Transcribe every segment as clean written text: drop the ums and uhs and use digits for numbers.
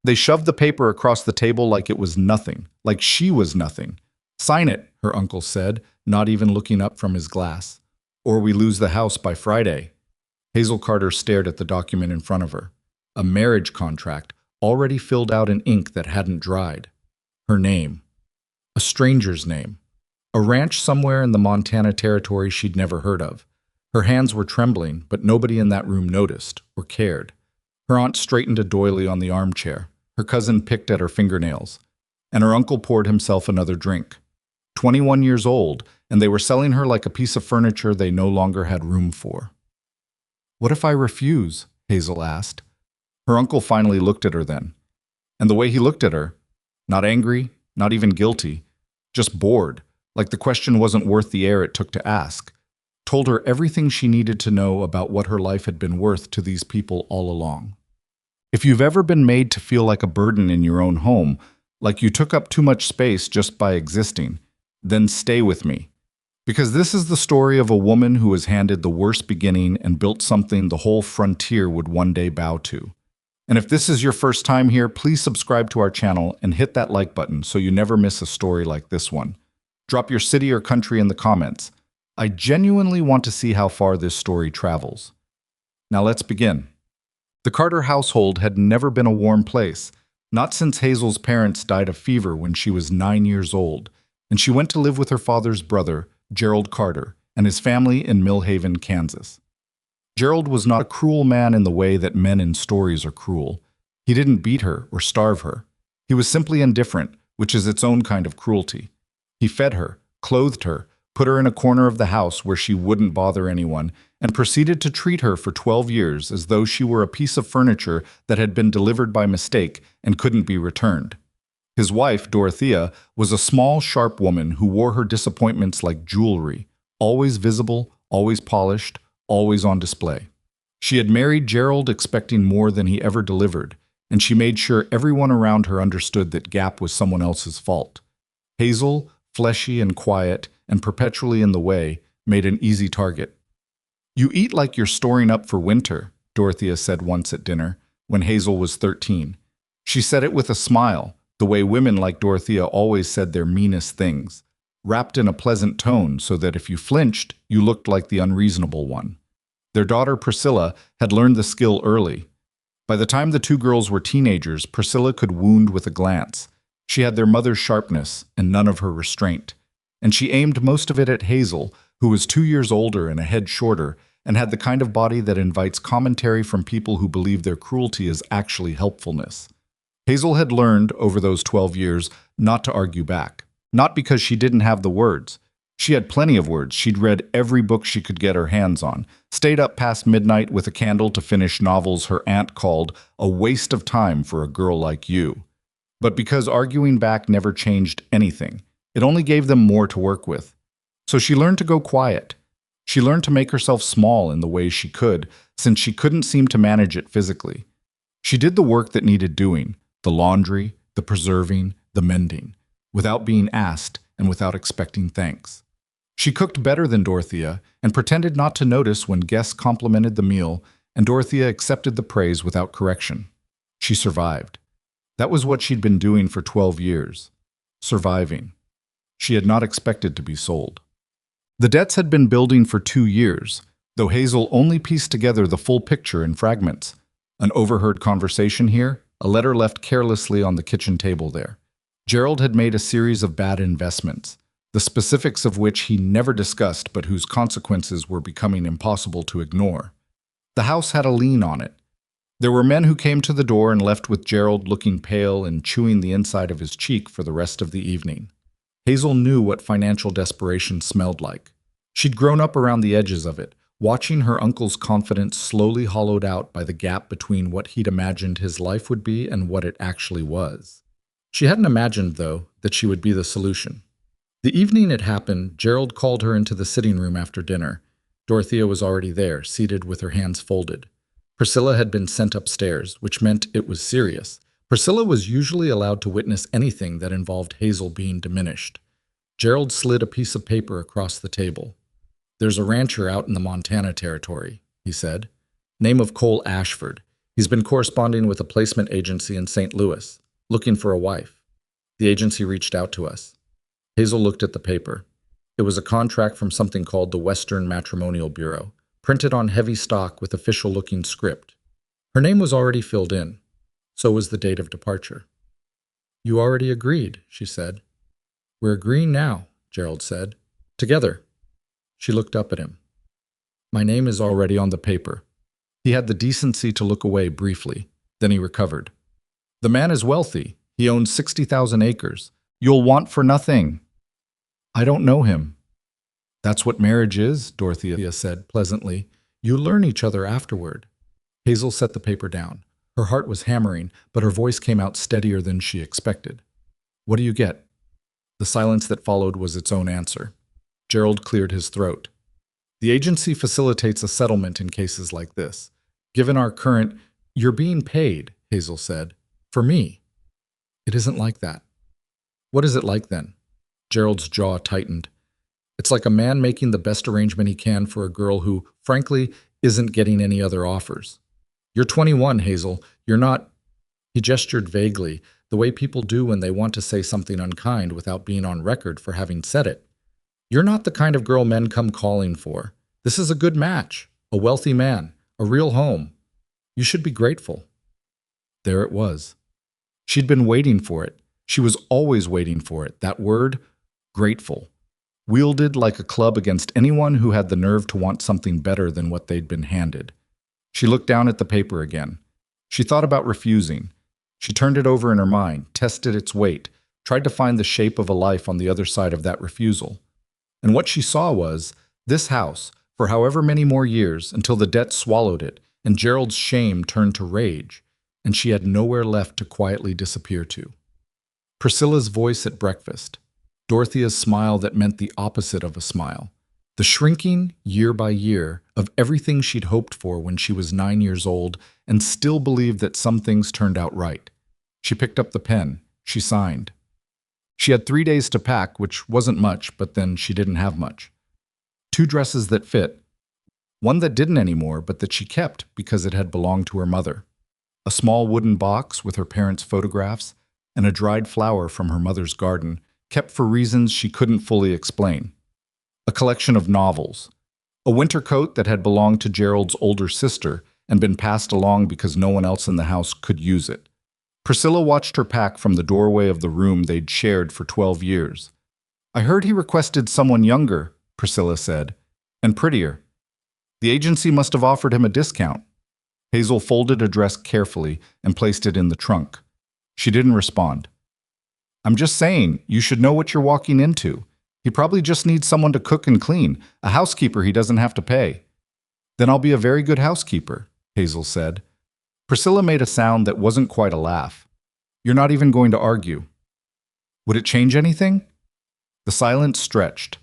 They shoved the paper across the table like it was nothing, like she was nothing. "Sign it," her uncle said, not even looking up from his glass. "Or we lose the house by Friday." Hazel Carter stared at the document in front of her. A marriage contract, already filled out in ink that hadn't dried. Her name. A stranger's name. A ranch somewhere in the Montana territory she'd never heard of. Her hands were trembling, but nobody in that room noticed or cared. Her aunt straightened a doily on the armchair. Her cousin picked at her fingernails. And her uncle poured himself another drink. 21 years old, and they were selling her like a piece of furniture they no longer had room for. "What if I refuse?" Hazel asked. Her uncle finally looked at her then. And the way he looked at her, not angry, not even guilty, just bored, like the question wasn't worth the air it took to ask, told her everything she needed to know about what her life had been worth to these people all along. If you've ever been made to feel like a burden in your own home, like you took up too much space just by existing, then stay with me. Because this is the story of a woman who was handed the worst beginning and built something the whole frontier would one day bow to. And if this is your first time here, please subscribe to our channel and hit that like button so you never miss a story like this one. Drop your city or country in the comments. I genuinely want to see how far this story travels. Now let's begin. The Carter household had never been a warm place, not since Hazel's parents died of fever when she was 9 years old, and she went to live with her father's brother, Gerald Carter, and his family in Millhaven, Kansas. Gerald was not a cruel man in the way that men in stories are cruel. He didn't beat her or starve her. He was simply indifferent, which is its own kind of cruelty. He fed her, clothed her, put her in a corner of the house where she wouldn't bother anyone, and proceeded to treat her for 12 years as though she were a piece of furniture that had been delivered by mistake and couldn't be returned. His wife, Dorothea, was a small, sharp woman who wore her disappointments like jewelry, always visible, always polished, always on display. She had married Gerald expecting more than he ever delivered, and she made sure everyone around her understood that Gap was someone else's fault. Hazel, fleshy and quiet, and perpetually in the way, made an easy target. "You eat like you're storing up for winter," Dorothea said once at dinner, when Hazel was 13. She said it with a smile, the way women like Dorothea always said their meanest things, wrapped in a pleasant tone so that if you flinched, you looked like the unreasonable one. Their daughter Priscilla had learned the skill early. By the time the two girls were teenagers, Priscilla could wound with a glance. She had their mother's sharpness and none of her restraint. And she aimed most of it at Hazel, who was 2 years older and a head shorter, and had the kind of body that invites commentary from people who believe their cruelty is actually helpfulness. Hazel had learned, over those 12 years, not to argue back. Not because she didn't have the words. She had plenty of words. She'd read every book she could get her hands on, stayed up past midnight with a candle to finish novels her aunt called a waste of time for a girl like you. But because arguing back never changed anything, it only gave them more to work with. So she learned to go quiet. She learned to make herself small in the ways she could, since she couldn't seem to manage it physically. She did the work that needed doing, the laundry, the preserving, the mending, without being asked and without expecting thanks. She cooked better than Dorothea and pretended not to notice when guests complimented the meal, and Dorothea accepted the praise without correction. She survived. That was what she'd been doing for 12 years. Surviving. She had not expected to be sold. The debts had been building for 2 years, though Hazel only pieced together the full picture in fragments. An overheard conversation here, a letter left carelessly on the kitchen table there. Gerald had made a series of bad investments, the specifics of which he never discussed but whose consequences were becoming impossible to ignore. The house had a lien on it. There were men who came to the door and left with Gerald looking pale and chewing the inside of his cheek for the rest of the evening. Hazel knew what financial desperation smelled like. She'd grown up around the edges of it, watching her uncle's confidence slowly hollowed out by the gap between what he'd imagined his life would be and what it actually was. She hadn't imagined, though, that she would be the solution. The evening it happened, Gerald called her into the sitting room after dinner. Dorothea was already there, seated with her hands folded. Priscilla had been sent upstairs, which meant it was serious. Priscilla was usually allowed to witness anything that involved Hazel being diminished. Gerald slid a piece of paper across the table. "There's a rancher out in the Montana territory," he said. "Name of Cole Ashford. He's been corresponding with a placement agency in St. Louis, looking for a wife. The agency reached out to us. Hazel looked at the paper. It was a contract from something called the Western Matrimonial Bureau, printed on heavy stock with official-looking script. Her name was already filled in. So was the date of departure. "You already agreed," she said. "We're agreeing now," Gerald said. "Together." She looked up at him. "My name is already on the paper." He had the decency to look away briefly. Then he recovered. "The man is wealthy. He owns 60,000 acres. You'll want for nothing." "I don't know him." "That's what marriage is," Dorothea said pleasantly. "You learn each other afterward." Hazel set the paper down. Her heart was hammering, but her voice came out steadier than she expected. "What do you get?" The silence that followed was its own answer. Gerald cleared his throat. "The agency facilitates a settlement in cases like this. Given our current—" "You're being paid," Hazel said. "For me." "It isn't like that." "What is it like then?" Gerald's jaw tightened. "It's like a man making the best arrangement he can for a girl who, frankly, isn't getting any other offers. You're 21, Hazel. You're not—" He gestured vaguely, the way people do when they want to say something unkind without being on record for having said it. "You're not the kind of girl men come calling for. This is a good match, a wealthy man, a real home. You should be grateful." There it was. She'd been waiting for it. She was always waiting for it, that word, grateful, wielded like a club against anyone who had the nerve to want something better than what they'd been handed. She looked down at the paper again. She thought about refusing. She turned it over in her mind, tested its weight, tried to find the shape of a life on the other side of that refusal. And what she saw was this house, for however many more years, until the debt swallowed it, and Gerald's shame turned to rage, and she had nowhere left to quietly disappear to. Priscilla's voice at breakfast. Dorothea's smile that meant the opposite of a smile. The shrinking, year by year, of everything she'd hoped for when she was 9 years old and still believed that some things turned out right. She picked up the pen. She signed. She had 3 days to pack, which wasn't much, but then she didn't have much. 2 dresses that fit. One that didn't anymore, but that she kept because it had belonged to her mother. A small wooden box with her parents' photographs and a dried flower from her mother's garden, kept for reasons she couldn't fully explain. A collection of novels. A winter coat that had belonged to Gerald's older sister and been passed along because no one else in the house could use it. Priscilla watched her pack from the doorway of the room they'd shared for 12 years. "I heard he requested someone younger," Priscilla said, "and prettier. The agency must have offered him a discount." Hazel folded a dress carefully and placed it in the trunk. She didn't respond. "I'm just saying, you should know what you're walking into. He probably just needs someone to cook and clean, a housekeeper he doesn't have to pay." "Then I'll be a very good housekeeper," Hazel said. Priscilla made a sound that wasn't quite a laugh. "You're not even going to argue." "Would it change anything?" The silence stretched.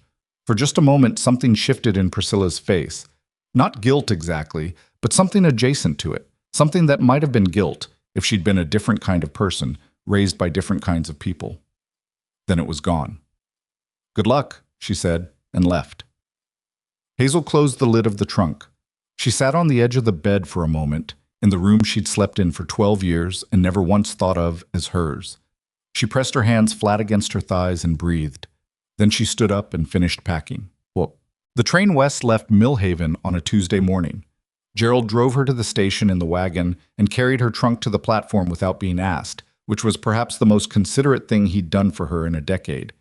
For just a moment, something shifted in Priscilla's face. Not guilt exactly, but something adjacent to it. Something that might have been guilt if she'd been a different kind of person, raised by different kinds of people. Then it was gone. "Good luck," she said, and left. Hazel closed the lid of the trunk. She sat on the edge of the bed for a moment, in the room she'd slept in for 12 years and never once thought of as hers. She pressed her hands flat against her thighs and breathed. Then she stood up and finished packing. The train west left Millhaven on a Tuesday morning. Gerald drove her to the station in the wagon and carried her trunk to the platform without being asked, which was perhaps the most considerate thing he'd done for her in a decade.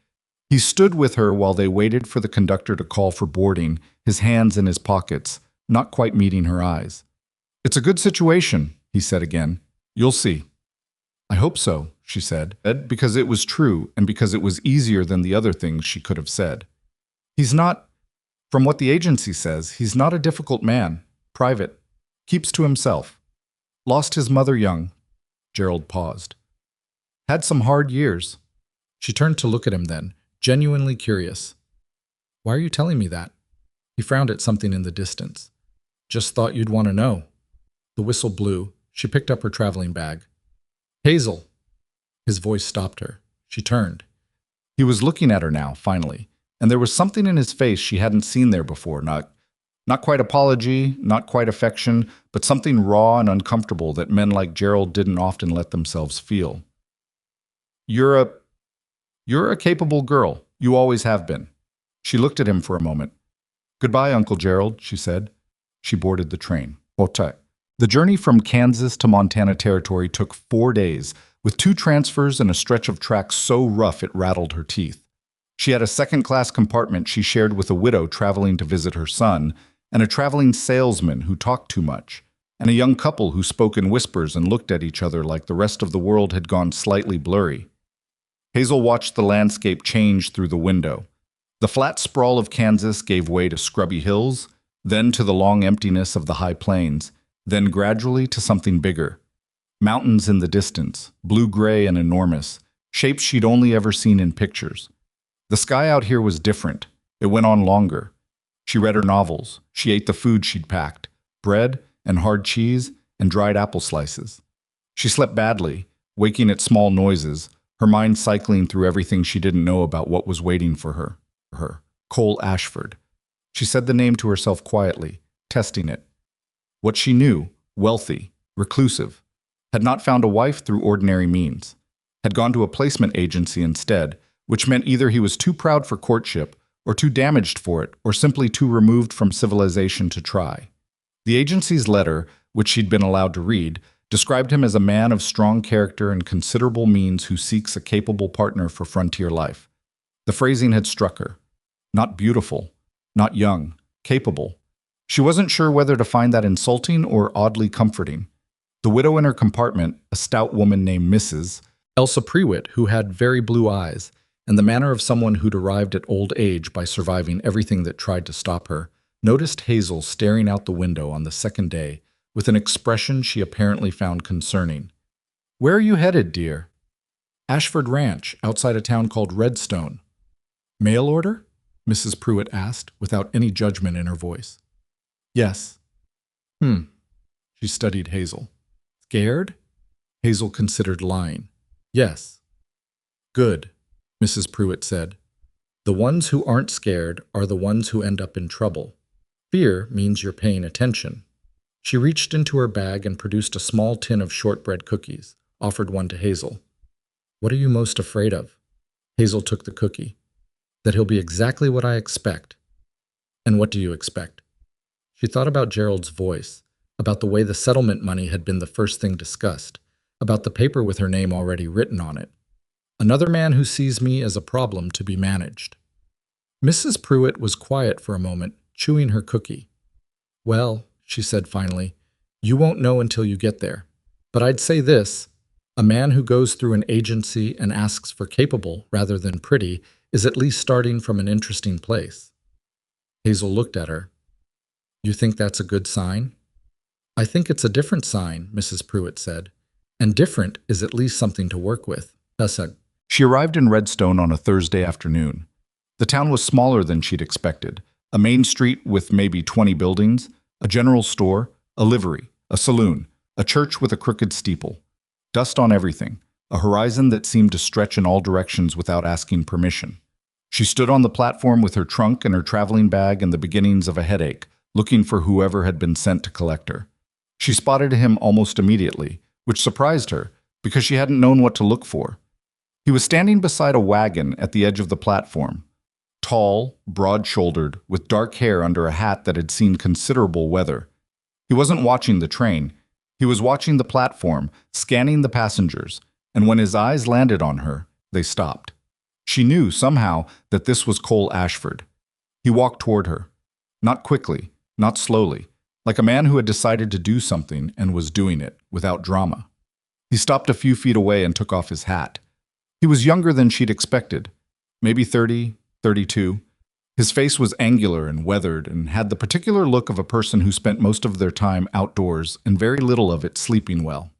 He stood with her while they waited for the conductor to call for boarding, his hands in his pockets, not quite meeting her eyes. "It's a good situation," he said again. "You'll see." "I hope so," she said, because it was true and because it was easier than the other things she could have said. "He's not, from what the agency says, he's not a difficult man. Private. Keeps to himself. Lost his mother young." Gerald paused. "Had some hard years." She turned to look at him then, genuinely curious. "Why are you telling me that?" He frowned at something in the distance. "Just thought you'd want to know." The whistle blew. She picked up her traveling bag. "Hazel!" His voice stopped her. She turned. He was looking at her now, finally, and there was something in his face she hadn't seen there before, not Not quite apology, not quite affection, but something raw and uncomfortable that men like Gerald didn't often let themselves feel. You're a you're a capable girl. You always have been. She looked at him for a moment. Goodbye, Uncle Gerald, she said. She boarded the train. Hotel. The journey from Kansas to Montana Territory took 4 days, with 2 transfers and a stretch of track so rough it rattled her teeth. She had a second-class compartment she shared with a widow traveling to visit her son, and a traveling salesman who talked too much, and a young couple who spoke in whispers and looked at each other like the rest of the world had gone slightly blurry. Hazel watched the landscape change through the window. The flat sprawl of Kansas gave way to scrubby hills, then to the long emptiness of the high plains, then gradually to something bigger. Mountains in the distance, blue-gray and enormous, shapes she'd only ever seen in pictures. The sky out here was different. It went on longer. She read her novels. She ate the food she'd packed, bread and hard cheese and dried apple slices. She slept badly, waking at small noises, her mind cycling through everything she didn't know about what was waiting for her. Cole Ashford. She said the name to herself quietly, testing it. What she knew, wealthy, reclusive, had not found a wife through ordinary means, had gone to a placement agency instead, which meant either he was too proud for courtship, or too damaged for it, or simply too removed from civilization to try. The agency's letter, which she'd been allowed to read, described him as a man of strong character and considerable means who seeks a capable partner for frontier life. The phrasing had struck her. Not beautiful, not young, capable. She wasn't sure whether to find that insulting or oddly comforting. The widow in her compartment, a stout woman named Mrs. Elsa Prewitt, who had very blue eyes, and the manner of someone who'd arrived at old age by surviving everything that tried to stop her, noticed Hazel staring out the window on the second day with an expression she apparently found concerning. "Where are you headed, dear?" "Ashford Ranch, outside a town called Redstone." "Mail order?" Mrs. Pruitt asked, without any judgment in her voice. "Yes." She studied Hazel. "Scared?" Hazel considered lying. "Yes." "Good," Mrs. Pruitt said. "The ones who aren't scared are the ones who end up in trouble. Fear means you're paying attention." She reached into her bag and produced a small tin of shortbread cookies, offered one to Hazel. "What are you most afraid of?" Hazel took the cookie. "That he'll be exactly what I expect." "And what do you expect?" She thought about Gerald's voice, about the way the settlement money had been the first thing discussed, about the paper with her name already written on it. "Another man who sees me as a problem to be managed." Mrs. Pruitt was quiet for a moment, chewing her cookie. "Well," she said finally, "you won't know until you get there. But I'd say this, a man who goes through an agency and asks for capable rather than pretty is at least starting from an interesting place." Hazel looked at her. "You think that's a good sign?" "I think it's a different sign," Mrs. Pruitt said. "And different is at least something to work with." She arrived in Redstone on a Thursday afternoon. The town was smaller than she'd expected. A main street with maybe 20 buildings, a general store, a livery, a saloon, a church with a crooked steeple. Dust on everything, a horizon that seemed to stretch in all directions without asking permission. She stood on the platform with her trunk and her traveling bag and the beginnings of a headache, looking for whoever had been sent to collect her. She spotted him almost immediately, which surprised her, because she hadn't known what to look for. He was standing beside a wagon at the edge of the platform. Tall, broad-shouldered, with dark hair under a hat that had seen considerable weather. He wasn't watching the train. He was watching the platform, scanning the passengers, and when his eyes landed on her, they stopped. She knew, somehow, that this was Cole Ashford. He walked toward her. Not quickly, not slowly, like a man who had decided to do something and was doing it, without drama. He stopped a few feet away and took off his hat. He was younger than she'd expected, maybe 30, 32. His face was angular and weathered and had the particular look of a person who spent most of their time outdoors and very little of it sleeping well.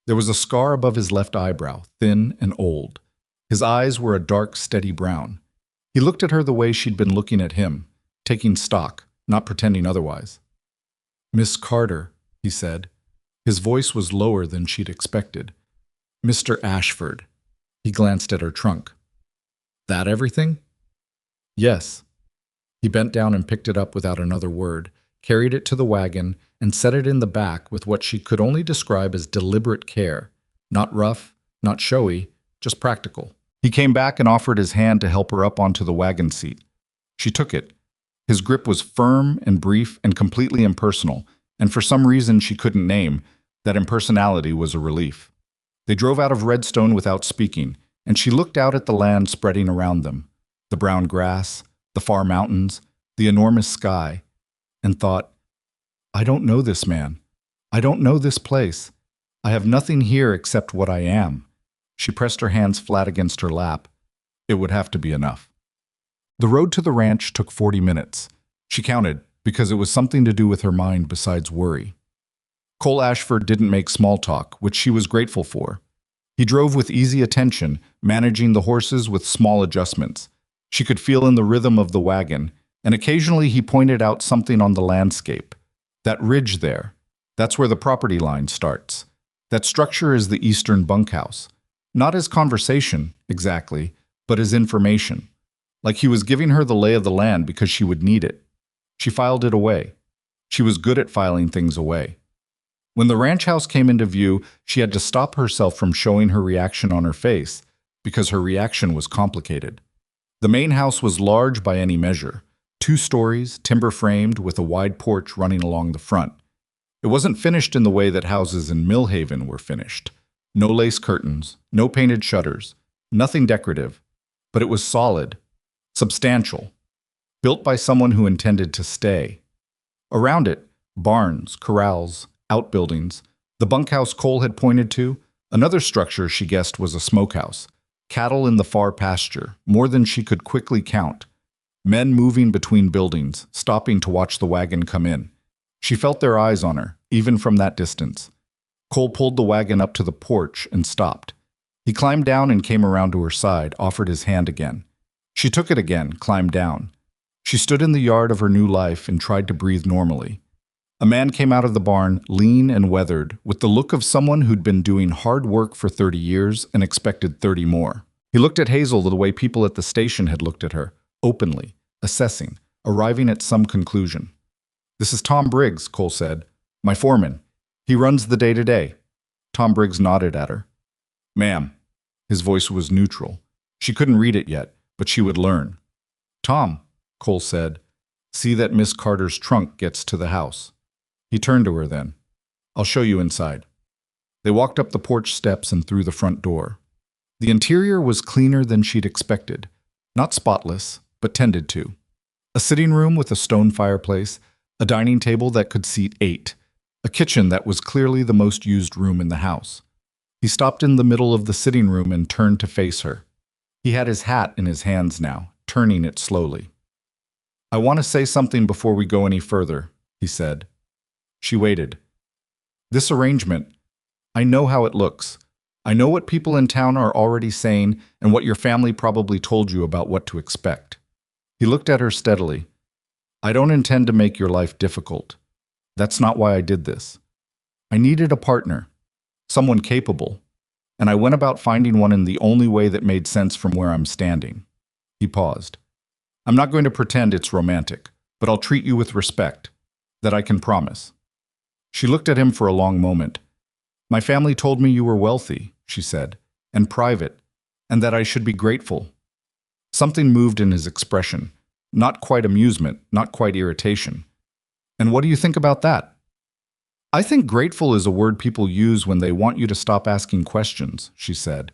There was a scar above his left eyebrow, thin and old. His eyes were a dark, steady brown. He looked at her the way she'd been looking at him, taking stock, not pretending otherwise. "Miss Carter," he said. His voice was lower than she'd expected. "Mr. Ashford." He glanced at her trunk. "That everything?" "Yes." He bent down and picked it up without another word, carried it to the wagon, and set it in the back with what she could only describe as deliberate care. Not rough, not showy, just practical. He came back and offered his hand to help her up onto the wagon seat. She took it. His grip was firm and brief and completely impersonal, and for some reason she couldn't name, that impersonality was a relief. They drove out of Redstone without speaking, and she looked out at the land spreading around them, the brown grass, the far mountains, the enormous sky, and thought, I don't know this man. I don't know this place. I have nothing here except what I am. She pressed her hands flat against her lap. It would have to be enough. The road to the ranch took 40 minutes. She counted, because it was something to do with her mind besides worry. Cole Ashford didn't make small talk, which she was grateful for. He drove with easy attention, managing the horses with small adjustments. She could feel in the rhythm of the wagon, and occasionally he pointed out something on the landscape. That ridge there, that's where the property line starts. That structure is the eastern bunkhouse. Not as conversation, exactly, but as information. Like he was giving her the lay of the land because she would need it. She filed it away. She was good at filing things away. When the ranch house came into view, she had to stop herself from showing her reaction on her face, because her reaction was complicated. The main house was large by any measure, 2 stories, timber-framed, with a wide porch running along the front. It wasn't finished in the way that houses in Millhaven were finished. No lace curtains, no painted shutters, nothing decorative, but it was solid, substantial, built by someone who intended to stay. Around it, barns, corrals, outbuildings, the bunkhouse Cole had pointed to, another structure she guessed was a smokehouse, cattle in the far pasture, more than she could quickly count, men moving between buildings, stopping to watch the wagon come in. She felt their eyes on her, even from that distance. Cole pulled the wagon up to the porch and stopped. He climbed down and came around to her side, offered his hand again. She took it again, climbed down. She stood in the yard of her new life and tried to breathe normally. A man came out of the barn, lean and weathered, with the look of someone who'd been doing hard work for 30 years and expected 30 more. He looked at Hazel the way people at the station had looked at her, openly, assessing, arriving at some conclusion. "This is Tom Briggs," Cole said. "My foreman. He runs the day-to-day." Tom Briggs nodded at her. "Ma'am." His voice was neutral. She couldn't read it yet, but she would learn. "Tom," Cole said, "see that Miss Carter's trunk gets to the house." He turned to her then. "I'll show you inside." They walked up the porch steps and through the front door. The interior was cleaner than she'd expected. Not spotless, but tended to. A sitting room with a stone fireplace, a dining table that could seat 8, a kitchen that was clearly the most used room in the house. He stopped in the middle of the sitting room and turned to face her. He had his hat in his hands now, turning it slowly. "I want to say something before we go any further," he said. She waited. "This arrangement, I know how it looks. I know what people in town are already saying and what your family probably told you about what to expect." He looked at her steadily. "I don't intend to make your life difficult. That's not why I did this. I needed a partner, someone capable, and I went about finding one in the only way that made sense from where I'm standing." He paused. "I'm not going to pretend it's romantic, but I'll treat you with respect. That I can promise." She looked at him for a long moment. "My family told me you were wealthy," she said, "and private, and that I should be grateful." Something moved in his expression. Not quite amusement, not quite irritation. "And what do you think about that?" "I think grateful is a word people use when they want you to stop asking questions," she said.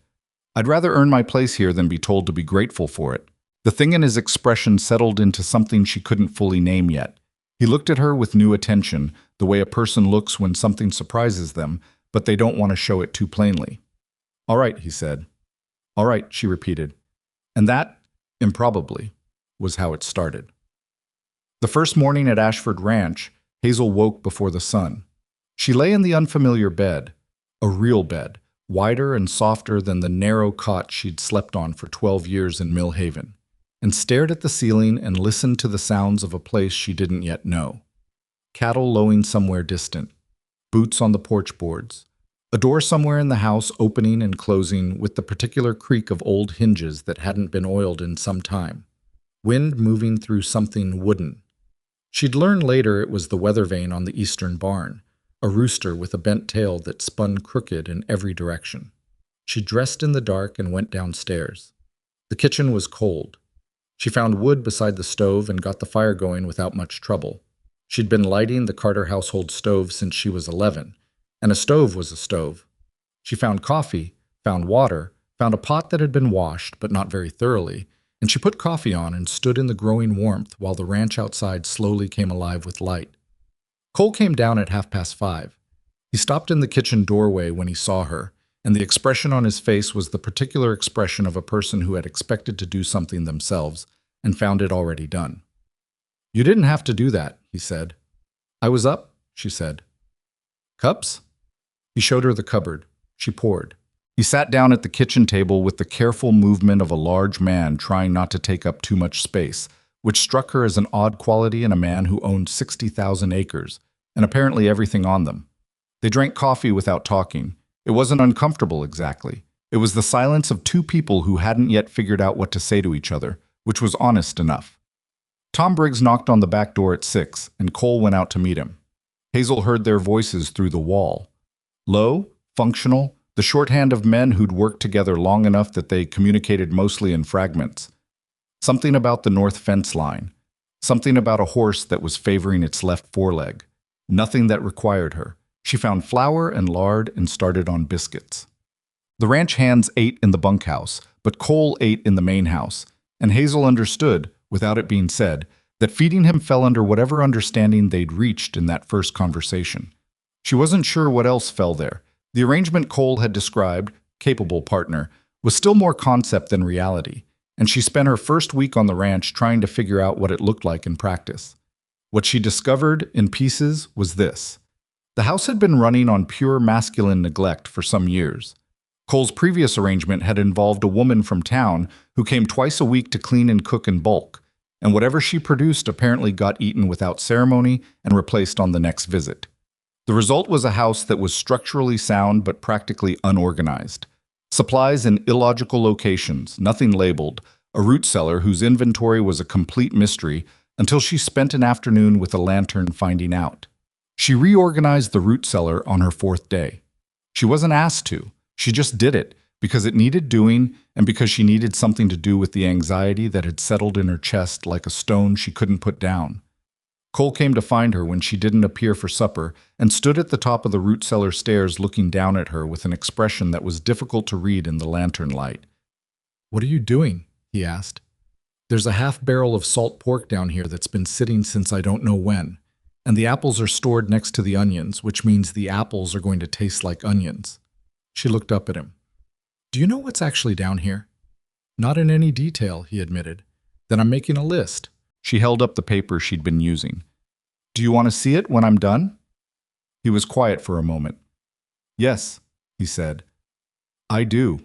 "I'd rather earn my place here than be told to be grateful for it." The thing in his expression settled into something she couldn't fully name yet. He looked at her with new attention, the way a person looks when something surprises them, but they don't want to show it too plainly. "All right," he said. "All right," she repeated. And that, improbably, was how it started. The first morning at Ashford Ranch, Hazel woke before the sun. She lay in the unfamiliar bed, a real bed, wider and softer than the narrow cot she'd slept on for 12 years in Millhaven, and stared at the ceiling and listened to the sounds of a place she didn't yet know. Cattle lowing somewhere distant, boots on the porch boards, a door somewhere in the house opening and closing with the particular creak of old hinges that hadn't been oiled in some time, wind moving through something wooden. She'd learn later it was the weather vane on the eastern barn, a rooster with a bent tail that spun crooked in every direction. She dressed in the dark and went downstairs. The kitchen was cold. She found wood beside the stove and got the fire going without much trouble. She'd been lighting the Carter household stove since she was 11, and a stove was a stove. She found coffee, found water, found a pot that had been washed, but not very thoroughly, and she put coffee on and stood in the growing warmth while the ranch outside slowly came alive with light. Cole came down at 5:30. He stopped in the kitchen doorway when he saw her, and the expression on his face was the particular expression of a person who had expected to do something themselves and found it already done. "You didn't have to do that," he said. "I was up," she said. "Cups?" He showed her the cupboard. She poured. He sat down at the kitchen table with the careful movement of a large man trying not to take up too much space, which struck her as an odd quality in a man who owned 60,000 acres, and apparently everything on them. They drank coffee without talking. It wasn't uncomfortable exactly. It was the silence of two people who hadn't yet figured out what to say to each other, which was honest enough. Tom Briggs knocked on the back door at 6, and Cole went out to meet him. Hazel heard their voices through the wall. Low, functional, the shorthand of men who'd worked together long enough that they communicated mostly in fragments. Something about the north fence line. Something about a horse that was favoring its left foreleg. Nothing that required her. She found flour and lard and started on biscuits. The ranch hands ate in the bunkhouse, but Cole ate in the main house, and Hazel understood, without it being said, that feeding him fell under whatever understanding they'd reached in that first conversation. She wasn't sure what else fell there. The arrangement Cole had described, capable partner, was still more concept than reality, and she spent her first week on the ranch trying to figure out what it looked like in practice. What she discovered, in pieces, was this. The house had been running on pure masculine neglect for some years. Cole's previous arrangement had involved a woman from town who came twice a week to clean and cook in bulk, and whatever she produced apparently got eaten without ceremony and replaced on the next visit. The result was a house that was structurally sound but practically unorganized. Supplies in illogical locations, nothing labeled, a root cellar whose inventory was a complete mystery until she spent an afternoon with a lantern finding out. She reorganized the root cellar on her 4th day. She wasn't asked to. She just did it because it needed doing and because she needed something to do with the anxiety that had settled in her chest like a stone she couldn't put down. Cole came to find her when she didn't appear for supper and stood at the top of the root cellar stairs looking down at her with an expression that was difficult to read in the lantern light. "What are you doing?" he asked. "There's a half barrel of salt pork down here that's been sitting since I don't know when, and the apples are stored next to the onions, which means the apples are going to taste like onions." She looked up at him. "Do you know what's actually down here?" "Not in any detail," he admitted. "Then I'm making a list." She held up the paper she'd been using. "Do you want to see it when I'm done?" He was quiet for a moment. "Yes," he said. "I do."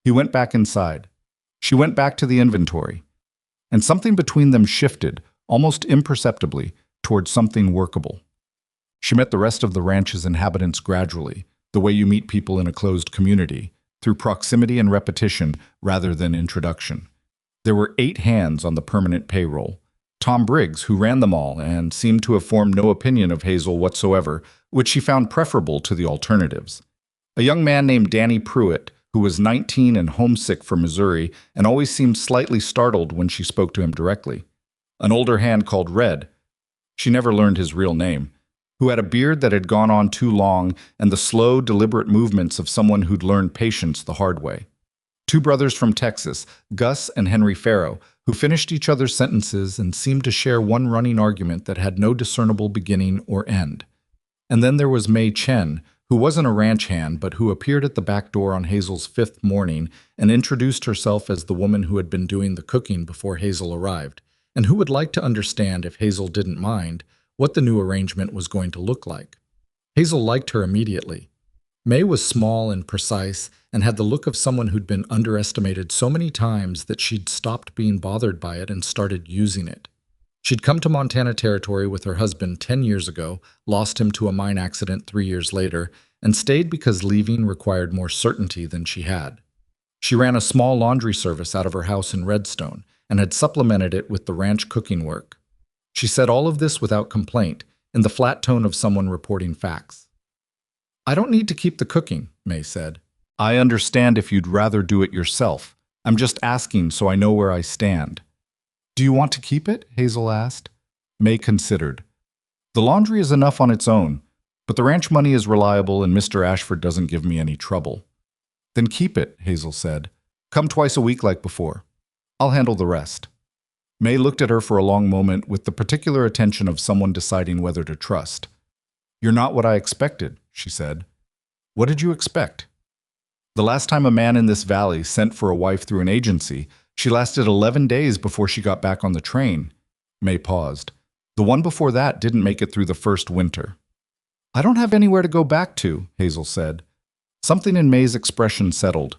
He went back inside. She went back to the inventory. And something between them shifted, almost imperceptibly, towards something workable. She met the rest of the ranch's inhabitants gradually, the way you meet people in a closed community, through proximity and repetition rather than introduction. There were 8 hands on the permanent payroll. Tom Briggs, who ran them all and seemed to have formed no opinion of Hazel whatsoever, which she found preferable to the alternatives. A young man named Danny Pruitt, who was 19 and homesick from Missouri and always seemed slightly startled when she spoke to him directly. An older hand called Red, she never learned his real name, who had a beard that had gone on too long and the slow, deliberate movements of someone who'd learned patience the hard way. 2 brothers from Texas, Gus and Henry Farrow, who finished each other's sentences and seemed to share one running argument that had no discernible beginning or end. And then there was May Chen, who wasn't a ranch hand but who appeared at the back door on Hazel's 5th morning and introduced herself as the woman who had been doing the cooking before Hazel arrived, and who would like to understand, if Hazel didn't mind, what the new arrangement was going to look like. Hazel liked her immediately. May was small and precise and had the look of someone who'd been underestimated so many times that she'd stopped being bothered by it and started using it. She'd come to Montana Territory with her husband 10 years ago, lost him to a mine accident 3 years later, and stayed because leaving required more certainty than she had. She ran a small laundry service out of her house in Redstone and had supplemented it with the ranch cooking work. She said all of this without complaint, in the flat tone of someone reporting facts. I don't need to keep the cooking, May said. I understand if you'd rather do it yourself. I'm just asking so I know where I stand. Do you want to keep it? Hazel asked. May considered. The laundry is enough on its own, but the ranch money is reliable and Mr. Ashford doesn't give me any trouble. Then keep it, Hazel said. Come twice a week like before. I'll handle the rest. May looked at her for a long moment with the particular attention of someone deciding whether to trust. You're not what I expected, she said. What did you expect? The last time a man in this valley sent for a wife through an agency, she lasted 11 days before she got back on the train. May paused. The one before that didn't make it through the first winter. I don't have anywhere to go back to, Hazel said. Something in May's expression settled.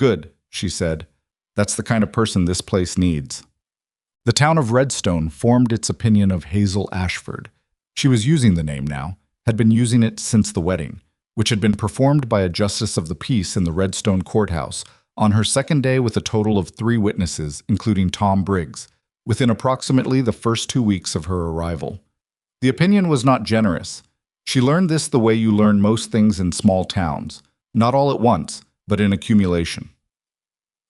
Good, she said. That's the kind of person this place needs. The town of Redstone formed its opinion of Hazel Ashford. She was using the name now, had been using it since the wedding, which had been performed by a justice of the peace in the Redstone courthouse on her second day with a total of 3 witnesses, including Tom Briggs, within approximately the first 2 weeks of her arrival. The opinion was not generous. She learned this the way you learn most things in small towns, not all at once, but in accumulation.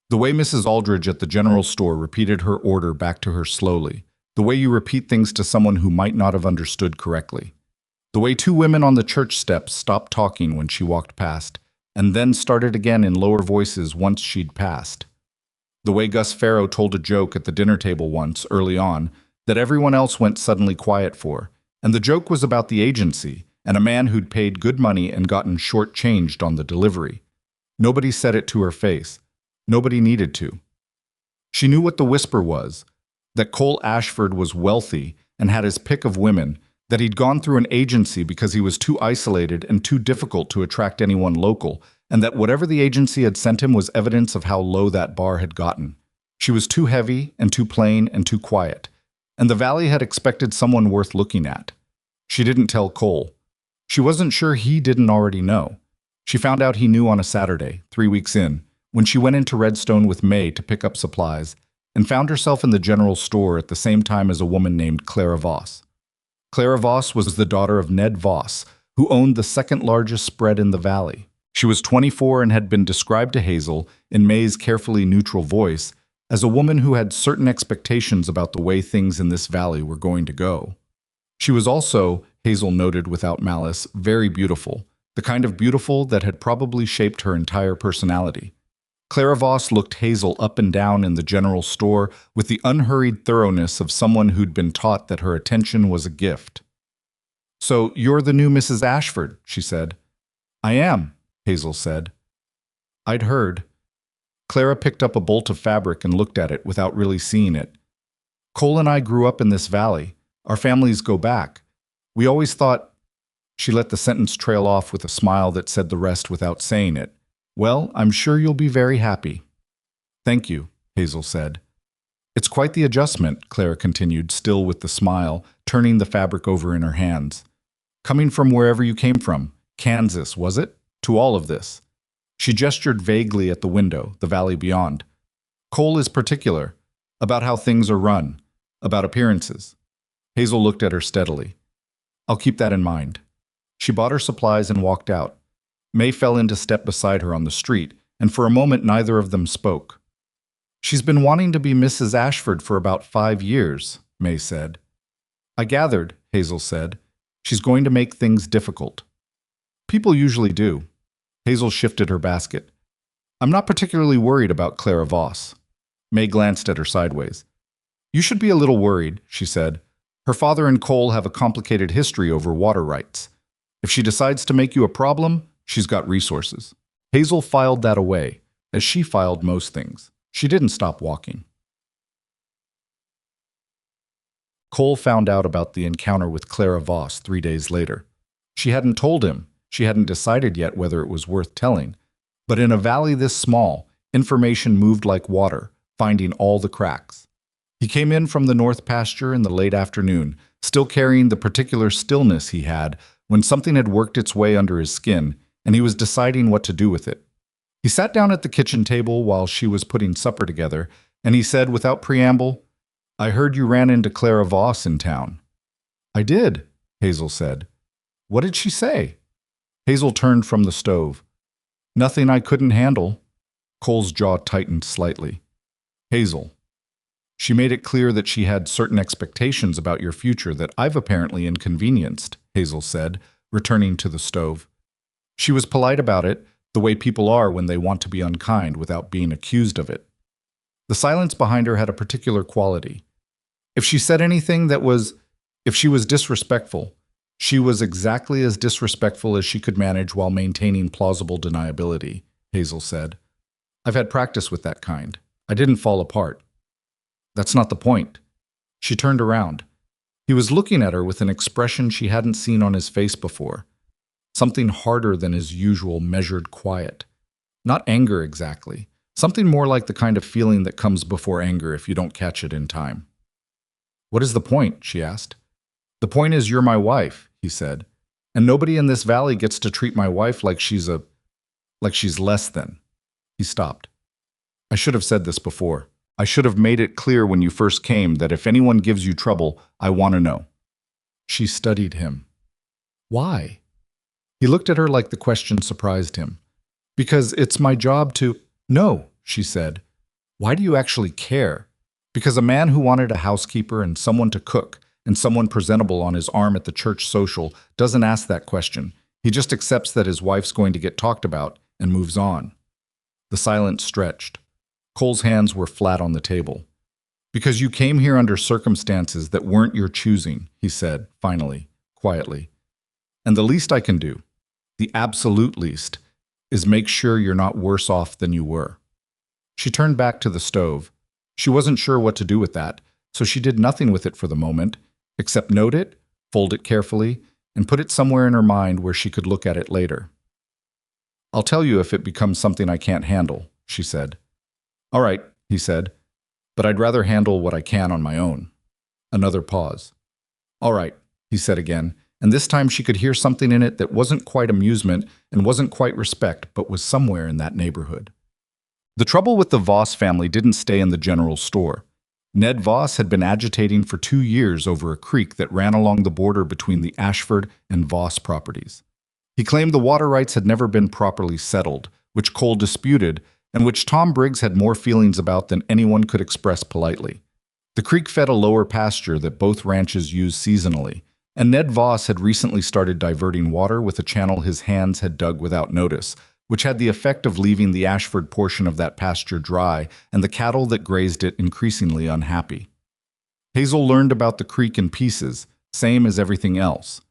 The way Mrs. Aldridge at the general store repeated her order back to her slowly, the way you repeat things to someone who might not have understood correctly. The way 2 women on the church steps stopped talking when she walked past, and then started again in lower voices once she'd passed. The way Gus Farrow told a joke at the dinner table once, early on, that everyone else went suddenly quiet for, and the joke was about the agency and a man who'd paid good money and gotten short-changed on the delivery. Nobody said it to her face. Nobody needed to. She knew what the whisper was, that Cole Ashford was wealthy and had his pick of women, that he'd gone through an agency because he was too isolated and too difficult to attract anyone local, and that whatever the agency had sent him was evidence of how low that bar had gotten. She was too heavy and too plain and too quiet, and the valley had expected someone worth looking at. She didn't tell Cole. She wasn't sure he didn't already know. She found out he knew on a Saturday, 3 weeks in, when she went into Redstone with May to pick up supplies, and found herself in the general store at the same time as a woman named Clara Voss. Clara Voss was the daughter of Ned Voss, who owned the second largest spread in the valley. She was 24 and had been described to Hazel, in May's carefully neutral voice, as a woman who had certain expectations about the way things in this valley were going to go. She was also, Hazel noted without malice, very beautiful, the kind of beautiful that had probably shaped her entire personality. Clara Voss looked Hazel up and down in the general store with the unhurried thoroughness of someone who'd been taught that her attention was a gift. So, you're the new Mrs. Ashford, she said. I am, Hazel said. I'd heard. Clara picked up a bolt of fabric and looked at it without really seeing it. Cole and I grew up in this valley. Our families go back. We always thought... She let the sentence trail off with a smile that said the rest without saying it. Well, I'm sure you'll be very happy. Thank you, Hazel said. It's quite the adjustment, Clara continued, still with the smile, turning the fabric over in her hands. Coming from wherever you came from, Kansas, was it? To all of this. She gestured vaguely at the window, the valley beyond. Cole is particular, about how things are run, about appearances. Hazel looked at her steadily. I'll keep that in mind. She bought her supplies and walked out. May fell into step beside her on the street, and for a moment neither of them spoke. She's been wanting to be Mrs. Ashford for about 5 years, May said. I gathered, Hazel said. She's going to make things difficult. People usually do. Hazel shifted her basket. I'm not particularly worried about Clara Voss. May glanced at her sideways. You should be a little worried, she said. Her father and Cole have a complicated history over water rights. If she decides to make you a problem, she's got resources. Hazel filed that away, as she filed most things. She didn't stop walking. Cole found out about the encounter with Clara Voss 3 days later. She hadn't told him. She hadn't decided yet whether it was worth telling. But in a valley this small, information moved like water, finding all the cracks. He came in from the north pasture in the late afternoon, still carrying the particular stillness he had when something had worked its way under his skin, and he was deciding what to do with it. He sat down at the kitchen table while she was putting supper together, and he said without preamble, I heard you ran into Clara Voss in town. I did, Hazel said. What did she say? Hazel turned from the stove. Nothing I couldn't handle. Cole's jaw tightened slightly. Hazel. She made it clear that she had certain expectations about your future that I've apparently inconvenienced, Hazel said, returning to the stove. She was polite about it, the way people are when they want to be unkind without being accused of it. The silence behind her had a particular quality. If she said anything if she was disrespectful, she was exactly as disrespectful as she could manage while maintaining plausible deniability, Hazel said. I've had practice with that kind. I didn't fall apart. That's not the point. She turned around. He was looking at her with an expression she hadn't seen on his face before. Something harder than his usual measured quiet. Not anger exactly. Something more like the kind of feeling that comes before anger if you don't catch it in time. What is the point? She asked. The point is you're my wife, he said. And nobody in this valley gets to treat my wife like she's less than. He stopped. I should have said this before. I should have made it clear when you first came that if anyone gives you trouble, I want to know. She studied him. Why? He looked at her like the question surprised him. Because it's my job to… No, she said. Why do you actually care? Because a man who wanted a housekeeper and someone to cook and someone presentable on his arm at the church social doesn't ask that question. He just accepts that his wife's going to get talked about and moves on. The silence stretched. Cole's hands were flat on the table. Because you came here under circumstances that weren't your choosing, he said, finally, quietly. And the least I can do, the absolute least, is make sure you're not worse off than you were. She turned back to the stove. She wasn't sure what to do with that, so she did nothing with it for the moment, except note it, fold it carefully, and put it somewhere in her mind where she could look at it later. I'll tell you if it becomes something I can't handle, she said. All right, he said, but I'd rather handle what I can on my own. Another pause. All right, he said again, and this time she could hear something in it that wasn't quite amusement and wasn't quite respect, but was somewhere in that neighborhood. The trouble with the Voss family didn't stay in the general store. Ned Voss had been agitating for 2 years over a creek that ran along the border between the Ashford and Voss properties. He claimed the water rights had never been properly settled, which Cole disputed, and which Tom Briggs had more feelings about than anyone could express politely. The creek fed a lower pasture that both ranches used seasonally, and Ned Voss had recently started diverting water with a channel his hands had dug without notice, which had the effect of leaving the Ashford portion of that pasture dry and the cattle that grazed it increasingly unhappy. Hazel learned about the creek in pieces, same as everything else.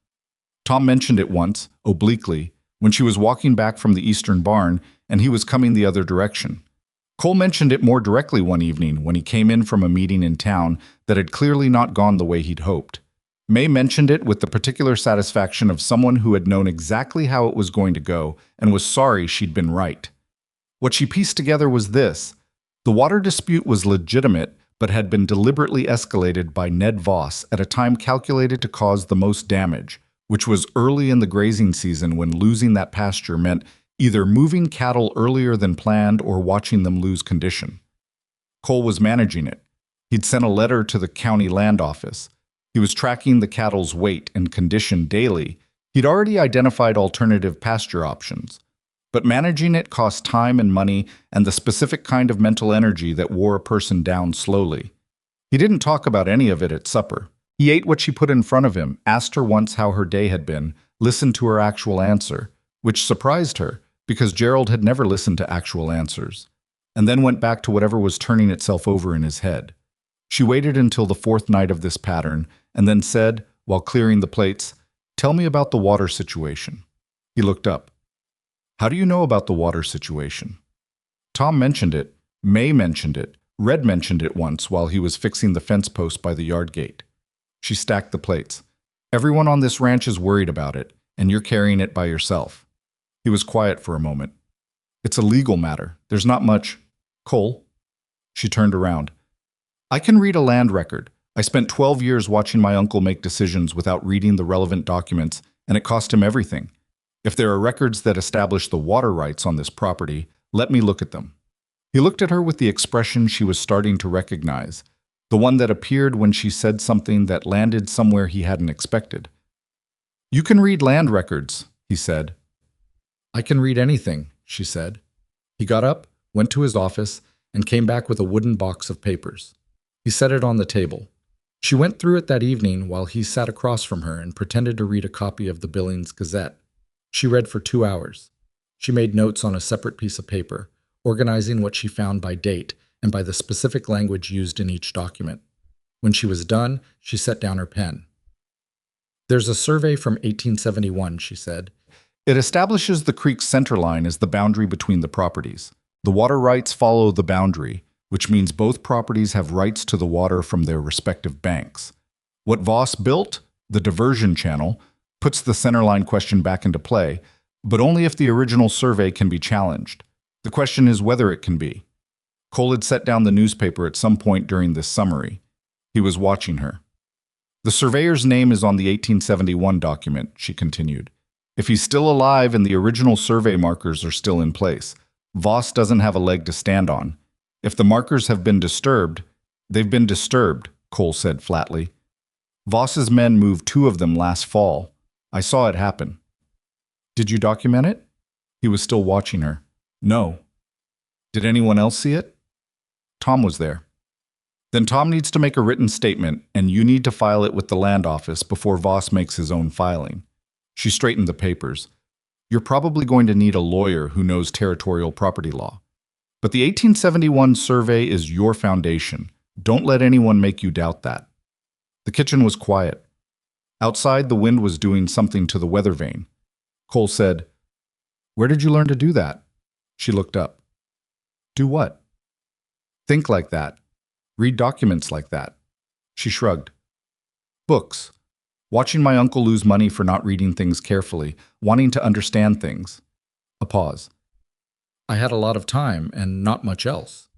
Tom mentioned it once, obliquely, when she was walking back from the eastern barn and he was coming the other direction. Cole mentioned it more directly one evening when he came in from a meeting in town that had clearly not gone the way he'd hoped. May mentioned it with the particular satisfaction of someone who had known exactly how it was going to go and was sorry she'd been right. What she pieced together was this. The water dispute was legitimate, but had been deliberately escalated by Ned Voss at a time calculated to cause the most damage, which was early in the grazing season when losing that pasture meant either moving cattle earlier than planned or watching them lose condition. Cole was managing it. He'd sent a letter to the county land office. He was tracking the cattle's weight and condition daily. He'd already identified alternative pasture options. But managing it cost time and money and the specific kind of mental energy that wore a person down slowly. He didn't talk about any of it at supper. He ate what she put in front of him, asked her once how her day had been, listened to her actual answer, which surprised her because Gerald had never listened to actual answers, and then went back to whatever was turning itself over in his head. She waited until the 4th night of this pattern and then said, while clearing the plates, "Tell me about the water situation." He looked up. "How do you know about the water situation?" Tom mentioned it, May mentioned it, Red mentioned it once while he was fixing the fence post by the yard gate. She stacked the plates. "Everyone on this ranch is worried about it, and you're carrying it by yourself." He was quiet for a moment. "It's a legal matter. There's not much." "Cole?" She turned around. "I can read a land record. I spent 12 years watching my uncle make decisions without reading the relevant documents, and it cost him everything. If there are records that establish the water rights on this property, let me look at them." He looked at her with the expression she was starting to recognize. the one that appeared when she said something that landed somewhere he hadn't expected. "You can read land records," he said. "I can read anything," she said. He got up, went to his office, and came back with a wooden box of papers. He set it on the table. She went through it that evening while he sat across from her and pretended to read a copy of the Billings Gazette. She read for 2 hours. She made notes on a separate piece of paper, organizing what she found by date and by the specific language used in each document. When she was done, she set down her pen. "There's a survey from 1871, she said. "It establishes the creek's center line as the boundary between the properties. The water rights follow the boundary, which means both properties have rights to the water from their respective banks. What Voss built, the diversion channel, puts the centerline question back into play, but only if the original survey can be challenged. The question is whether it can be." Cole had set down the newspaper at some point during this summary. He was watching her. "The surveyor's name is on the 1871 document," she continued. "If he's still alive and the original survey markers are still in place, Voss doesn't have a leg to stand on. If the markers have been disturbed, they've been disturbed," Cole said flatly. "Voss's men moved 2 of them last fall. I saw it happen." "Did you document it?" He was still watching her. "No." "Did anyone else see it?" "Tom was there." "Then Tom needs to make a written statement, and you need to file it with the land office before Voss makes his own filing." She straightened the papers. "You're probably going to need a lawyer who knows territorial property law. But the 1871 survey is your foundation. Don't let anyone make you doubt that." The kitchen was quiet. Outside, the wind was doing something to the weather vane. Cole said, "Where did you learn to do that?" She looked up. "Do what?" "Think like that. Read documents like that." She shrugged. "Books. Watching my uncle lose money for not reading things carefully, wanting to understand things." A pause. "I had a lot of time and not much else."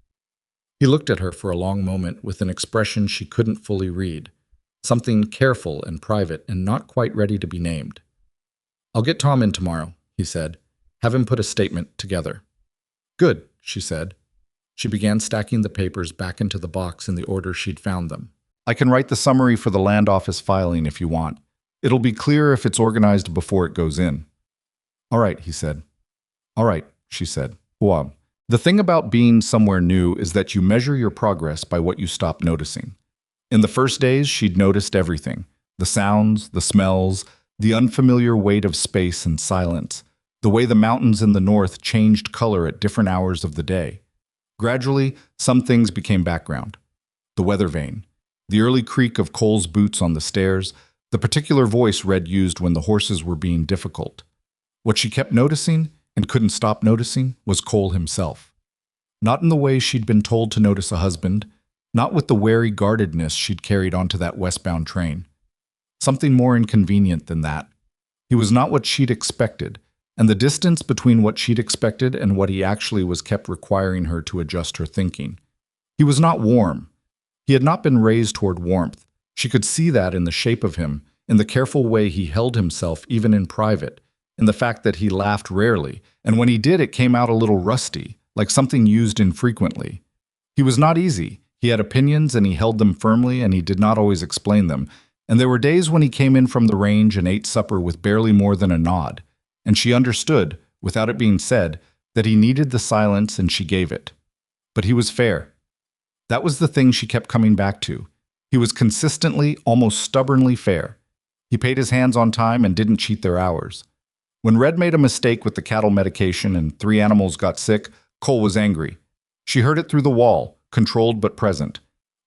He looked at her for a long moment with an expression she couldn't fully read, something careful and private and not quite ready to be named. "I'll get Tom in tomorrow," he said. "Have him put a statement together." "Good," she said. She began stacking the papers back into the box in the order she'd found them. "I can write the summary for the land office filing if you want. It'll be clear if it's organized before it goes in." "All right," he said. "All right," she said. "Well, the thing about being somewhere new is that you measure your progress by what you stop noticing." In the first days, she'd noticed everything: the sounds, the smells, the unfamiliar weight of space and silence, the way the mountains in the north changed color at different hours of the day. Gradually, some things became background. The weather vane, the early creak of Cole's boots on the stairs, the particular voice Red used when the horses were being difficult. What she kept noticing, and couldn't stop noticing, was Cole himself. Not in the way she'd been told to notice a husband, not with the wary guardedness she'd carried onto that westbound train. Something more inconvenient than that. He was not what she'd expected, and the distance between what she'd expected and what he actually was kept requiring her to adjust her thinking. He was not warm. He had not been raised toward warmth. She could see that in the shape of him, in the careful way he held himself even in private, in the fact that he laughed rarely, and when he did it came out a little rusty, like something used infrequently. He was not easy. He had opinions and he held them firmly and he did not always explain them, and there were days when he came in from the range and ate supper with barely more than a nod, and she understood, without it being said, that he needed the silence and she gave it. But he was fair. That was the thing she kept coming back to. He was consistently, almost stubbornly fair. He paid his hands on time and didn't cheat their hours. When Red made a mistake with the cattle medication and 3 animals got sick, Cole was angry. She heard it through the wall, controlled but present.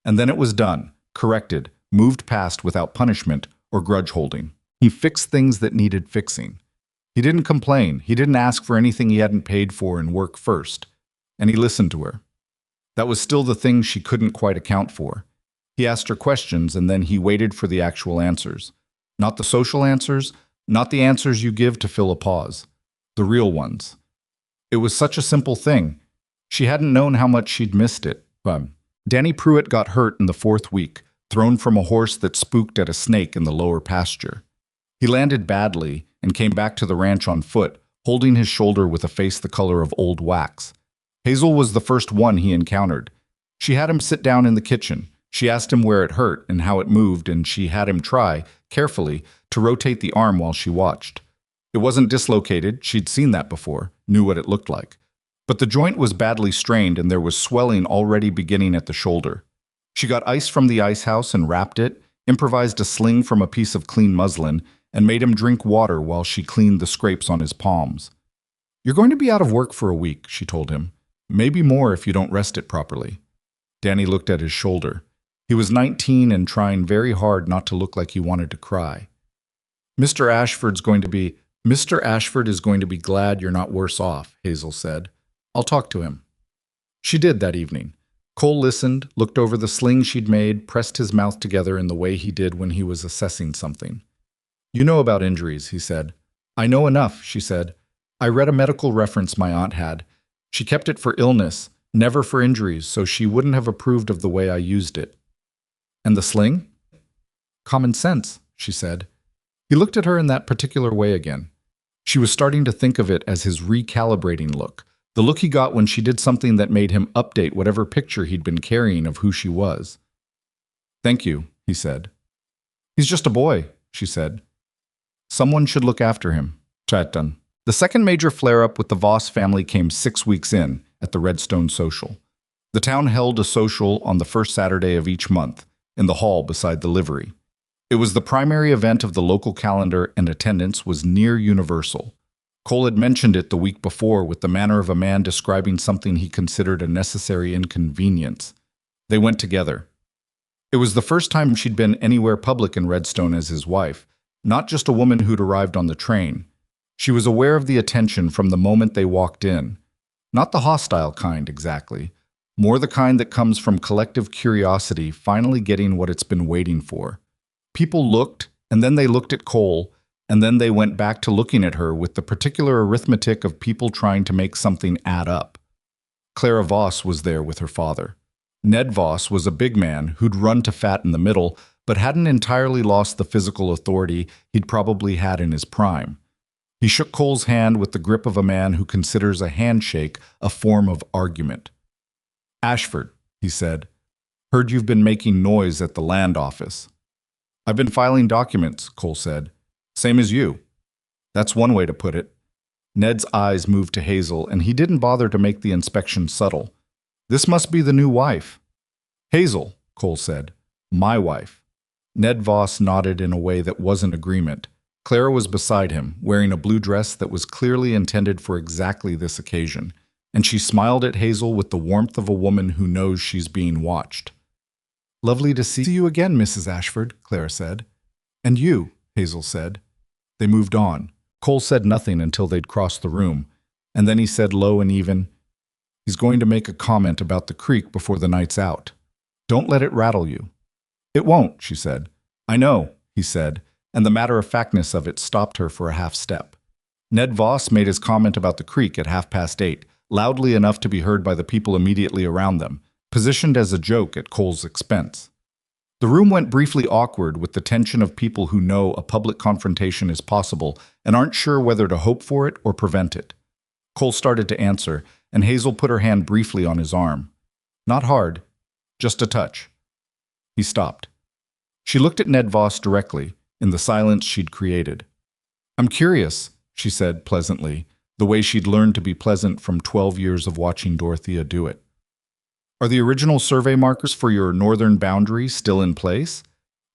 And then it was done, corrected, moved past without punishment or grudge holding. He fixed things that needed fixing. He didn't complain. He didn't ask for anything he hadn't paid for in work first. And he listened to her. That was still the thing she couldn't quite account for. He asked her questions and then he waited for the actual answers. Not the social answers, not the answers you give to fill a pause. The real ones. It was such a simple thing. She hadn't known how much she'd missed it. Danny Pruitt got hurt in the 4th week, thrown from a horse that spooked at a snake in the lower pasture. He landed badly and came back to the ranch on foot, holding his shoulder with a face the color of old wax. Hazel was the first one he encountered. She had him sit down in the kitchen. She asked him where it hurt and how it moved, and she had him try, carefully, to rotate the arm while she watched. It wasn't dislocated, she'd seen that before, knew what it looked like. But the joint was badly strained and there was swelling already beginning at the shoulder. She got ice from the ice house and wrapped it, improvised a sling from a piece of clean muslin, and made him drink water while she cleaned the scrapes on his palms. "You're going to be out of work for a week," she told him. "Maybe more if you don't rest it properly." Danny looked at his shoulder. He was 19 and trying very hard not to look like he wanted to cry. Mr. Ashford is going to be glad you're not worse off," Hazel said. "I'll talk to him." She did that evening. Cole listened, looked over the sling she'd made, pressed his mouth together in the way he did when he was assessing something. "You know about injuries," he said. "I know enough," she said. "I read a medical reference my aunt had. She kept it for illness, never for injuries, so she wouldn't have approved of the way I used it." "And the sling?" "Common sense," she said. He looked at her in that particular way again. She was starting to think of it as his recalibrating look, the look he got when she did something that made him update whatever picture he'd been carrying of who she was. "Thank you," he said. "He's just a boy," she said. "Someone should look after him." Chatan. The second major flare-up with the Voss family came 6 weeks in, at the Redstone Social. The town held a social on the first Saturday of each month, in the hall beside the livery. It was the primary event of the local calendar and attendance was near universal. Cole had mentioned it the week before with the manner of a man describing something he considered a necessary inconvenience. They went together. It was the first time she'd been anywhere public in Redstone as his wife, not just a woman who'd arrived on the train. She was aware of the attention from the moment they walked in. Not the hostile kind, exactly. More the kind that comes from collective curiosity finally getting what it's been waiting for. People looked, and then they looked at Cole, and then they went back to looking at her with the particular arithmetic of people trying to make something add up. Clara Voss was there with her father. Ned Voss was a big man who'd run to fat in the middle, but hadn't entirely lost the physical authority he'd probably had in his prime. He shook Cole's hand with the grip of a man who considers a handshake a form of argument. "Ashford," he said, "heard you've been making noise at the land office." "I've been filing documents," Cole said. "Same as you." "That's one way to put it." Ned's eyes moved to Hazel, and he didn't bother to make the inspection subtle. "This must be the new wife." "Hazel," Cole said. "My wife." Ned Voss nodded in a way that wasn't agreement. Clara was beside him, wearing a blue dress that was clearly intended for exactly this occasion, and she smiled at Hazel with the warmth of a woman who knows she's being watched. "Lovely to see you again, Mrs. Ashford," Clara said. "And you," Hazel said. They moved on. Cole said nothing until they'd crossed the room, and then he said low and even, "He's going to make a comment about the creek before the night's out. Don't let it rattle you." "It won't," she said. "I know," he said, and the matter-of-factness of it stopped her for a half step. Ned Voss made his comment about the creek at 8:30, loudly enough to be heard by the people immediately around them, positioned as a joke at Cole's expense. The room went briefly awkward with the tension of people who know a public confrontation is possible and aren't sure whether to hope for it or prevent it. Cole started to answer, and Hazel put her hand briefly on his arm. Not hard, just a touch. He stopped. She looked at Ned Voss directly, in the silence she'd created. "I'm curious," she said pleasantly, the way she'd learned to be pleasant from 12 years of watching Dorothea do it. "Are the original survey markers for your northern boundary still in place?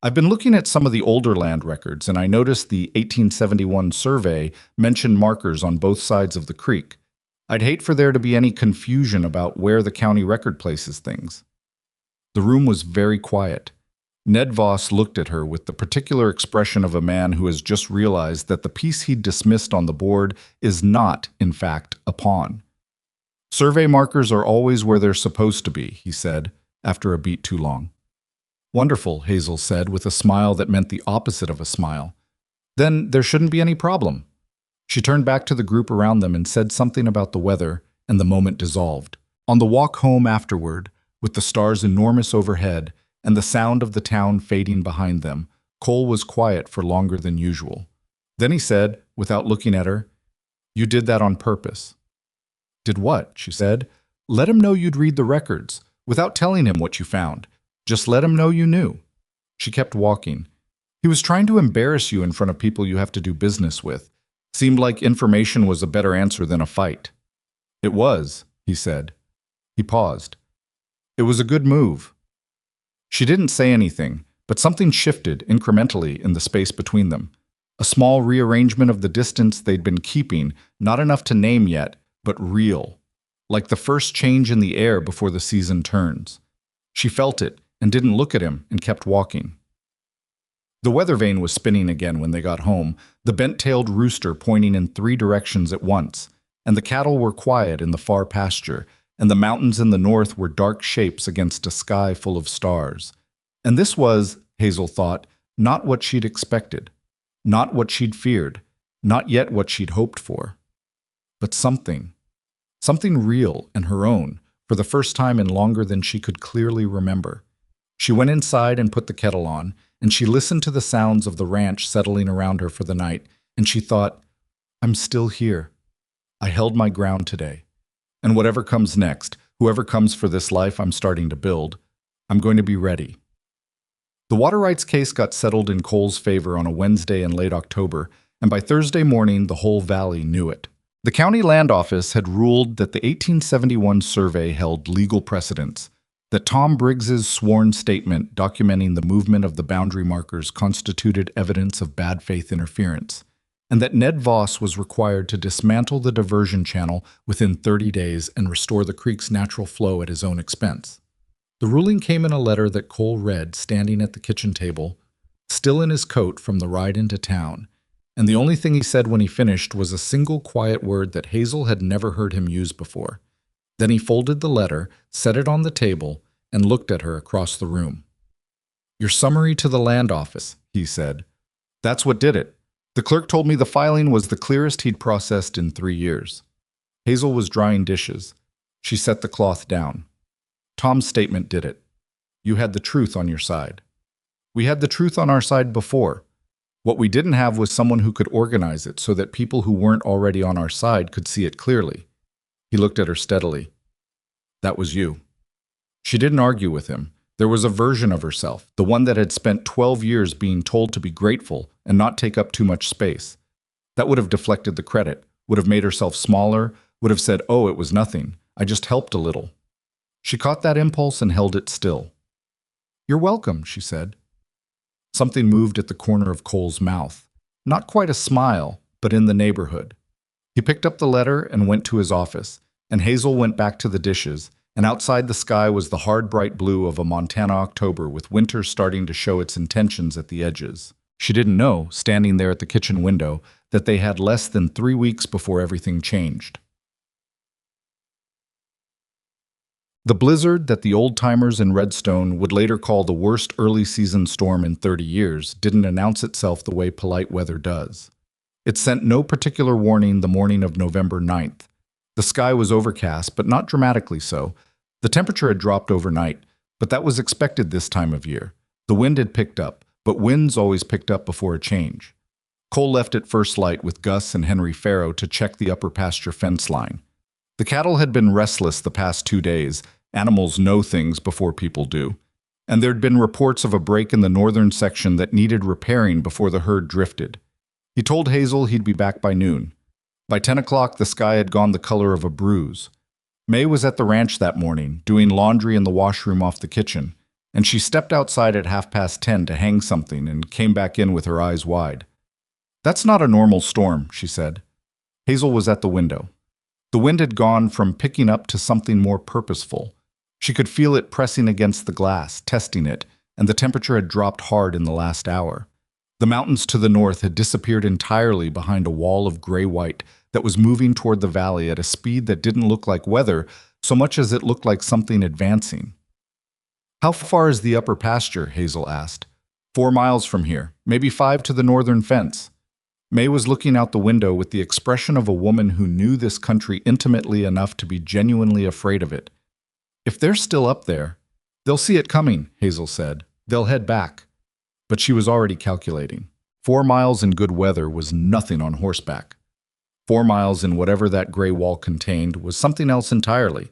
I've been looking at some of the older land records, and I noticed the 1871 survey mentioned markers on both sides of the creek. I'd hate for there to be any confusion about where the county record places things." The room was very quiet. Ned Voss looked at her with the particular expression of a man who has just realized that the piece he'd dismissed on the board is not, in fact, a pawn. "Survey markers are always where they're supposed to be," he said, after a beat too long. "Wonderful," Hazel said, with a smile that meant the opposite of a smile. "Then there shouldn't be any problem." She turned back to the group around them and said something about the weather, and the moment dissolved. On the walk home afterward, with the stars enormous overhead and the sound of the town fading behind them, Cole was quiet for longer than usual. Then he said, without looking at her, "You did that on purpose." "Did what?" she said. "Let him know you'd read the records, without telling him what you found. Just let him know you knew. She kept walking. He was trying to embarrass you in front of people you have to do business with. Seemed like information was a better answer than a fight. It was, he said. He paused. It was a good move. She didn't say anything, but something shifted incrementally in the space between them. A small rearrangement of the distance they'd been keeping, not enough to name yet, but real. Like the first change in the air before the season turns. She felt it and didn't look at him and kept walking. The weather vane was spinning again when they got home, the bent-tailed rooster pointing in 3 directions at once, and the cattle were quiet in the far pasture, and the mountains in the north were dark shapes against a sky full of stars. And this was, Hazel thought, not what she'd expected, not what she'd feared, not yet what she'd hoped for. But something real and her own, for the first time in longer than she could clearly remember. She went inside and put the kettle on, and she listened to the sounds of the ranch settling around her for the night, and she thought, I'm still here. I held my ground today. And whatever comes next, whoever comes for this life I'm starting to build, I'm going to be ready. The water rights case got settled in Cole's favor on a Wednesday in late October, and by Thursday morning the whole valley knew it. The county land office had ruled that the 1871 survey held legal precedence, that Tom Briggs's sworn statement documenting the movement of the boundary markers constituted evidence of bad faith interference, and that Ned Voss was required to dismantle the diversion channel within 30 days and restore the creek's natural flow at his own expense. The ruling came in a letter that Cole read standing at the kitchen table, still in his coat from the ride into town, and the only thing he said when he finished was a single quiet word that Hazel had never heard him use before. Then he folded the letter, set it on the table, and looked at her across the room. Your summary to the land office, he said. That's what did it. The clerk told me the filing was the clearest he'd processed in 3 years. Hazel was drying dishes. She set the cloth down. Tom's statement did it. You had the truth on your side. We had the truth on our side before. What we didn't have was someone who could organize it so that people who weren't already on our side could see it clearly. He looked at her steadily. That was you. She didn't argue with him. There was a version of herself, the one that had spent 12 years being told to be grateful and not take up too much space. That would have deflected the credit, would have made herself smaller, would have said, oh, it was nothing. I just helped a little. She caught that impulse and held it still. You're welcome, she said. Something moved at the corner of Cole's mouth. Not quite a smile, but in the neighborhood. He picked up the letter and went to his office, and Hazel went back to the dishes, and outside the sky was the hard bright blue of a Montana October with winter starting to show its intentions at the edges. She didn't know, standing there at the kitchen window, that they had less than 3 weeks before everything changed. The blizzard that the old-timers in Redstone would later call the worst early-season storm in 30 years didn't announce itself the way polite weather does. It sent no particular warning the morning of November 9th. The sky was overcast, but not dramatically so. The temperature had dropped overnight, but that was expected this time of year. The wind had picked up, but winds always picked up before a change. Cole left at first light with Gus and Henry Farrow to check the upper pasture fence line. The cattle had been restless the past 2 days. Animals know things before people do. And there'd been reports of a break in the northern section that needed repairing before the herd drifted. He told Hazel he'd be back by noon. By 10 o'clock, the sky had gone the color of a bruise. May was at the ranch that morning, doing laundry in the washroom off the kitchen, and she stepped outside at 10:30 to hang something and came back in with her eyes wide. That's not a normal storm, she said. Hazel was at the window. The wind had gone from picking up to something more purposeful. She could feel it pressing against the glass, testing it, and the temperature had dropped hard in the last hour. The mountains to the north had disappeared entirely behind a wall of gray-white that was moving toward the valley at a speed that didn't look like weather so much as it looked like something advancing. How far is the upper pasture? Hazel asked. 4 miles from here, maybe 5 to the northern fence. May was looking out the window with the expression of a woman who knew this country intimately enough to be genuinely afraid of it. If they're still up there, they'll see it coming, Hazel said. They'll head back. But she was already calculating. 4 miles in good weather was nothing on horseback. 4 miles in whatever that gray wall contained was something else entirely.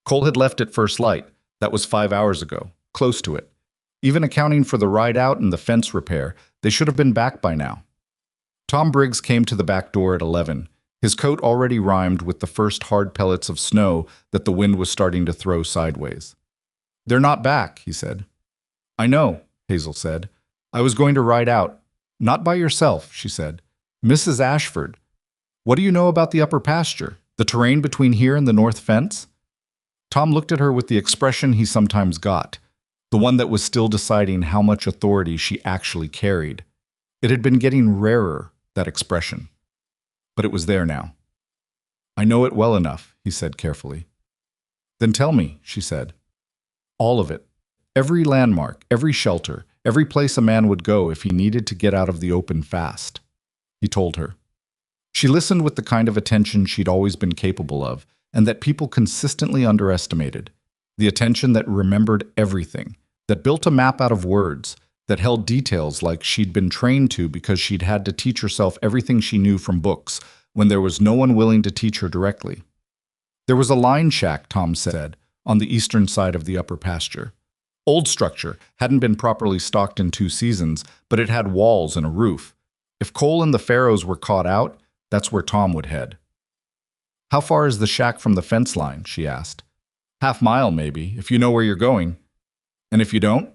Cole had left at first light. That was 5 hours ago, close to it. Even accounting for the ride out and the fence repair, they should have been back by now. Tom Briggs came to the back door at 11, his coat already rimed with the first hard pellets of snow that the wind was starting to throw sideways. "They're not back," he said. "I know," Hazel said. "I was going to ride out." "Not by yourself," she said. "Mrs. Ashford, what do you know about the upper pasture, the terrain between here and the north fence?" Tom looked at her with the expression he sometimes got, the one that was still deciding how much authority she actually carried. It had been getting rarer, that expression. But it was there now. "I know it well enough," he said carefully. "Then tell me," she said. "All of it. Every landmark, every shelter, every place a man would go if he needed to get out of the open fast." He told her. She listened with the kind of attention she'd always been capable of, and that people consistently underestimated. The attention that remembered everything, that built a map out of words, that held details like she'd been trained to because she'd had to teach herself everything she knew from books when there was no one willing to teach her directly. There was a line shack, Tom said, on the eastern side of the upper pasture. Old structure, hadn't been properly stocked in 2 seasons, but it had walls and a roof. If Cole and the Pharaohs were caught out, that's where Tom would head. "How far is the shack from the fence line?" she asked. "Half-mile, maybe, if you know where you're going." "And if you don't?"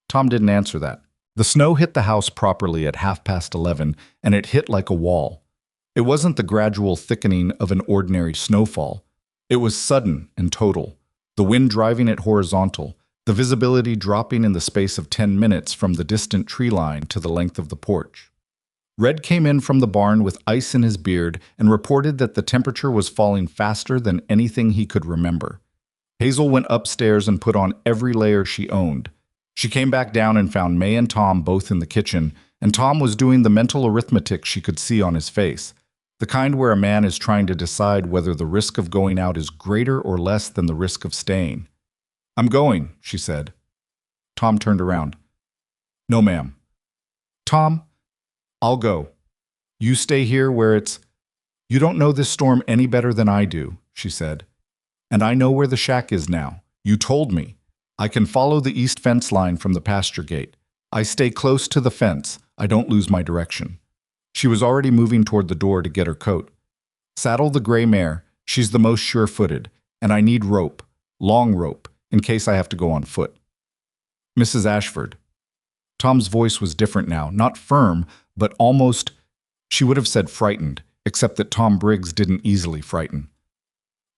Tom didn't answer that. The snow hit the house properly at 11:30, and it hit like a wall. It wasn't the gradual thickening of an ordinary snowfall. It was sudden and total, the wind driving it horizontal, the visibility dropping in the space of 10 minutes from the distant tree line to the length of the porch. Red came in from the barn with ice in his beard and reported that the temperature was falling faster than anything he could remember. Hazel went upstairs and put on every layer she owned. She came back down and found May and Tom both in the kitchen, and Tom was doing the mental arithmetic she could see on his face, the kind where a man is trying to decide whether the risk of going out is greater or less than the risk of staying. "I'm going," she said. Tom turned around. "No, ma'am." "Tom, I'll go. You stay here where it's—" "You don't know this storm any better than I do," she said. "And I know where the shack is now. You told me. I can follow the east fence line from the pasture gate. I stay close to the fence. I don't lose my direction." She was already moving toward the door to get her coat. "Saddle the gray mare. She's the most sure-footed. And I need rope. Long rope, in case I have to go on foot." "Mrs. Ashford." Tom's voice was different now, not firm, but almost, she would have said frightened, except that Tom Briggs didn't easily frighten.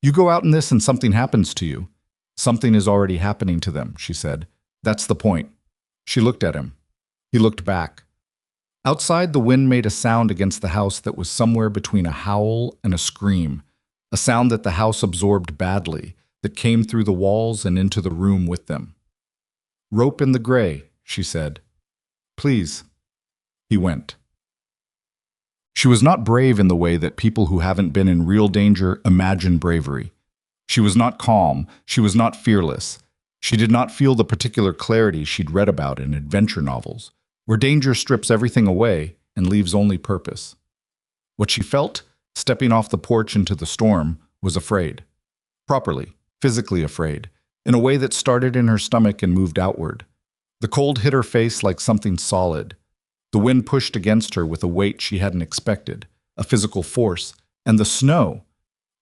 "You go out in this and something happens to you." "Something is already happening to them," she said. "That's the point." She looked at him. He looked back. Outside, the wind made a sound against the house that was somewhere between a howl and a scream, a sound that the house absorbed badly, that came through the walls and into the room with them. "Rope in the gray," she said. "Please." He went. She was not brave in the way that people who haven't been in real danger imagine bravery. She was not calm, she was not fearless. She did not feel the particular clarity she'd read about in adventure novels, where danger strips everything away and leaves only purpose. What she felt, stepping off the porch into the storm, was afraid. Properly, physically afraid, in a way that started in her stomach and moved outward. The cold hit her face like something solid. The wind pushed against her with a weight she hadn't expected, a physical force, and the snow.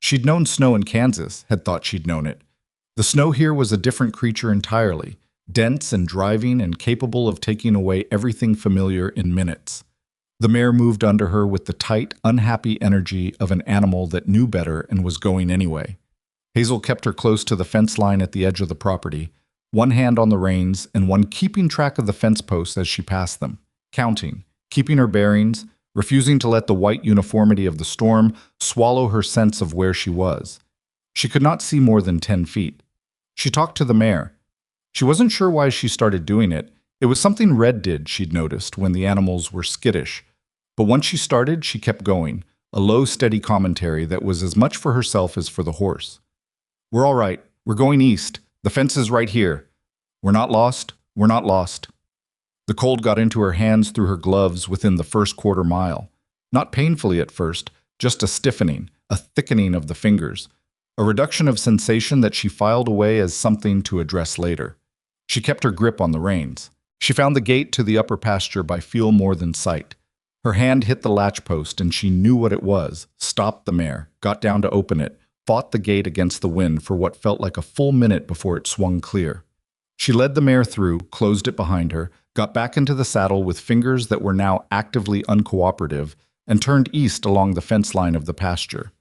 She'd known snow in Kansas, had thought she'd known it. The snow here was a different creature entirely, dense and driving and capable of taking away everything familiar in minutes. The mare moved under her with the tight, unhappy energy of an animal that knew better and was going anyway. Hazel kept her close to the fence line at the edge of the property, one hand on the reins and one keeping track of the fence posts as she passed them, counting, keeping her bearings, refusing to let the white uniformity of the storm swallow her sense of where she was. She could not see more than 10 feet. She talked to the mare. She wasn't sure why she started doing it. It was something Red did, she'd noticed, when the animals were skittish. But once she started, she kept going, a low, steady commentary that was as much for herself as for the horse. "We're all right. We're going east. The fence is right here. We're not lost. We're not lost." The cold got into her hands through her gloves within the first quarter mile. Not painfully at first, just a stiffening, a thickening of the fingers, a reduction of sensation that she filed away as something to address later. She kept her grip on the reins. She found the gate to the upper pasture by feel more than sight. Her hand hit the latch post and she knew what it was, stopped the mare, got down to open it, fought the gate against the wind for what felt like a full minute before it swung clear. She led the mare through, closed it behind her, got back into the saddle with fingers that were now actively uncooperative, and turned east along the fence line of the pasture.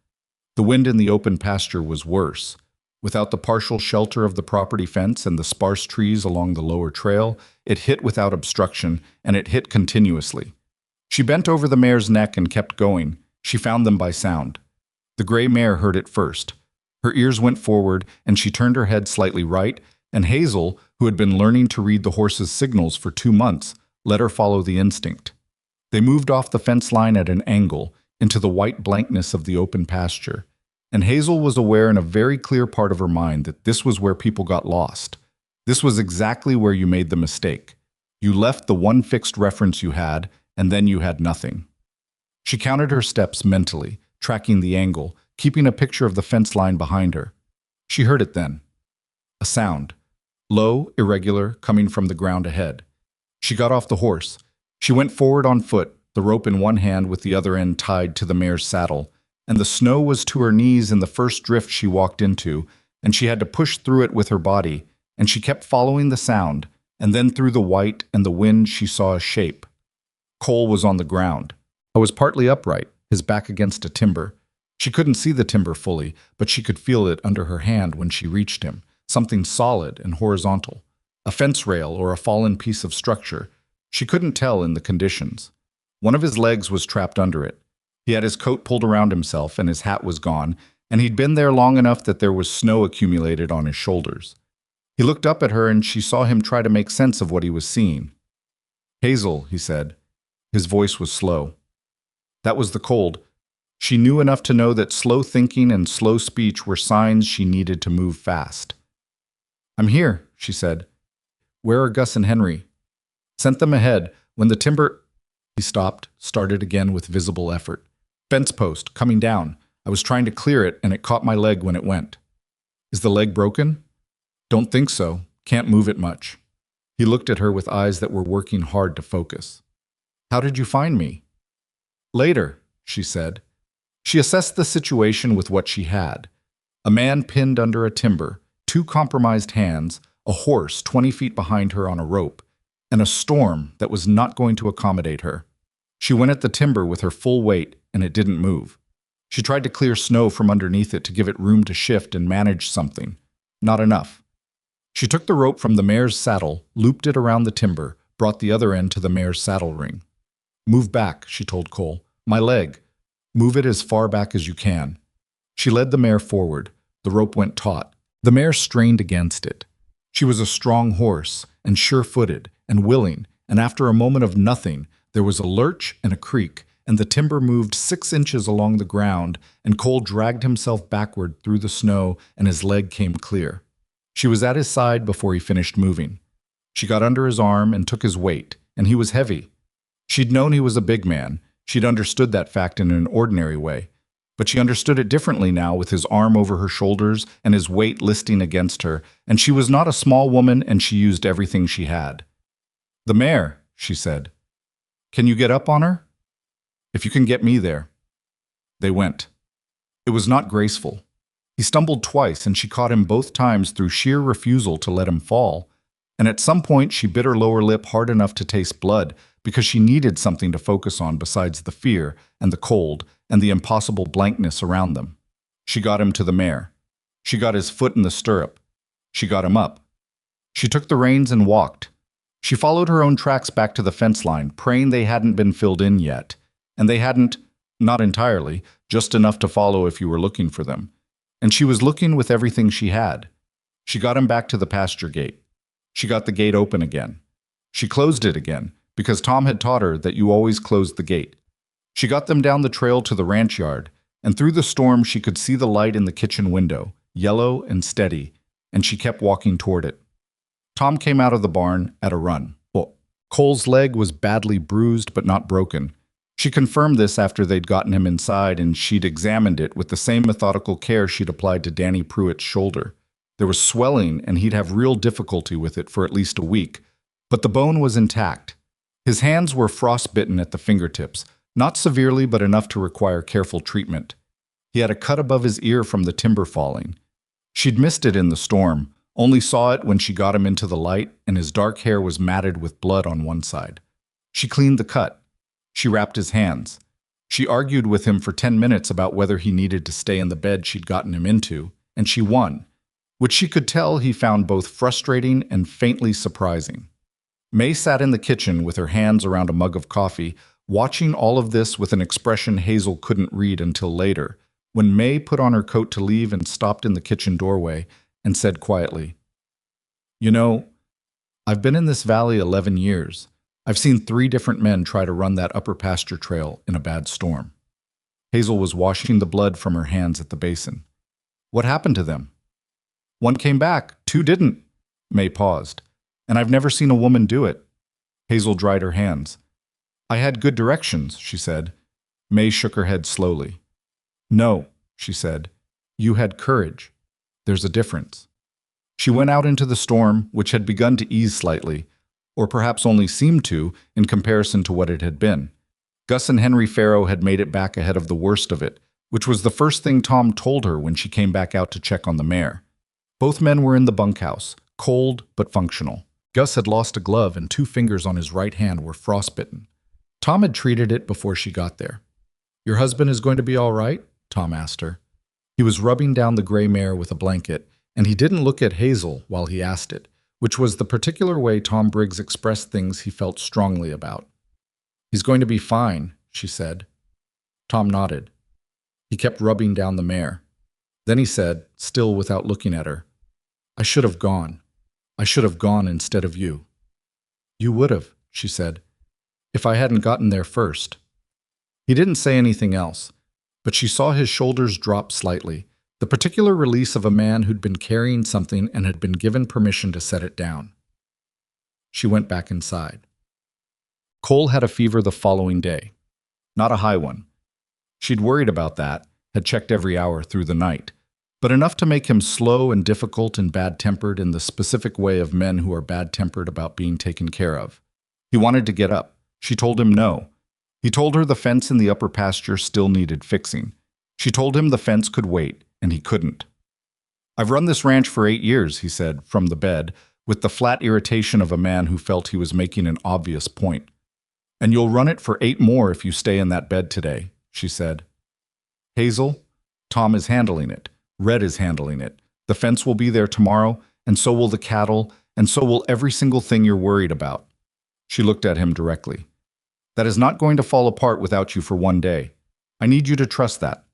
The wind in the open pasture was worse. Without the partial shelter of the property fence and the sparse trees along the lower trail, it hit without obstruction, and it hit continuously. She bent over the mare's neck and kept going. She found them by sound. The gray mare heard it first. Her ears went forward, and she turned her head slightly right, and Hazel, who had been learning to read the horse's signals for 2 months, let her follow the instinct. They moved off the fence line at an angle, into the white blankness of the open pasture. And Hazel was aware in a very clear part of her mind that this was where people got lost. This was exactly where you made the mistake. You left the one fixed reference you had, and then you had nothing. She counted her steps mentally, tracking the angle, keeping a picture of the fence line behind her. She heard it then. A sound. Low, irregular, coming from the ground ahead. She got off the horse. She went forward on foot, the rope in one hand with the other end tied to the mare's saddle, and the snow was to her knees in the first drift she walked into, and she had to push through it with her body, and she kept following the sound, and then through the white and the wind she saw a shape. Cole was on the ground. I was partly upright, his back against a timber. She couldn't see the timber fully, but she could feel it under her hand when she reached him, something solid and horizontal. A fence rail or a fallen piece of structure. She couldn't tell in the conditions. One of his legs was trapped under it. He had his coat pulled around himself and his hat was gone, and he'd been there long enough that there was snow accumulated on his shoulders. He looked up at her and she saw him try to make sense of what he was seeing. "Hazel," he said. His voice was slow. That was the cold. She knew enough to know that slow thinking and slow speech were signs she needed to move fast. "I'm here," she said. "Where are Gus and Henry?" "Sent them ahead. When the timber—" He stopped, started again with visible effort. "Fence post, coming down. I was trying to clear it, and it caught my leg when it went." "Is the leg broken?" "Don't think so. Can't move it much." He looked at her with eyes that were working hard to focus. "How did you find me?" "Later," she said. She assessed the situation with what she had. A man pinned under a timber, 2 compromised hands, a horse 20 feet behind her on a rope, and a storm that was not going to accommodate her. She went at the timber with her full weight, and it didn't move. She tried to clear snow from underneath it to give it room to shift and manage something. Not enough. She took the rope from the mare's saddle, looped it around the timber, brought the other end to the mare's saddle ring. "Move back," she told Cole. "My leg. Move it as far back as you can." She led the mare forward. The rope went taut. The mare strained against it. She was a strong horse, and sure-footed, and willing, and after a moment of nothing, there was a lurch and a creak, and the timber moved 6 inches along the ground, and Cole dragged himself backward through the snow, and his leg came clear. She was at his side before he finished moving. She got under his arm and took his weight, and he was heavy. She'd known he was a big man. She'd understood that fact in an ordinary way. But she understood it differently now with his arm over her shoulders and his weight listing against her, and she was not a small woman and she used everything she had. "The mare," she said. "Can you get up on her?" "If you can get me there." They went. It was not graceful. He stumbled twice and she caught him both times through sheer refusal to let him fall, and at some point she bit her lower lip hard enough to taste blood because she needed something to focus on besides the fear and the cold and the impossible blankness around them. She got him to the mare. She got his foot in the stirrup. She got him up. She took the reins and walked. She followed her own tracks back to the fence line, praying they hadn't been filled in yet. And they hadn't, not entirely, just enough to follow if you were looking for them. And she was looking with everything she had. She got him back to the pasture gate. She got the gate open again. She closed it again, because Tom had taught her that you always close the gate. She got them down the trail to the ranch yard, and through the storm she could see the light in the kitchen window, yellow and steady, and she kept walking toward it. Tom came out of the barn at a run. Well, Cole's leg was badly bruised but not broken. She confirmed this after they'd gotten him inside, and she'd examined it with the same methodical care she'd applied to Danny Pruitt's shoulder. There was swelling, and he'd have real difficulty with it for at least a week. But the bone was intact. His hands were frostbitten at the fingertips, not severely but enough to require careful treatment. He had a cut above his ear from the timber falling. She'd missed it in the storm, only saw it when she got him into the light, and his dark hair was matted with blood on one side. She cleaned the cut. She wrapped his hands. She argued with him for 10 minutes about whether he needed to stay in the bed she'd gotten him into, and she won, which she could tell he found both frustrating and faintly surprising. May sat in the kitchen with her hands around a mug of coffee, watching all of this with an expression Hazel couldn't read until later, when May put on her coat to leave and stopped in the kitchen doorway and said quietly, "You know, I've been in this valley 11 years. I've seen 3 different men try to run that upper pasture trail in a bad storm." Hazel was washing the blood from her hands at the basin. "What happened to them?" "1 came back, 2 didn't." May paused. "And I've never seen a woman do it." Hazel dried her hands. "I had good directions," she said. May shook her head slowly. "No," she said. "You had courage. There's a difference." She went out into the storm, which had begun to ease slightly, or perhaps only seemed to, in comparison to what it had been. Gus and Henry Farrow had made it back ahead of the worst of it, which was the first thing Tom told her when she came back out to check on the mare. Both men were in the bunkhouse, cold but functional. Gus had lost a glove and 2 fingers on his right hand were frostbitten. Tom had treated it before she got there. "Your husband is going to be all right?" Tom asked her. He was rubbing down the gray mare with a blanket, and he didn't look at Hazel while he asked it, which was the particular way Tom Briggs expressed things he felt strongly about. "He's going to be fine," she said. Tom nodded. He kept rubbing down the mare. Then he said, still without looking at her, "I should have gone. I should have gone instead of you." "You would have," she said, "if I hadn't gotten there first." He didn't say anything else, but she saw his shoulders drop slightly, the particular release of a man who'd been carrying something and had been given permission to set it down. She went back inside. Cole had a fever the following day. Not a high one. She'd worried about that, had checked every hour through the night, but enough to make him slow and difficult and bad-tempered in the specific way of men who are bad-tempered about being taken care of. He wanted to get up. She told him no. He told her the fence in the upper pasture still needed fixing. She told him the fence could wait, and he couldn't. "I've run this ranch for 8 years," he said, from the bed, with the flat irritation of a man who felt he was making an obvious point. "And you'll run it for 8 more if you stay in that bed today," she said. "Hazel, Tom is handling it. Red is handling it. The fence will be there tomorrow, and so will the cattle, and so will every single thing you're worried about." She looked at him directly. "That is not going to fall apart without you for 1 day. I need you to trust that."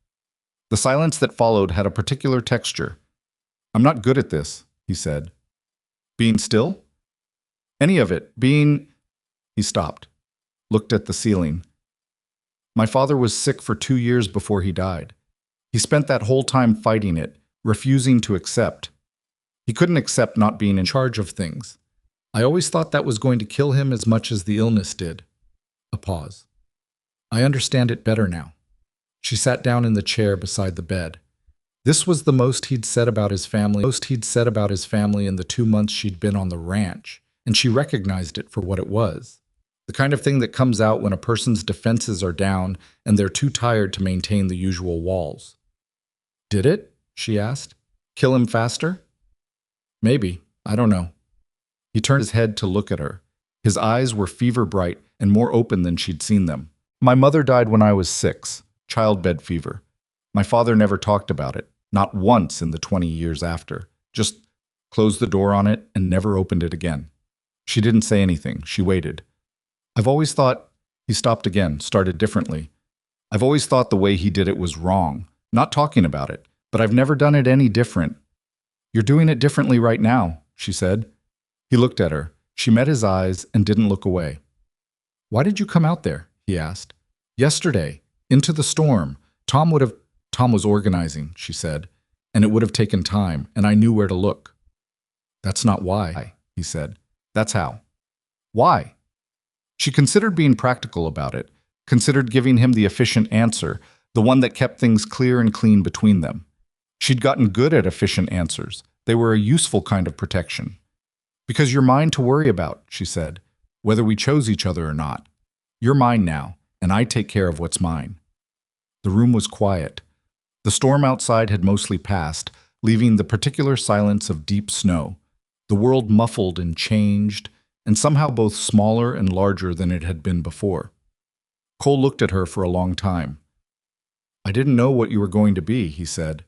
The silence that followed had a particular texture. "I'm not good at this," he said. "Being still?" "Any of it. Being—" He stopped, looked at the ceiling. "My father was sick for 2 years before he died. He spent that whole time fighting it, refusing to accept. He couldn't accept not being in charge of things. I always thought that was going to kill him as much as the illness did." A pause. "I understand it better now." She sat down in the chair beside the bed. This was the most he'd said about his family, in the 2 months she'd been on the ranch, and she recognized it for what it was. The kind of thing that comes out when a person's defenses are down and they're too tired to maintain the usual walls. "Did it?" she asked. "Kill him faster?" "Maybe. I don't know." He turned his head to look at her. His eyes were fever bright and more open than she'd seen them. "My mother died when I was 6, childbed fever. My father never talked about it, not once in the 20 years after. Just closed the door on it and never opened it again." She didn't say anything. She waited. "I've always thought—" He stopped again, started differently. "I've always thought the way he did it was wrong, not talking about it, but I've never done it any different." "You're doing it differently right now," she said. He looked at her. She met his eyes and didn't look away. "Why did you come out there?" he asked. "Yesterday, into the storm. Tom was organizing," she said, "and it would have taken time, and I knew where to look." "That's not why," he said. "That's how." "Why?" She considered being practical about it, considered giving him the efficient answer, the one that kept things clear and clean between them. She'd gotten good at efficient answers, They were a useful kind of protection. Because you're mine to worry about, she said, whether we chose each other or not. You're mine now, and I take care of what's mine. The room was quiet. The storm outside had mostly passed, leaving the particular silence of deep snow. The world muffled and changed, and somehow both smaller and larger than it had been before. Cole looked at her for a long time. I didn't know what you were going to be, he said.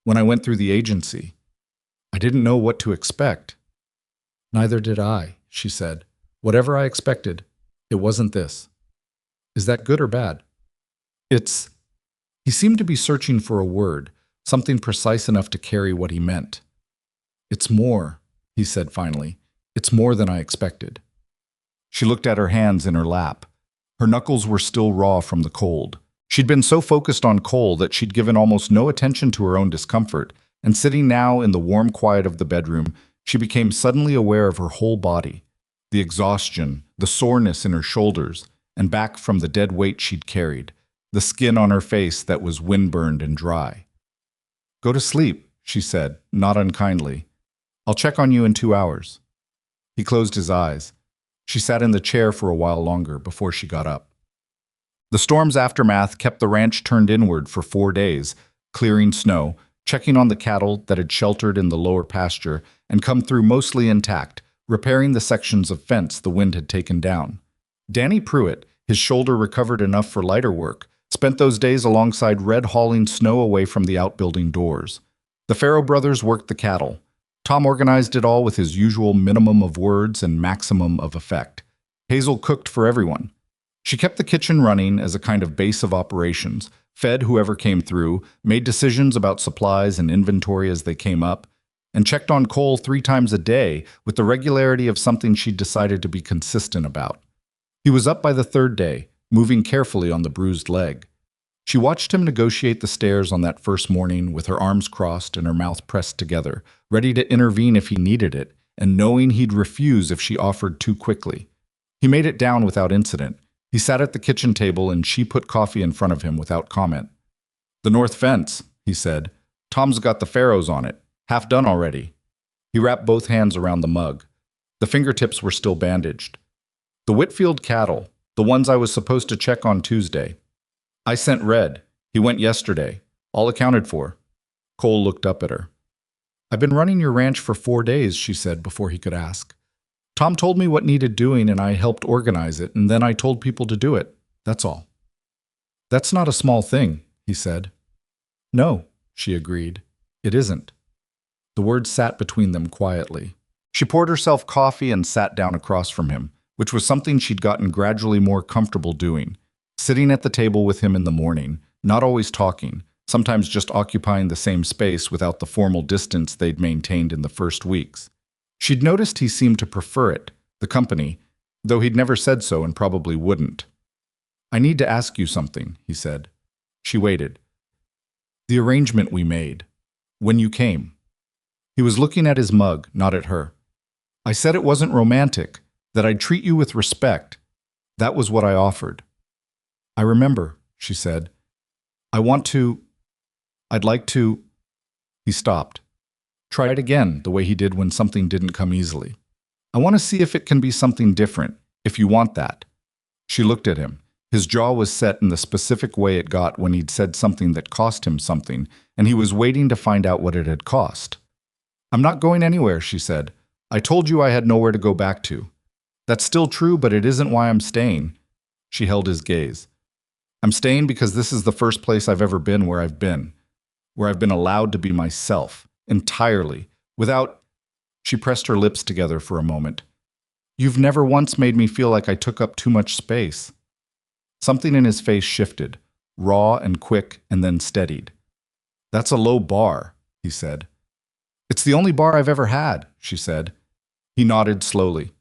When I went through the agency, I didn't know what to expect. Neither did I, she said. Whatever I expected, it wasn't this. Is that good or bad? It's... He seemed to be searching for a word, something precise enough to carry what he meant. It's more, he said finally. It's more than I expected. She looked at her hands in her lap. Her knuckles were still raw from the cold. She'd been so focused on Cole that she'd given almost no attention to her own discomfort, and sitting now in the warm quiet of the bedroom, she became suddenly aware of her whole body, the exhaustion, the soreness in her shoulders, and back from the dead weight she'd carried, the skin on her face that was windburned and dry. Go to sleep, she said, not unkindly. I'll check on you in 2 hours. He closed his eyes. She sat in the chair for a while longer before she got up. The storm's aftermath kept the ranch turned inward for 4 days, clearing snow, checking on the cattle that had sheltered in the lower pasture and come through mostly intact, repairing the sections of fence the wind had taken down. Danny Pruitt, his shoulder recovered enough for lighter work, spent those days alongside Red hauling snow away from the outbuilding doors. The Farrow brothers worked the cattle. Tom organized it all with his usual minimum of words and maximum of effect. Hazel cooked for everyone. She kept the kitchen running as a kind of base of operations, fed whoever came through, made decisions about supplies and inventory as they came up, and checked on Cole 3 times a day with the regularity of something she'd decided to be consistent about. He was up by the 3rd day, moving carefully on the bruised leg. She watched him negotiate the stairs on that first morning with her arms crossed and her mouth pressed together, ready to intervene if he needed it, and knowing he'd refuse if she offered too quickly. He made it down without incident. He sat at the kitchen table and she put coffee in front of him without comment. The north fence, he said. Tom's got the Farrows on it. Half done already. He wrapped both hands around the mug. The fingertips were still bandaged. The Whitfield cattle, the ones I was supposed to check on Tuesday. I sent Red. He went yesterday. All accounted for. Cole looked up at her. I've been running your ranch for 4 days, she said before he could ask. Tom told me what needed doing and I helped organize it, and then I told people to do it. That's all. That's not a small thing, he said. No, she agreed. It isn't. The words sat between them quietly. She poured herself coffee and sat down across from him, which was something she'd gotten gradually more comfortable doing. Sitting at the table with him in the morning, not always talking, sometimes just occupying the same space without the formal distance they'd maintained in the first weeks. She'd noticed he seemed to prefer it, the company, though he'd never said so and probably wouldn't. I need to ask you something, he said. She waited. The arrangement we made. When you came. He was looking at his mug, not at her. I said it wasn't romantic, that I'd treat you with respect. That was what I offered. I remember, she said. I'd like to... He stopped. Try it again, the way he did when something didn't come easily. I want to see if it can be something different, if you want that. She looked at him. His jaw was set in the specific way it got when he'd said something that cost him something, and he was waiting to find out what it had cost. I'm not going anywhere, she said. I told you I had nowhere to go back to. That's still true, but it isn't why I'm staying. She held his gaze. I'm staying because this is the first place I've ever been where I've been allowed to be myself, entirely, without... She pressed her lips together for a moment. You've never once made me feel like I took up too much space. Something in his face shifted, raw and quick, and then steadied. That's a low bar, he said. It's the only bar I've ever had, she said. He nodded slowly.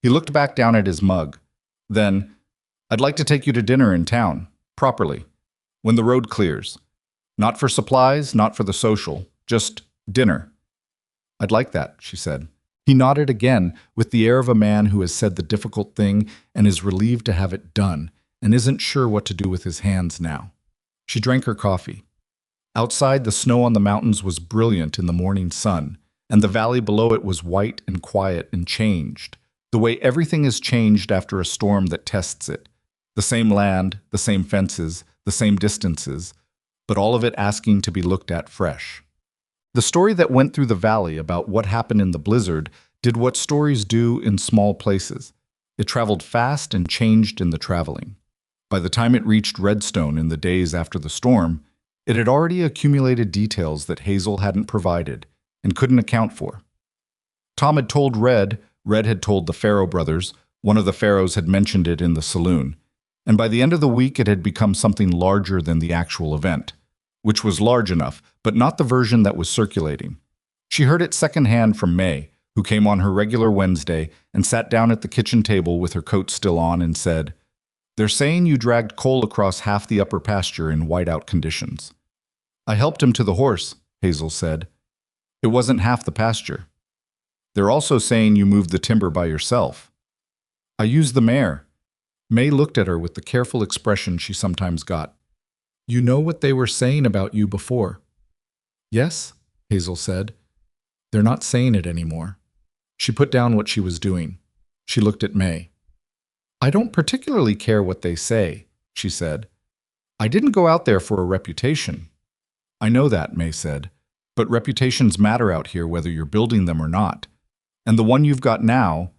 He looked back down at his mug. Then, I'd like to take you to dinner in town, properly, when the road clears. Not for supplies, not for the social, just dinner. I'd like that, she said. He nodded again, with the air of a man who has said the difficult thing and is relieved to have it done, and isn't sure what to do with his hands now. She drank her coffee. Outside, the snow on the mountains was brilliant in the morning sun, and the valley below it was white and quiet and changed, the way everything is changed after a storm that tests it. The same land, the same fences, the same distances, but all of it asking to be looked at fresh. The story that went through the valley about what happened in the blizzard did what stories do in small places. It traveled fast and changed in the traveling. By the time it reached Redstone in the days after the storm, it had already accumulated details that Hazel hadn't provided and couldn't account for. Tom had told Red had told the Farrow brothers, one of the Farrows had mentioned it in the saloon, and by the end of the week it had become something larger than the actual event, which was large enough, but not the version that was circulating. She heard it secondhand from May, who came on her regular Wednesday and sat down at the kitchen table with her coat still on and said, "They're saying you dragged Cole across half the upper pasture in whiteout conditions." "I helped him to the horse," Hazel said. "It wasn't half the pasture." "They're also saying you moved the timber by yourself." "I used the mare." May looked at her with the careful expression she sometimes got. "You know what they were saying about you before." "Yes," Hazel said. "They're not saying it anymore." She put down what she was doing. She looked at May. "I don't particularly care what they say," she said. "I didn't go out there for a reputation." "I know that," May said, "but reputations matter out here whether you're building them or not. And the one you've got now—"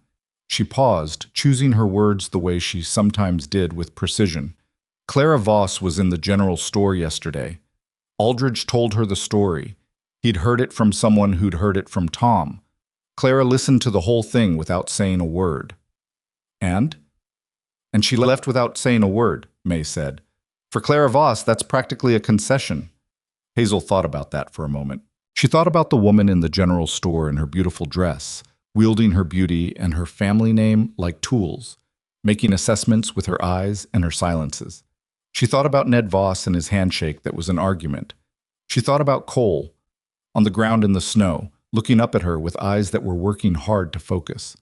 She paused, choosing her words the way she sometimes did with precision. "Clara Voss was in the general store yesterday. Aldridge told her the story. He'd heard it from someone who'd heard it from Tom. Clara listened to the whole thing without saying a word." "And?" "And she left without saying a word," May said. "For Clara Voss, that's practically a concession." Hazel thought about that for a moment. She thought about the woman in the general store in her beautiful dress, wielding her beauty and her family name like tools, making assessments with her eyes and her silences. She thought about Ned Voss and his handshake that was an argument. She thought about Cole, on the ground in the snow, looking up at her with eyes that were working hard to focus.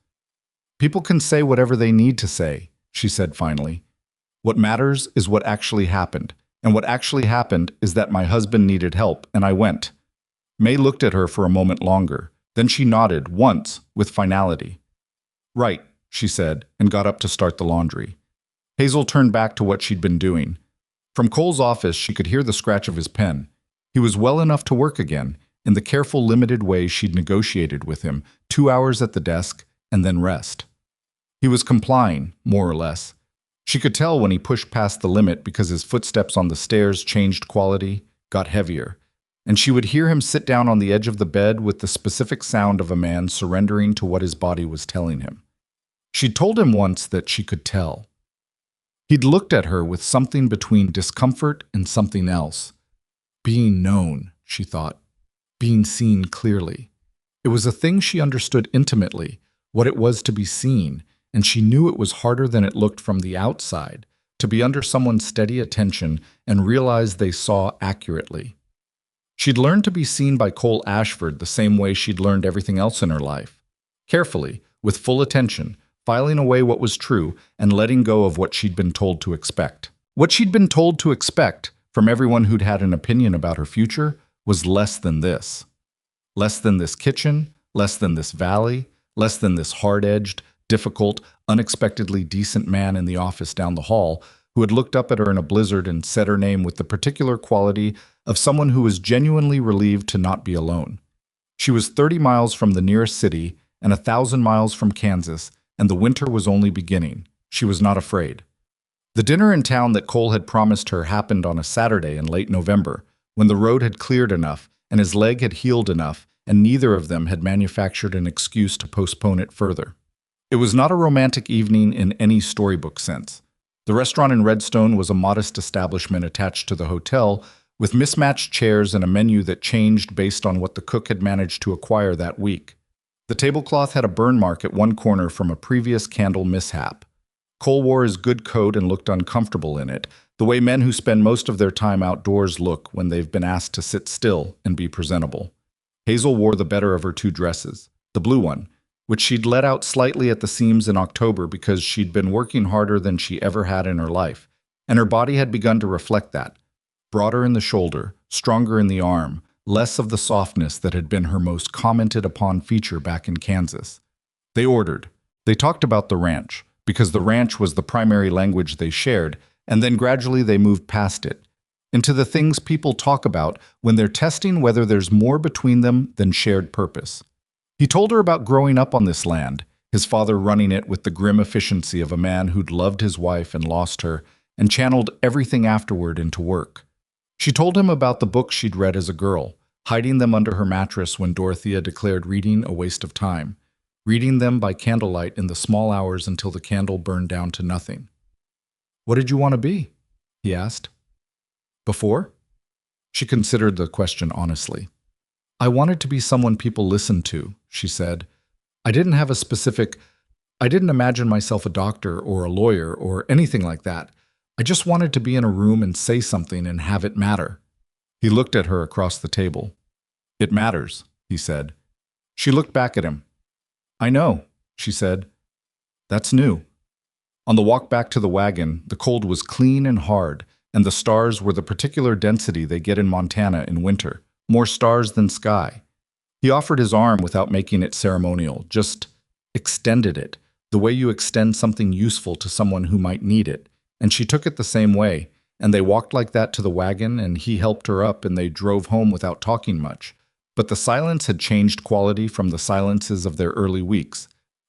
"People can say whatever they need to say," she said finally. "What matters is what actually happened, and what actually happened is that my husband needed help, and I went." May looked at her for a moment longer. Then she nodded, once, with finality. "Right," she said, and got up to start the laundry. Hazel turned back to what she'd been doing. From Cole's office, she could hear the scratch of his pen. He was well enough to work again, in the careful, limited way she'd negotiated with him, 2 hours at the desk, and then rest. He was complying, more or less. She could tell when he pushed past the limit because his footsteps on the stairs changed quality, got heavier, and she would hear him sit down on the edge of the bed with the specific sound of a man surrendering to what his body was telling him. She'd told him once that she could tell. He'd looked at her with something between discomfort and something else. Being known, she thought. Being seen clearly. It was a thing she understood intimately, what it was to be seen, and she knew it was harder than it looked from the outside, to be under someone's steady attention and realize they saw accurately. She'd learned to be seen by Cole Ashford the same way she'd learned everything else in her life. Carefully, with full attention, filing away what was true and letting go of what she'd been told to expect. What she'd been told to expect from everyone who'd had an opinion about her future was less than this. Less than this kitchen, less than this valley, less than this hard-edged, difficult, unexpectedly decent man in the office down the hall who had looked up at her in a blizzard and said her name with the particular quality of someone who was genuinely relieved to not be alone. She was 30 miles from the nearest city and 1,000 miles from Kansas, and the winter was only beginning. She was not afraid. The dinner in town that Cole had promised her happened on a Saturday in late November, when the road had cleared enough and his leg had healed enough, and neither of them had manufactured an excuse to postpone it further. It was not a romantic evening in any storybook sense. The restaurant in Redstone was a modest establishment attached to the hotel, with mismatched chairs and a menu that changed based on what the cook had managed to acquire that week. The tablecloth had a burn mark at one corner from a previous candle mishap. Cole wore his good coat and looked uncomfortable in it, the way men who spend most of their time outdoors look when they've been asked to sit still and be presentable. Hazel wore the better of her two dresses, the blue one, which she'd let out slightly at the seams in October because she'd been working harder than she ever had in her life, and her body had begun to reflect that. Broader in the shoulder, stronger in the arm, less of the softness that had been her most commented upon feature back in Kansas. They ordered. They talked about the ranch, because the ranch was the primary language they shared, and then gradually they moved past it, into the things people talk about when they're testing whether there's more between them than shared purpose. He told her about growing up on this land, his father running it with the grim efficiency of a man who'd loved his wife and lost her, and channeled everything afterward into work. She told him about the books she'd read as a girl, hiding them under her mattress when Dorothea declared reading a waste of time, reading them by candlelight in the small hours until the candle burned down to nothing. "What did you want to be?" he asked. "Before?" She considered the question honestly. "I wanted to be someone people listened to," she said. I didn't imagine myself a doctor or a lawyer or anything like that. I just wanted to be in a room and say something and have it matter." He looked at her across the table. "It matters," he said. She looked back at him. "I know," she said. "That's new." On the walk back to the wagon, the cold was clean and hard, and the stars were the particular density they get in Montana in winter, more stars than sky. He offered his arm without making it ceremonial, just extended it, the way you extend something useful to someone who might need it, and she took it the same way, and they walked like that to the wagon, and he helped her up, and they drove home without talking much. But the silence had changed quality from the silences of their early weeks.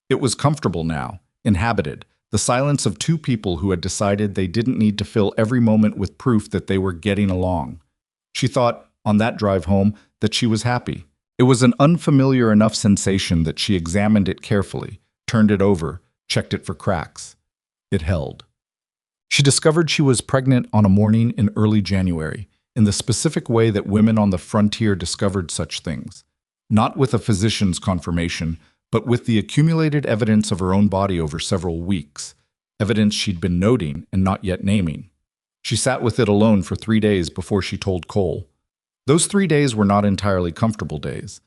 It was comfortable now, inhabited, the silence of two people who had decided they didn't need to fill every moment with proof that they were getting along. She thought, on that drive home, that she was happy. It was an unfamiliar enough sensation that she examined it carefully, turned it over, checked it for cracks. It held. She discovered she was pregnant on a morning in early January, in the specific way that women on the frontier discovered such things. Not with a physician's confirmation, but with the accumulated evidence of her own body over several weeks, evidence she'd been noting and not yet naming. She sat with it alone for 3 days before she told Cole. Those 3 days were not entirely comfortable days.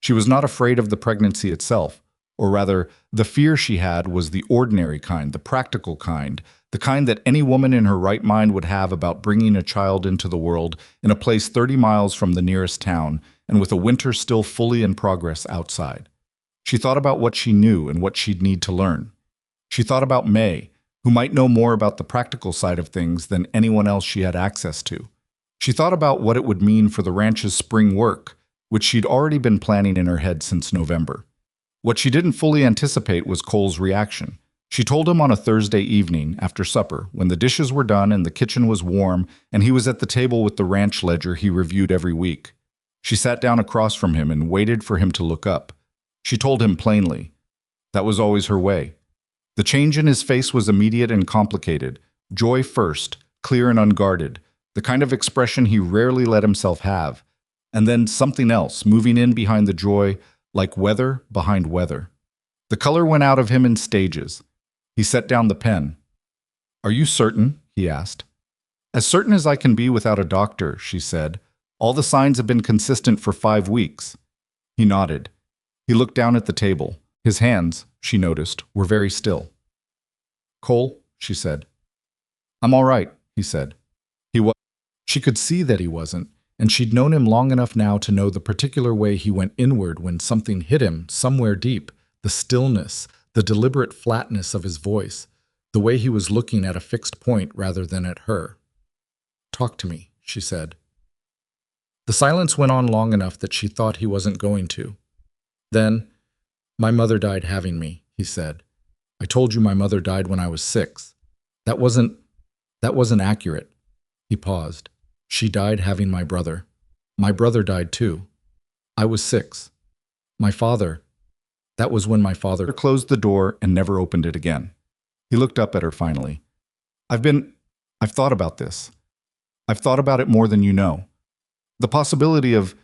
She was not afraid of the pregnancy itself, or rather, the fear she had was the ordinary kind, the practical kind, the kind that any woman in her right mind would have about bringing a child into the world in a place 30 miles from the nearest town and with a winter still fully in progress outside. She thought about what she knew and what she'd need to learn. She thought about May, who might know more about the practical side of things than anyone else she had access to. She thought about what it would mean for the ranch's spring work, which she'd already been planning in her head since November. What she didn't fully anticipate was Cole's reaction. She told him on a Thursday evening, after supper, when the dishes were done and the kitchen was warm and he was at the table with the ranch ledger he reviewed every week. She sat down across from him and waited for him to look up. She told him plainly. That was always her way. The change in his face was immediate and complicated. Joy first, clear and unguarded, the kind of expression he rarely let himself have. And then something else, moving in behind the joy, like weather behind weather. The color went out of him in stages. He set down the pen. "Are you certain?" he asked. "As certain as I can be without a doctor," she said. "All the signs have been consistent for 5 weeks." He nodded. He looked down at the table. His hands, she noticed, were very still. "Cole," she said. "I'm all right," he said. She could see that he wasn't, and she'd known him long enough now to know the particular way he went inward when something hit him somewhere deep, the stillness, the deliberate flatness of his voice, the way he was looking at a fixed point rather than at her. "Talk to me," she said. The silence went on long enough that she thought he wasn't going to. Then, "My mother died having me," he said. "I told you my mother died when I was 6. That wasn't accurate." He paused. "She died having my brother. My brother died too. I was 6. My father, that was when my father closed the door and never opened it again." He looked up at her finally. I've thought about this. I've thought about it more than you know. The possibility of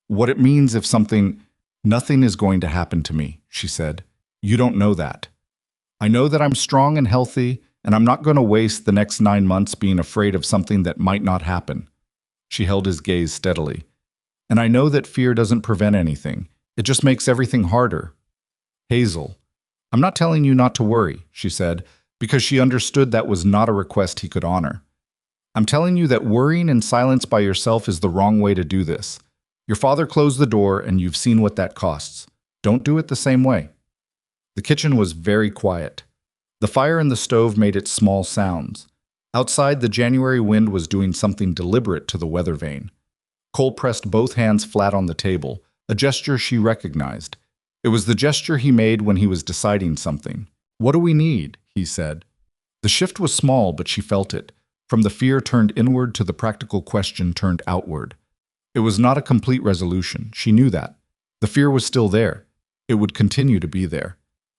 what it means if nothing is going to happen to me," she said. "You don't know that. I know that I'm strong and healthy, and I'm not going to waste the next 9 months being afraid of something that might not happen." She held his gaze steadily. "And I know that fear doesn't prevent anything. It just makes everything harder. Hazel, I'm not telling you not to worry," she said, because she understood that was not a request he could honor. "I'm telling you that worrying in silence by yourself is the wrong way to do this. Your father closed the door, and you've seen what that costs. Don't do it the same way. The kitchen was very quiet. The fire in the stove made its small sounds. Outside, the January wind was doing something deliberate to the weather vane. Cole pressed both hands flat on the table, a gesture she recognized. It was the gesture he made when he was deciding something. "What do we need?" he said. The shift was small, but she felt it. From the fear turned inward to the practical question turned outward. It was not a complete resolution. She knew that. The fear was still there. It would continue to be there.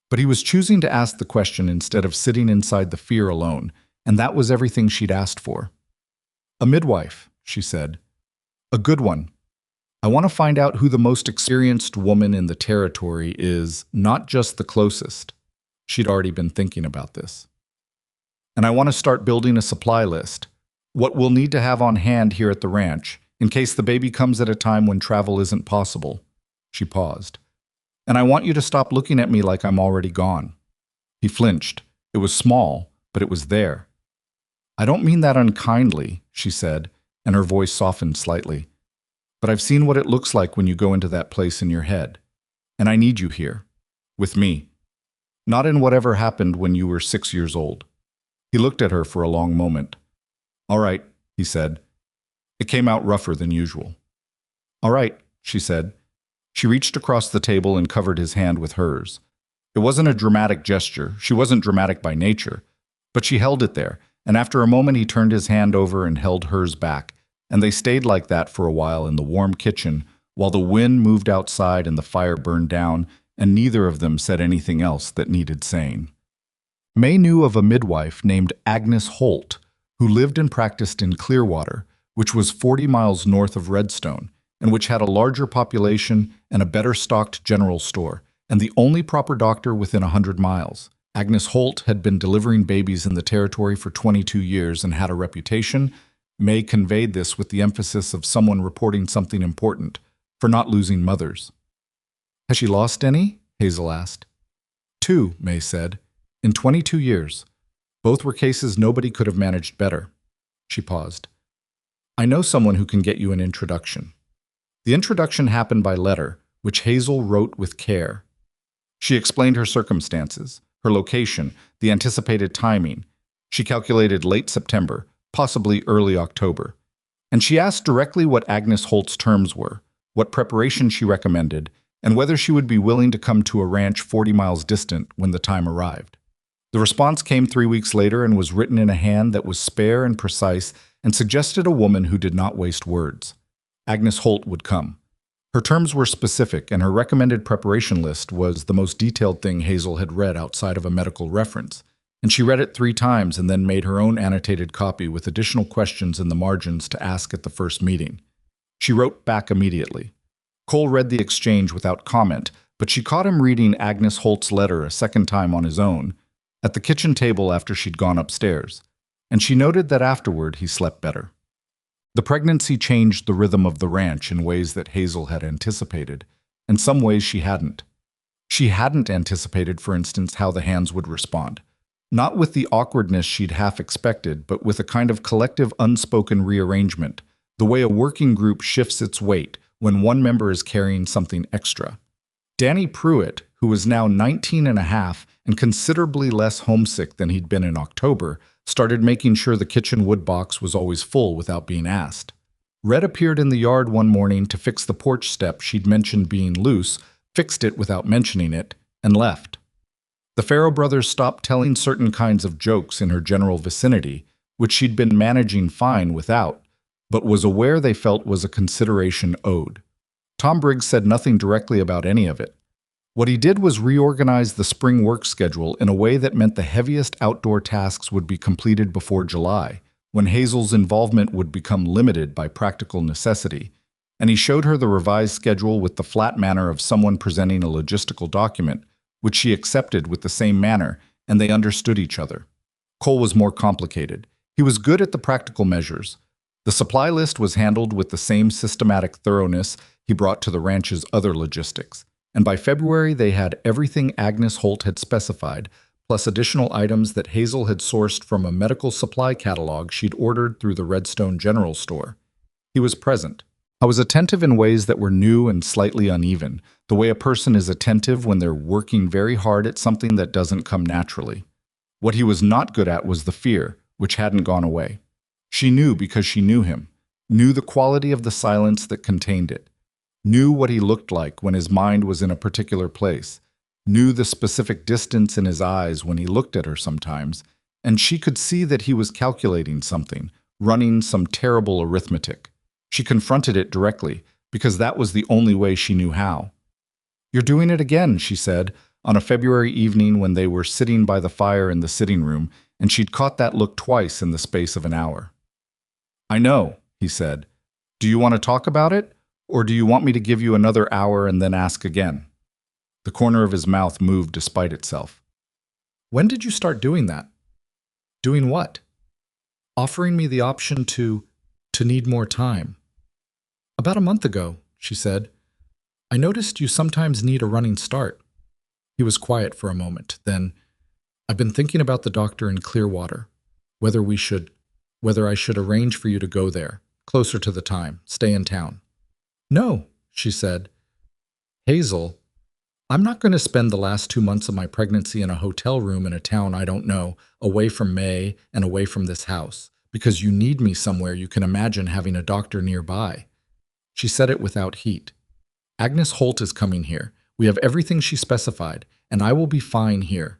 But he was choosing to ask the question instead of sitting inside the fear alone, and that was everything she'd asked for. "A midwife," she said. "A good one. I want to find out who the most experienced woman in the territory is, not just the closest." She'd already been thinking about this. "And I want to start building a supply list. What we'll need to have on hand here at the ranch, in case the baby comes at a time when travel isn't possible." She paused. "And I want you to stop looking at me like I'm already gone." He flinched. It was small, but it was there. "I don't mean that unkindly," she said, and her voice softened slightly. "But I've seen what it looks like when you go into that place in your head. And I need you here. With me. Not in whatever happened when you were 6 years old." He looked at her for a long moment. "All right," he said. It came out rougher than usual. "All right," she said. She reached across the table and covered his hand with hers. It wasn't a dramatic gesture. She wasn't dramatic by nature. But she held it there, and after a moment he turned his hand over and held hers back, and they stayed like that for a while in the warm kitchen, while the wind moved outside and the fire burned down, and neither of them said anything else that needed saying. May knew of a midwife named Agnes Holt, who lived and practiced in Clearwater, which was 40 miles north of Redstone, and which had a larger population and a better-stocked general store, and the only proper doctor within 100 miles. Agnes Holt had been delivering babies in the territory for 22 years and had a reputation. May conveyed this with the emphasis of someone reporting something important, for not losing mothers. "Has she lost any?" Hazel asked. "2," May said. "In 22 years. Both were cases nobody could have managed better." She paused. "I know someone who can get you an introduction." The introduction happened by letter, which Hazel wrote with care. She explained her circumstances, her location, the anticipated timing. She calculated late September, possibly early October. And she asked directly what Agnes Holt's terms were, what preparation she recommended, and whether she would be willing to come to a ranch 40 miles distant when the time arrived. The response came 3 weeks later and was written in a hand that was spare and precise and suggested a woman who did not waste words. Agnes Holt would come. Her terms were specific, and her recommended preparation list was the most detailed thing Hazel had read outside of a medical reference, and she read it 3 times and then made her own annotated copy with additional questions in the margins to ask at the first meeting. She wrote back immediately. Cole read the exchange without comment, but she caught him reading Agnes Holt's letter a second time on his own, at the kitchen table after she'd gone upstairs, and she noted that afterward he slept better. The pregnancy changed the rhythm of the ranch in ways that Hazel had anticipated, and some ways she hadn't. She hadn't anticipated, for instance, how the hands would respond. Not with the awkwardness she'd half expected, but with a kind of collective unspoken rearrangement, the way a working group shifts its weight when one member is carrying something extra. Danny Pruitt, who was now 19 and a half and considerably less homesick than he'd been in October, started making sure the kitchen wood box was always full without being asked. Red appeared in the yard one morning to fix the porch step she'd mentioned being loose, fixed it without mentioning it, and left. The Farrow brothers stopped telling certain kinds of jokes in her general vicinity, which she'd been managing fine without, but was aware they felt was a consideration owed. Tom Briggs said nothing directly about any of it. What he did was reorganize the spring work schedule in a way that meant the heaviest outdoor tasks would be completed before July, when Hazel's involvement would become limited by practical necessity, and he showed her the revised schedule with the flat manner of someone presenting a logistical document, which she accepted with the same manner, and they understood each other. Cole was more complicated. He was good at the practical measures. The supply list was handled with the same systematic thoroughness he brought to the ranch's other logistics, and by February they had everything Agnes Holt had specified, plus additional items that Hazel had sourced from a medical supply catalog she'd ordered through the Redstone General Store. He was present. I was attentive in ways that were new and slightly uneven, the way a person is attentive when they're working very hard at something that doesn't come naturally. What he was not good at was the fear, which hadn't gone away. She knew because she knew him, knew the quality of the silence that contained it, knew what he looked like when his mind was in a particular place, knew the specific distance in his eyes when he looked at her sometimes, and she could see that he was calculating something, running some terrible arithmetic. She confronted it directly, because that was the only way she knew how. "You're doing it again," she said, on a February evening when they were sitting by the fire in the sitting room, and she'd caught that look twice in the space of an hour. "I know," he said. "Do you want to talk about it? Or do you want me to give you another hour and then ask again?" The corner of his mouth moved despite itself. "When did you start doing that?" "Doing what?" "Offering me the option to need more time." "About a month ago," she said. "I noticed you sometimes need a running start." He was quiet for a moment. Then, "I've been thinking about the doctor in Clearwater, whether I should arrange for you to go there, closer to the time, stay in town." "No," she said. "Hazel, I'm not going to spend the last 2 months of my pregnancy in a hotel room in a town I don't know, away from May and away from this house, because you need me somewhere you can imagine having a doctor nearby." She said it without heat. "Agnes Holt is coming here. We have everything she specified, and I will be fine here."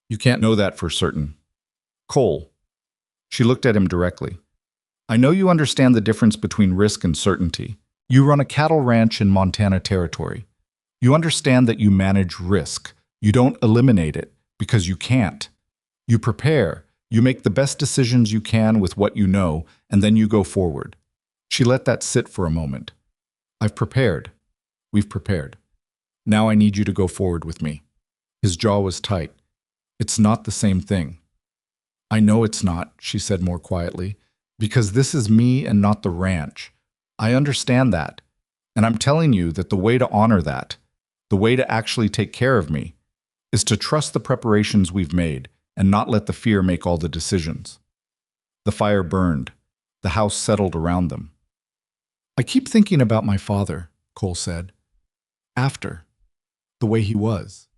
"You can't know that for certain." "Cole." She looked at him directly. "I know you understand the difference between risk and certainty. You run a cattle ranch in Montana Territory. You understand that you manage risk. You don't eliminate it, because you can't. You prepare. You make the best decisions you can with what you know, and then you go forward." She let that sit for a moment. "I've prepared. We've prepared. Now I need you to go forward with me." His jaw was tight. "It's not the same thing." "I know it's not," she said more quietly, "because this is me and not the ranch. I understand that. And I'm telling you that the way to honor that, the way to actually take care of me, is to trust the preparations we've made and not let the fear make all the decisions." The fire burned. The house settled around them. "I keep thinking about my father," Cole said. "After. The way he was.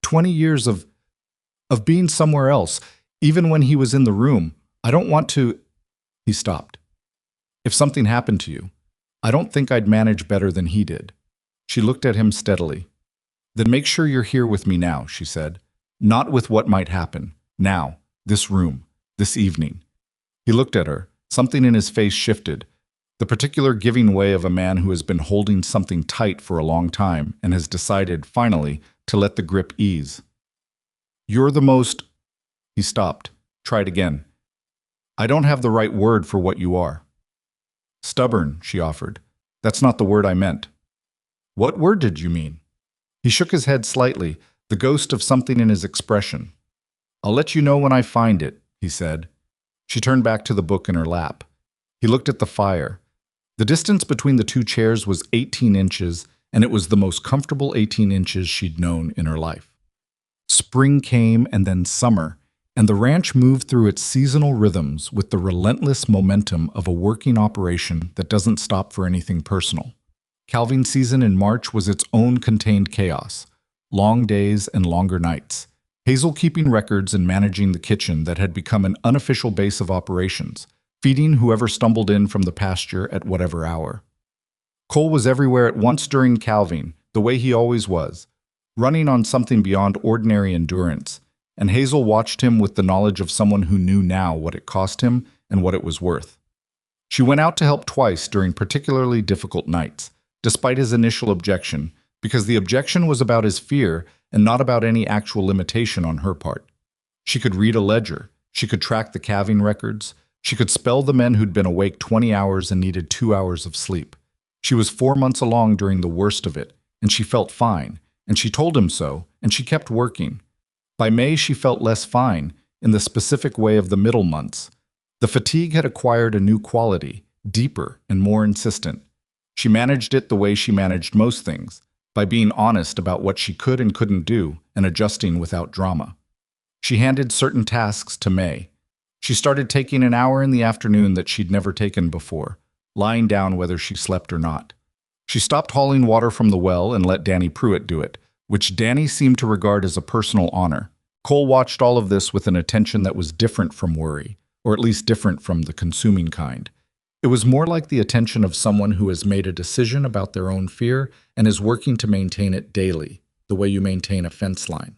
20 years of being somewhere else, even when he was in the room. I don't want to—" He stopped. "If something happened to you, I don't think I'd manage better than he did." She looked at him steadily. "Then make sure you're here with me now," she said. "Not with what might happen. Now. This room. This evening." He looked at her. Something in his face shifted. The particular giving way of a man who has been holding something tight for a long time and has decided, finally, to let the grip ease. "You're the most—" He stopped. Tried again. "I don't have the right word for what you are." "Stubborn," she offered. "That's not the word I meant." "What word did you mean?" He shook his head slightly, the ghost of something in his expression. "I'll let you know when I find it," he said. She turned back to the book in her lap. He looked at the fire. The distance between the two chairs was 18 inches, and it was the most comfortable 18 inches she'd known in her life. Spring came and then summer, and the ranch moved through its seasonal rhythms with the relentless momentum of a working operation that doesn't stop for anything personal. Calving season in March was its own contained chaos, long days and longer nights. Hazel keeping records and managing the kitchen that had become an unofficial base of operations, feeding whoever stumbled in from the pasture at whatever hour. Cole was everywhere at once during calving, the way he always was, running on something beyond ordinary endurance, and Hazel watched him with the knowledge of someone who knew now what it cost him and what it was worth. She went out to help twice during particularly difficult nights, despite his initial objection, because the objection was about his fear and not about any actual limitation on her part. She could read a ledger, she could track the calving records, she could spell the men who'd been awake 20 hours and needed 2 hours of sleep. She was 4 months along during the worst of it, and she felt fine, and she told him so, and she kept working. By May, she felt less fine, in the specific way of the middle months. The fatigue had acquired a new quality, deeper and more insistent. She managed it the way she managed most things, by being honest about what she could and couldn't do and adjusting without drama. She handed certain tasks to May. She started taking an hour in the afternoon that she'd never taken before, lying down whether she slept or not. She stopped hauling water from the well and let Danny Pruitt do it, which Danny seemed to regard as a personal honor. Cole watched all of this with an attention that was different from worry, or at least different from the consuming kind. It was more like the attention of someone who has made a decision about their own fear and is working to maintain it daily, the way you maintain a fence line.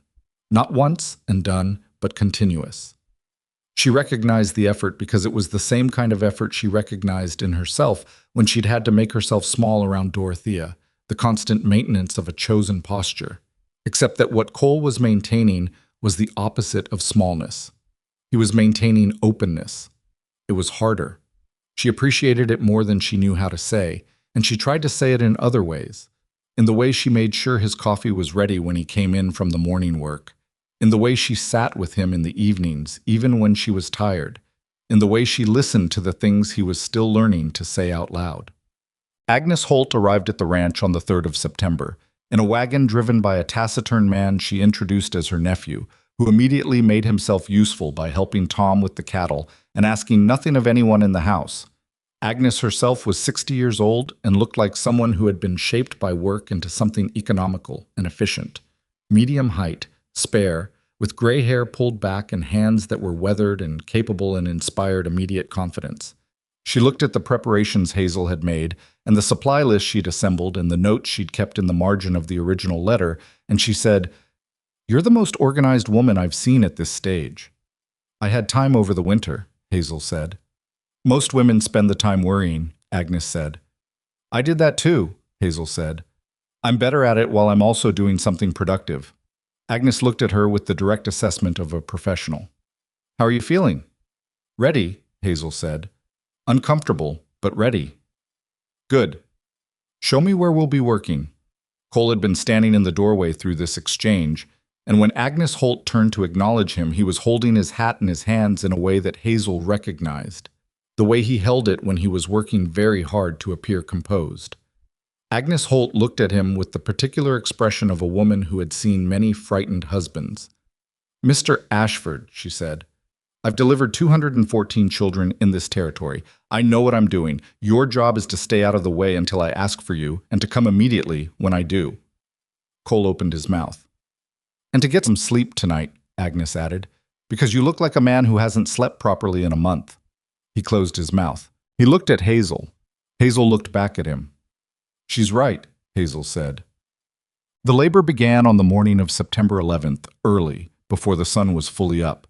Not once and done, but continuous. She recognized the effort because it was the same kind of effort she recognized in herself when she'd had to make herself small around Dorothea, the constant maintenance of a chosen posture. Except that what Cole was maintaining was the opposite of smallness. He was maintaining openness. It was harder. She appreciated it more than she knew how to say, and she tried to say it in other ways. In the way she made sure his coffee was ready when he came in from the morning work. In the way she sat with him in the evenings, even when she was tired. In the way she listened to the things he was still learning to say out loud. Agnes Holt arrived at the ranch on the 3rd of September, in a wagon driven by a taciturn man she introduced as her nephew, who immediately made himself useful by helping Tom with the cattle and asking nothing of anyone in the house. Agnes herself was 60 years old and looked like someone who had been shaped by work into something economical and efficient. Medium height, spare, with gray hair pulled back and hands that were weathered and capable and inspired immediate confidence. She looked at the preparations Hazel had made and the supply list she'd assembled and the notes she'd kept in the margin of the original letter, and she said, "You're the most organized woman I've seen at this stage." "I had time over the winter," Hazel said. "Most women spend the time worrying," Agnes said. "I did that too," Hazel said. "I'm better at it while I'm also doing something productive." Agnes looked at her with the direct assessment of a professional. "How are you feeling?" "Ready," Hazel said. "Uncomfortable, but ready." "Good. Show me where we'll be working." Cole had been standing in the doorway through this exchange, and when Agnes Holt turned to acknowledge him, he was holding his hat in his hands in a way that Hazel recognized, the way he held it when he was working very hard to appear composed. Agnes Holt looked at him with the particular expression of a woman who had seen many frightened husbands. "Mr. Ashford," she said, "I've delivered 214 children in this territory. I know what I'm doing. Your job is to stay out of the way until I ask for you, and to come immediately when I do." Cole opened his mouth. "And to get some sleep tonight," Agnes added, "because you look like a man who hasn't slept properly in a month." He closed his mouth. He looked at Hazel. Hazel looked back at him. "She's right," Hazel said. The labor began on the morning of September 11th, early, before the sun was fully up.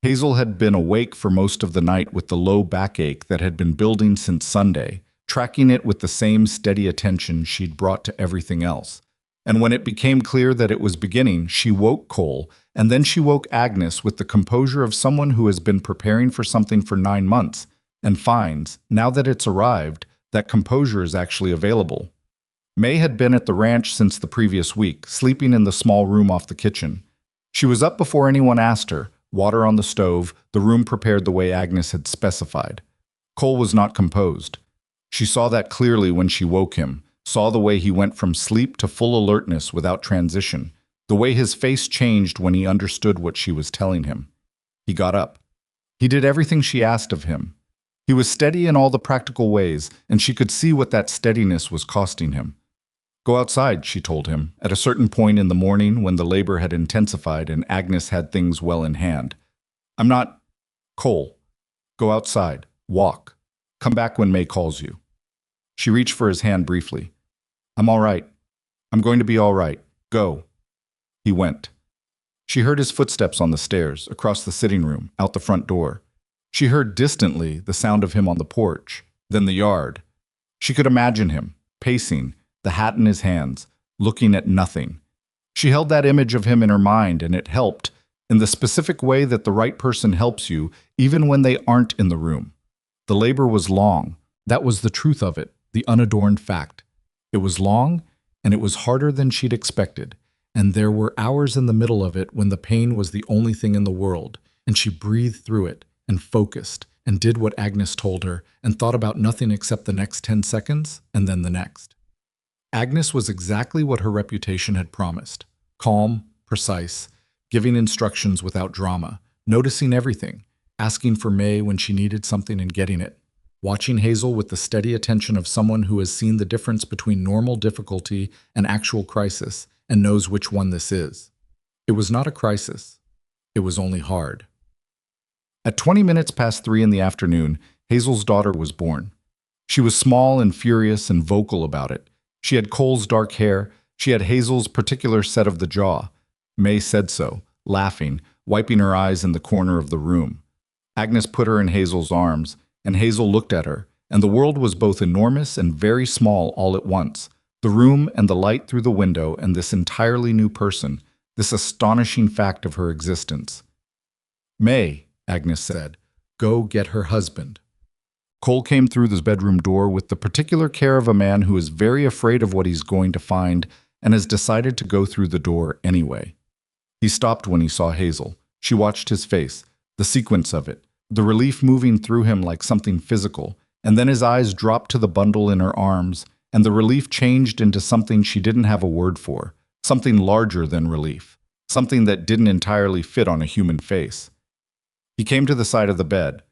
Hazel had been awake for most of the night with the low backache that had been building since Sunday, tracking it with the same steady attention she'd brought to everything else. And when it became clear that it was beginning, she woke Cole, and then she woke Agnes with the composure of someone who has been preparing for something for 9 months, and finds, now that it's arrived, that composure is actually available. May had been at the ranch since the previous week, sleeping in the small room off the kitchen. She was up before anyone asked her, water on the stove, the room prepared the way Agnes had specified. Cole was not composed. She saw that clearly when she woke him, saw the way he went from sleep to full alertness without transition, the way his face changed when he understood what she was telling him. He got up. He did everything she asked of him. He was steady in all the practical ways, and she could see what that steadiness was costing him. "Go outside," she told him, at a certain point in the morning when the labor had intensified and Agnes had things well in hand. "I'm not—" "Cole, go outside. Walk. Come back when May calls you." She reached for his hand briefly. "I'm all right. I'm going to be all right. Go." He went. She heard his footsteps on the stairs, across the sitting room, out the front door. She heard distantly the sound of him on the porch, then the yard. She could imagine him, pacing, the hat in his hands, looking at nothing. She held that image of him in her mind, and it helped, in the specific way that the right person helps you, even when they aren't in the room. The labor was long. That was the truth of it, the unadorned fact. It was long, and it was harder than she'd expected, and there were hours in the middle of it when the pain was the only thing in the world, and she breathed through it, and focused, and did what Agnes told her, and thought about nothing except the next 10 seconds, and then the next. Agnes was exactly what her reputation had promised. Calm, precise, giving instructions without drama, noticing everything, asking for May when she needed something and getting it. watching Hazel with the steady attention of someone who has seen the difference between normal difficulty and actual crisis and knows which one this is. It was not a crisis. It was only hard. At 20 minutes past 3 in the afternoon, Hazel's daughter was born. She was small and furious and vocal about it. She had Cole's dark hair. She had Hazel's particular set of the jaw. May said so, laughing, wiping her eyes in the corner of the room. Agnes put her in Hazel's arms, and Hazel looked at her, and the world was both enormous and very small all at once. The room and the light through the window and this entirely new person, this astonishing fact of her existence. "May," Agnes said, "go get her husband." Cole came through the bedroom door with the particular care of a man who is very afraid of what he's going to find and has decided to go through the door anyway. He stopped when he saw Hazel. She watched his face, the sequence of it, the relief moving through him like something physical, and then his eyes dropped to the bundle in her arms, and the relief changed into something she didn't have a word for, something larger than relief, something that didn't entirely fit on a human face. He came to the side of the bed.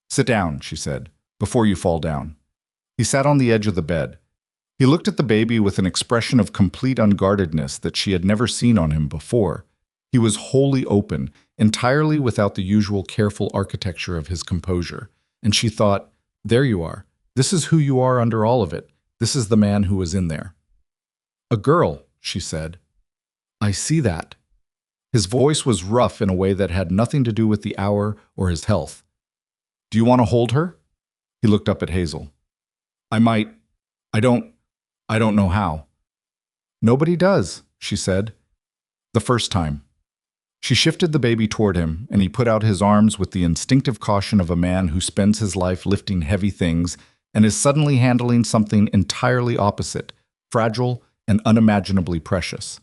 "Sit down," she said, "before you fall down." He sat on the edge of the bed. He looked at the baby with an expression of complete unguardedness that she had never seen on him before. He was wholly open, entirely without the usual careful architecture of his composure. And she thought, there you are. This is who you are under all of it. This is the man who was in there. "A girl," she said. "I see that." His voice was rough in a way that had nothing to do with the hour or his health. "Do you want to hold her?" He looked up at Hazel. "I might. I don't know how." "Nobody does," she said. "The first time." She shifted the baby toward him, and he put out his arms with the instinctive caution of a man who spends his life lifting heavy things and is suddenly handling something entirely opposite, fragile and unimaginably precious.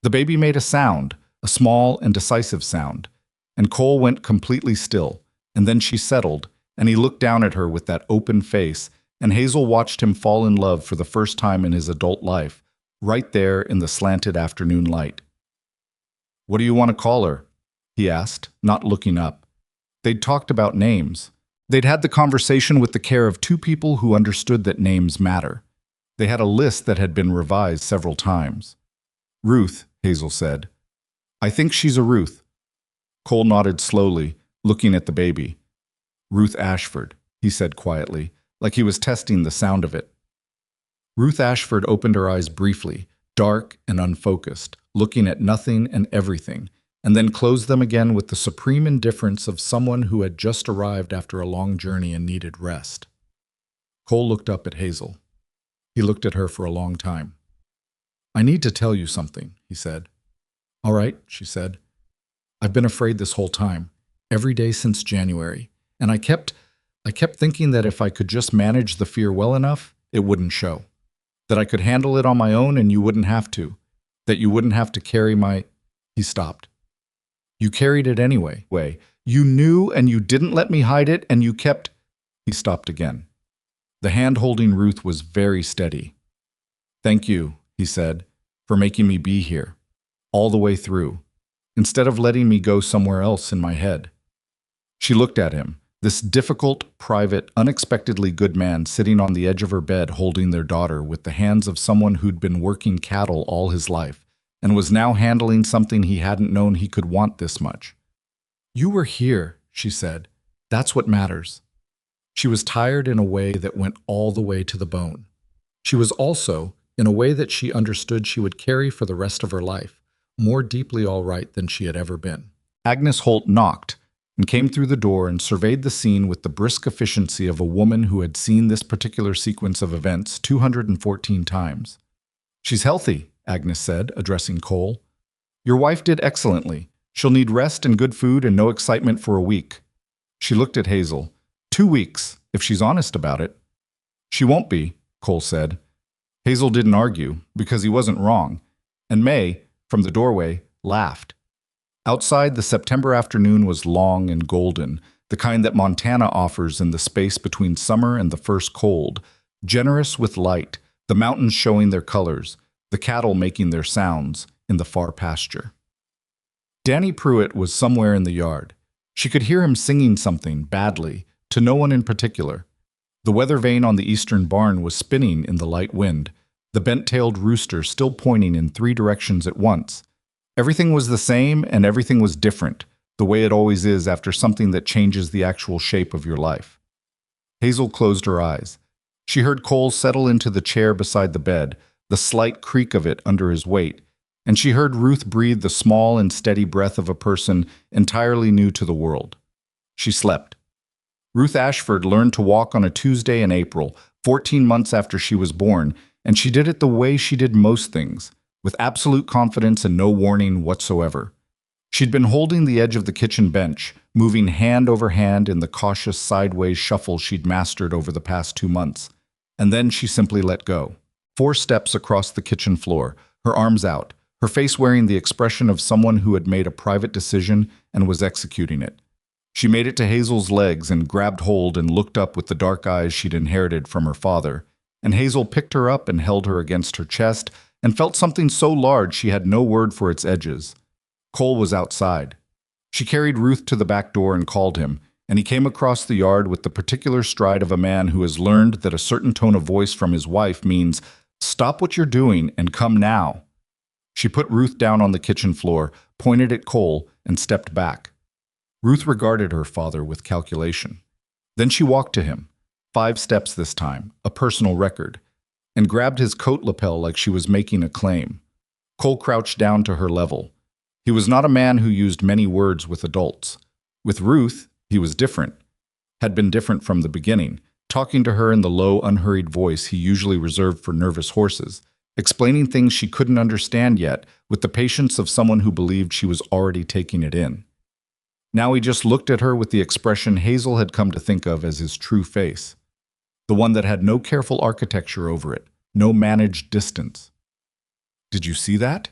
The baby made a sound, a small and decisive sound, and Cole went completely still, and then she settled, and he looked down at her with that open face, and Hazel watched him fall in love for the first time in his adult life, right there in the slanted afternoon light. "What do you want to call her?" he asked, not looking up. They'd talked about names. They'd had the conversation with the care of two people who understood that names matter. They had a list that had been revised several times. "Ruth," Hazel said. "I think she's a Ruth." Cole nodded slowly, looking at the baby. "Ruth Ashford," he said quietly, like he was testing the sound of it. Ruth Ashford opened her eyes briefly, dark and unfocused, looking at nothing and everything, and then closed them again with the supreme indifference of someone who had just arrived after a long journey and needed rest. Cole looked up at Hazel. He looked at her for a long time. "I need to tell you something," he said. "All right," she said. "I've been afraid this whole time, every day since January, and I kept thinking that if I could just manage the fear well enough, it wouldn't show. That I could handle it on my own and you wouldn't have to. That you wouldn't have to carry my—" He stopped. "You carried it anyway. You knew and you didn't let me hide it and you kept—" He stopped again. The hand holding Ruth was very steady. "Thank you," he said, "for making me be here, all the way through, instead of letting me go somewhere else in my head." She looked at him, this difficult, private, unexpectedly good man sitting on the edge of her bed holding their daughter with the hands of someone who'd been working cattle all his life and was now handling something he hadn't known he could want this much. "You were here," she said. "That's what matters." She was tired in a way that went all the way to the bone. She was also, in a way that she understood she would carry for the rest of her life, more deeply all right than she had ever been. Agnes Holt knocked and came through the door and surveyed the scene with the brisk efficiency of a woman who had seen this particular sequence of events 214 times. "She's healthy," Agnes said, addressing Cole. "Your wife did excellently. She'll need rest and good food and no excitement for a week." She looked at Hazel. 2 weeks, if she's honest about it." "She won't be," Cole said. Hazel didn't argue, because he wasn't wrong, and May, from the doorway, laughed. Outside, the September afternoon was long and golden, the kind that Montana offers in the space between summer and the first cold, generous with light, the mountains showing their colors, the cattle making their sounds in the far pasture. Danny Pruitt was somewhere in the yard. She could hear him singing something, badly, to no one in particular. The weather vane on the eastern barn was spinning in the light wind, the bent-tailed rooster still pointing in three directions at once. Everything was the same and everything was different, the way it always is after something that changes the actual shape of your life. Hazel closed her eyes. She heard Cole settle into the chair beside the bed, the slight creak of it under his weight, and she heard Ruth breathe the small and steady breath of a person entirely new to the world. She slept. Ruth Ashford learned to walk on a Tuesday in April, 14 months after she was born, and she did it the way she did most things, with absolute confidence and no warning whatsoever. She'd been holding the edge of the kitchen bench, moving hand over hand in the cautious sideways shuffle she'd mastered over the past 2 months. And then she simply let go. 4 steps across the kitchen floor, her arms out, her face wearing the expression of someone who had made a private decision and was executing it. She made it to Hazel's legs and grabbed hold and looked up with the dark eyes she'd inherited from her father. And Hazel picked her up and held her against her chest and felt something so large she had no word for its edges. Cole was outside. She carried Ruth to the back door and called him, and he came across the yard with the particular stride of a man who has learned that a certain tone of voice from his wife means, "Stop what you're doing and come now." She put Ruth down on the kitchen floor, pointed at Cole, and stepped back. Ruth regarded her father with calculation. Then she walked to him, 5 steps this time, a personal record, and grabbed his coat lapel like she was making a claim. Cole crouched down to her level. He was not a man who used many words with adults. With Ruth, he was different, had been different from the beginning, talking to her in the low, unhurried voice he usually reserved for nervous horses, explaining things she couldn't understand yet with the patience of someone who believed she was already taking it in. Now he just looked at her with the expression Hazel had come to think of as his true face, the one that had no careful architecture over it, no managed distance. "Did you see that?"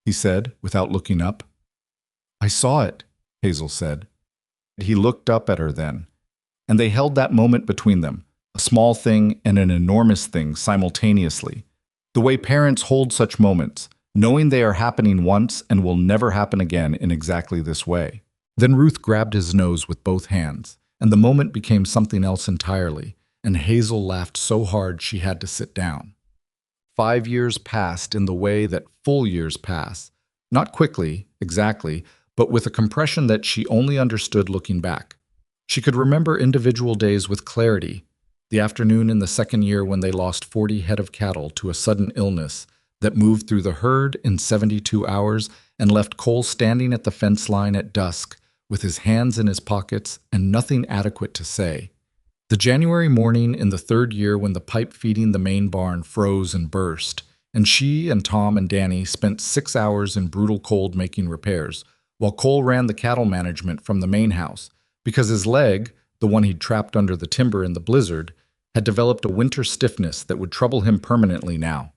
he said, without looking up. "I saw it," Hazel said. He looked up at her then, and they held that moment between them, a small thing and an enormous thing simultaneously, the way parents hold such moments, knowing they are happening once and will never happen again in exactly this way. Then Ruth grabbed his nose with both hands, and the moment became something else entirely, and Hazel laughed so hard she had to sit down. 5 years passed in the way that full years pass, not quickly, exactly, but with a compression that she only understood looking back. She could remember individual days with clarity, the afternoon in the second year when they lost 40 head of cattle to a sudden illness that moved through the herd in 72 hours and left Cole standing at the fence line at dusk with his hands in his pockets and nothing adequate to say. The January morning in the 3rd year when the pipe feeding the main barn froze and burst, and she and Tom and Danny spent 6 hours in brutal cold making repairs, while Cole ran the cattle management from the main house, because his leg, the one he'd trapped under the timber in the blizzard, had developed a winter stiffness that would trouble him permanently now.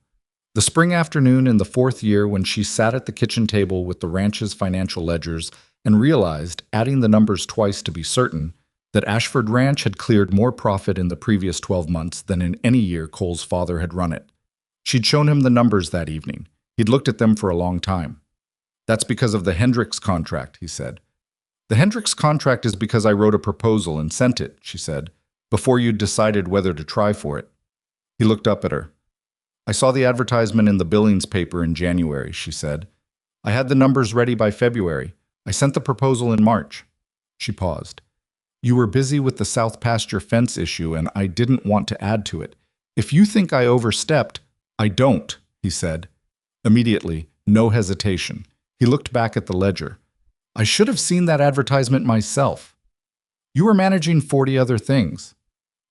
The spring afternoon in the 4th year when she sat at the kitchen table with the ranch's financial ledgers and realized, adding the numbers twice to be certain, that Ashford Ranch had cleared more profit in the previous 12 months than in any year Cole's father had run it. She'd shown him the numbers that evening. He'd looked at them for a long time. "That's because of the Hendricks contract," he said. "The Hendricks contract is because I wrote a proposal and sent it," she said, "before you'd decided whether to try for it." He looked up at her. "I saw the advertisement in the Billings paper in January," she said. "I had the numbers ready by February. I sent the proposal in March." She paused. "You were busy with the South Pasture fence issue, and I didn't want to add to it. If you think I overstepped—" "I don't," he said. Immediately, no hesitation. He looked back at the ledger. "I should have seen that advertisement myself. You were managing 40 other things.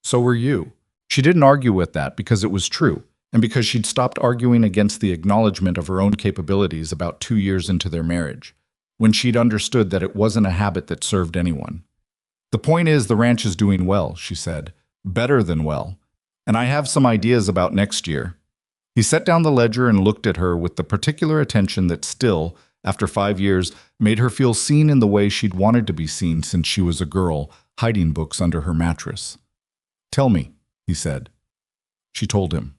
So were you." She didn't argue with that because it was true, and because she'd stopped arguing against the acknowledgement of her own capabilities about 2 years into their marriage, when she'd understood that it wasn't a habit that served anyone. "The point is, the ranch is doing well," she said. "Better than well. And I have some ideas about next year." He set down the ledger and looked at her with the particular attention that still, after 5 years, made her feel seen in the way she'd wanted to be seen since she was a girl, hiding books under her mattress. "Tell me," he said. She told him.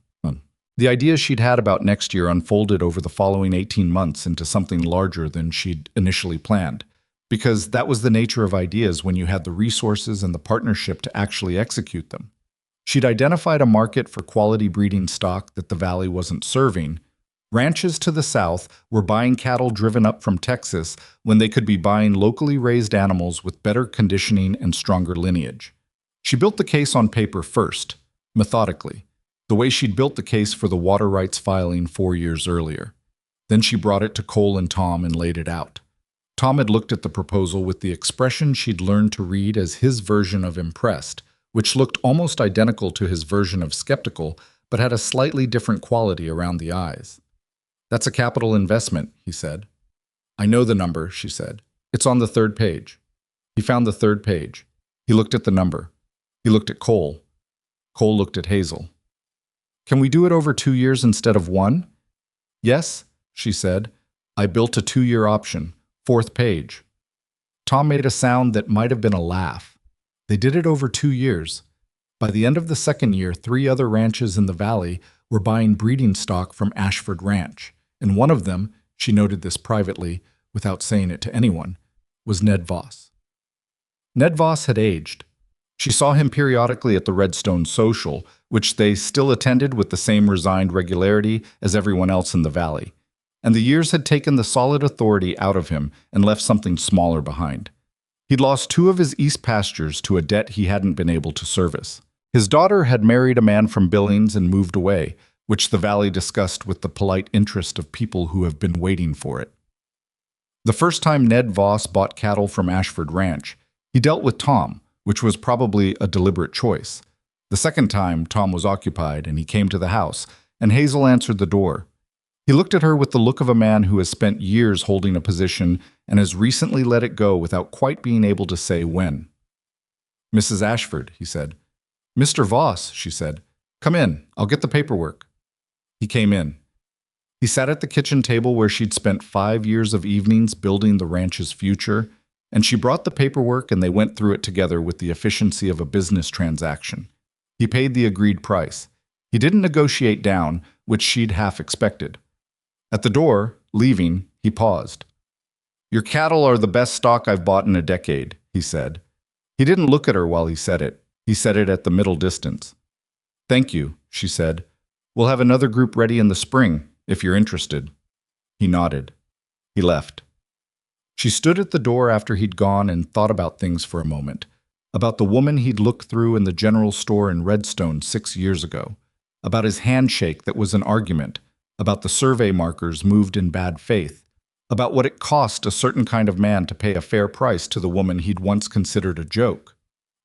The ideas she'd had about next year unfolded over the following 18 months into something larger than she'd initially planned, because that was the nature of ideas when you had the resources and the partnership to actually execute them. She'd identified a market for quality breeding stock that the valley wasn't serving. Ranches to the south were buying cattle driven up from Texas when they could be buying locally raised animals with better conditioning and stronger lineage. She built the case on paper first, methodically, the way she'd built the case for the water rights filing 4 years earlier. Then she brought it to Cole and Tom and laid it out. Tom had looked at the proposal with the expression she'd learned to read as his version of impressed, which looked almost identical to his version of skeptical, but had a slightly different quality around the eyes. "That's a capital investment," he said. "I know the number," she said. "It's on the third page." He found the third page. He looked at the number. He looked at Cole. Cole looked at Hazel. "Can we do it over 2 years instead of 1? "Yes," she said. "I built a 2-year option. 4th page." Tom made a sound that might have been a laugh. They did it over 2 years. By the end of the 2nd year, 3 other ranches in the valley were buying breeding stock from Ashford Ranch, and one of them, she noted this privately, without saying it to anyone, was Ned Voss. Ned Voss had aged. She saw him periodically at the Redstone Social, which they still attended with the same resigned regularity as everyone else in the valley. And the years had taken the solid authority out of him and left something smaller behind. He'd lost 2 of his east pastures to a debt he hadn't been able to service. His daughter had married a man from Billings and moved away, which the valley discussed with the polite interest of people who have been waiting for it. The first time Ned Voss bought cattle from Ashford Ranch, he dealt with Tom, which was probably a deliberate choice. The second time, Tom was occupied and he came to the house, and Hazel answered the door. He looked at her with the look of a man who has spent years holding a position and has recently let it go without quite being able to say when. "Mrs. Ashford," he said. "Mr. Voss," she said. "Come in. I'll get the paperwork." He came in. He sat at the kitchen table where she'd spent 5 years of evenings building the ranch's future, and she brought the paperwork and they went through it together with the efficiency of a business transaction. He paid the agreed price. He didn't negotiate down, which she'd half expected. At the door, leaving, he paused. "Your cattle are the best stock I've bought in a decade," he said. He didn't look at her while he said it. He said it at the middle distance. "Thank you," she said. "We'll have another group ready in the spring, if you're interested." He nodded. He left. She stood at the door after he'd gone and thought about things for a moment. About the woman he'd looked through in the general store in Redstone 6 years ago. About his handshake that was an argument. About the survey markers moved in bad faith. About what it cost a certain kind of man to pay a fair price to the woman he'd once considered a joke.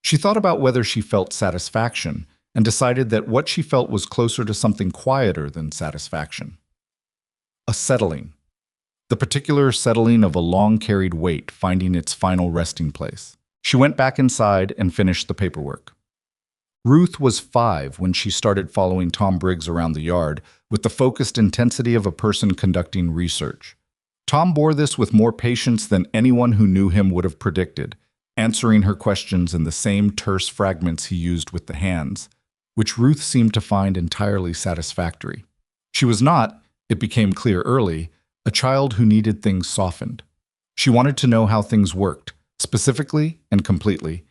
She thought about whether she felt satisfaction, and decided that what she felt was closer to something quieter than satisfaction. A settling. The particular settling of a long-carried weight finding its final resting place. She went back inside and finished the paperwork. Ruth was 5 when she started following Tom Briggs around the yard with the focused intensity of a person conducting research. Tom bore this with more patience than anyone who knew him would have predicted, answering her questions in the same terse fragments he used with the hands, which Ruth seemed to find entirely satisfactory. She was not, it became clear early, a child who needed things softened. She wanted to know how things worked, specifically and completely,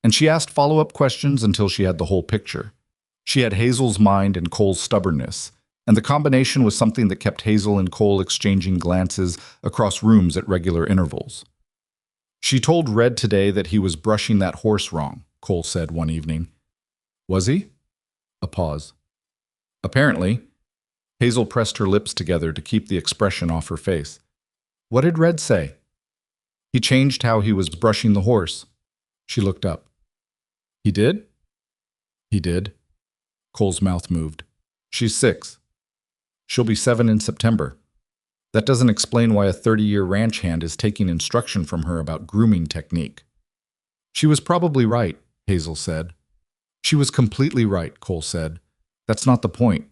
and she asked follow-up questions until she had the whole picture. She had Hazel's mind and Cole's stubbornness, and the combination was something that kept Hazel and Cole exchanging glances across rooms at regular intervals. "She told Red today that he was brushing that horse wrong," Cole said one evening. "Was he?" A pause. "Apparently." Hazel pressed her lips together to keep the expression off her face. "What did Red say?" "He changed how he was brushing the horse." She looked up. "He did?" "He did." Cole's mouth moved. "She's 6. She'll be 7 in September. That doesn't explain why a 30-year ranch hand is taking instruction from her about grooming technique." "She was probably right," Hazel said. "She was completely right," Cole said. "That's not the point."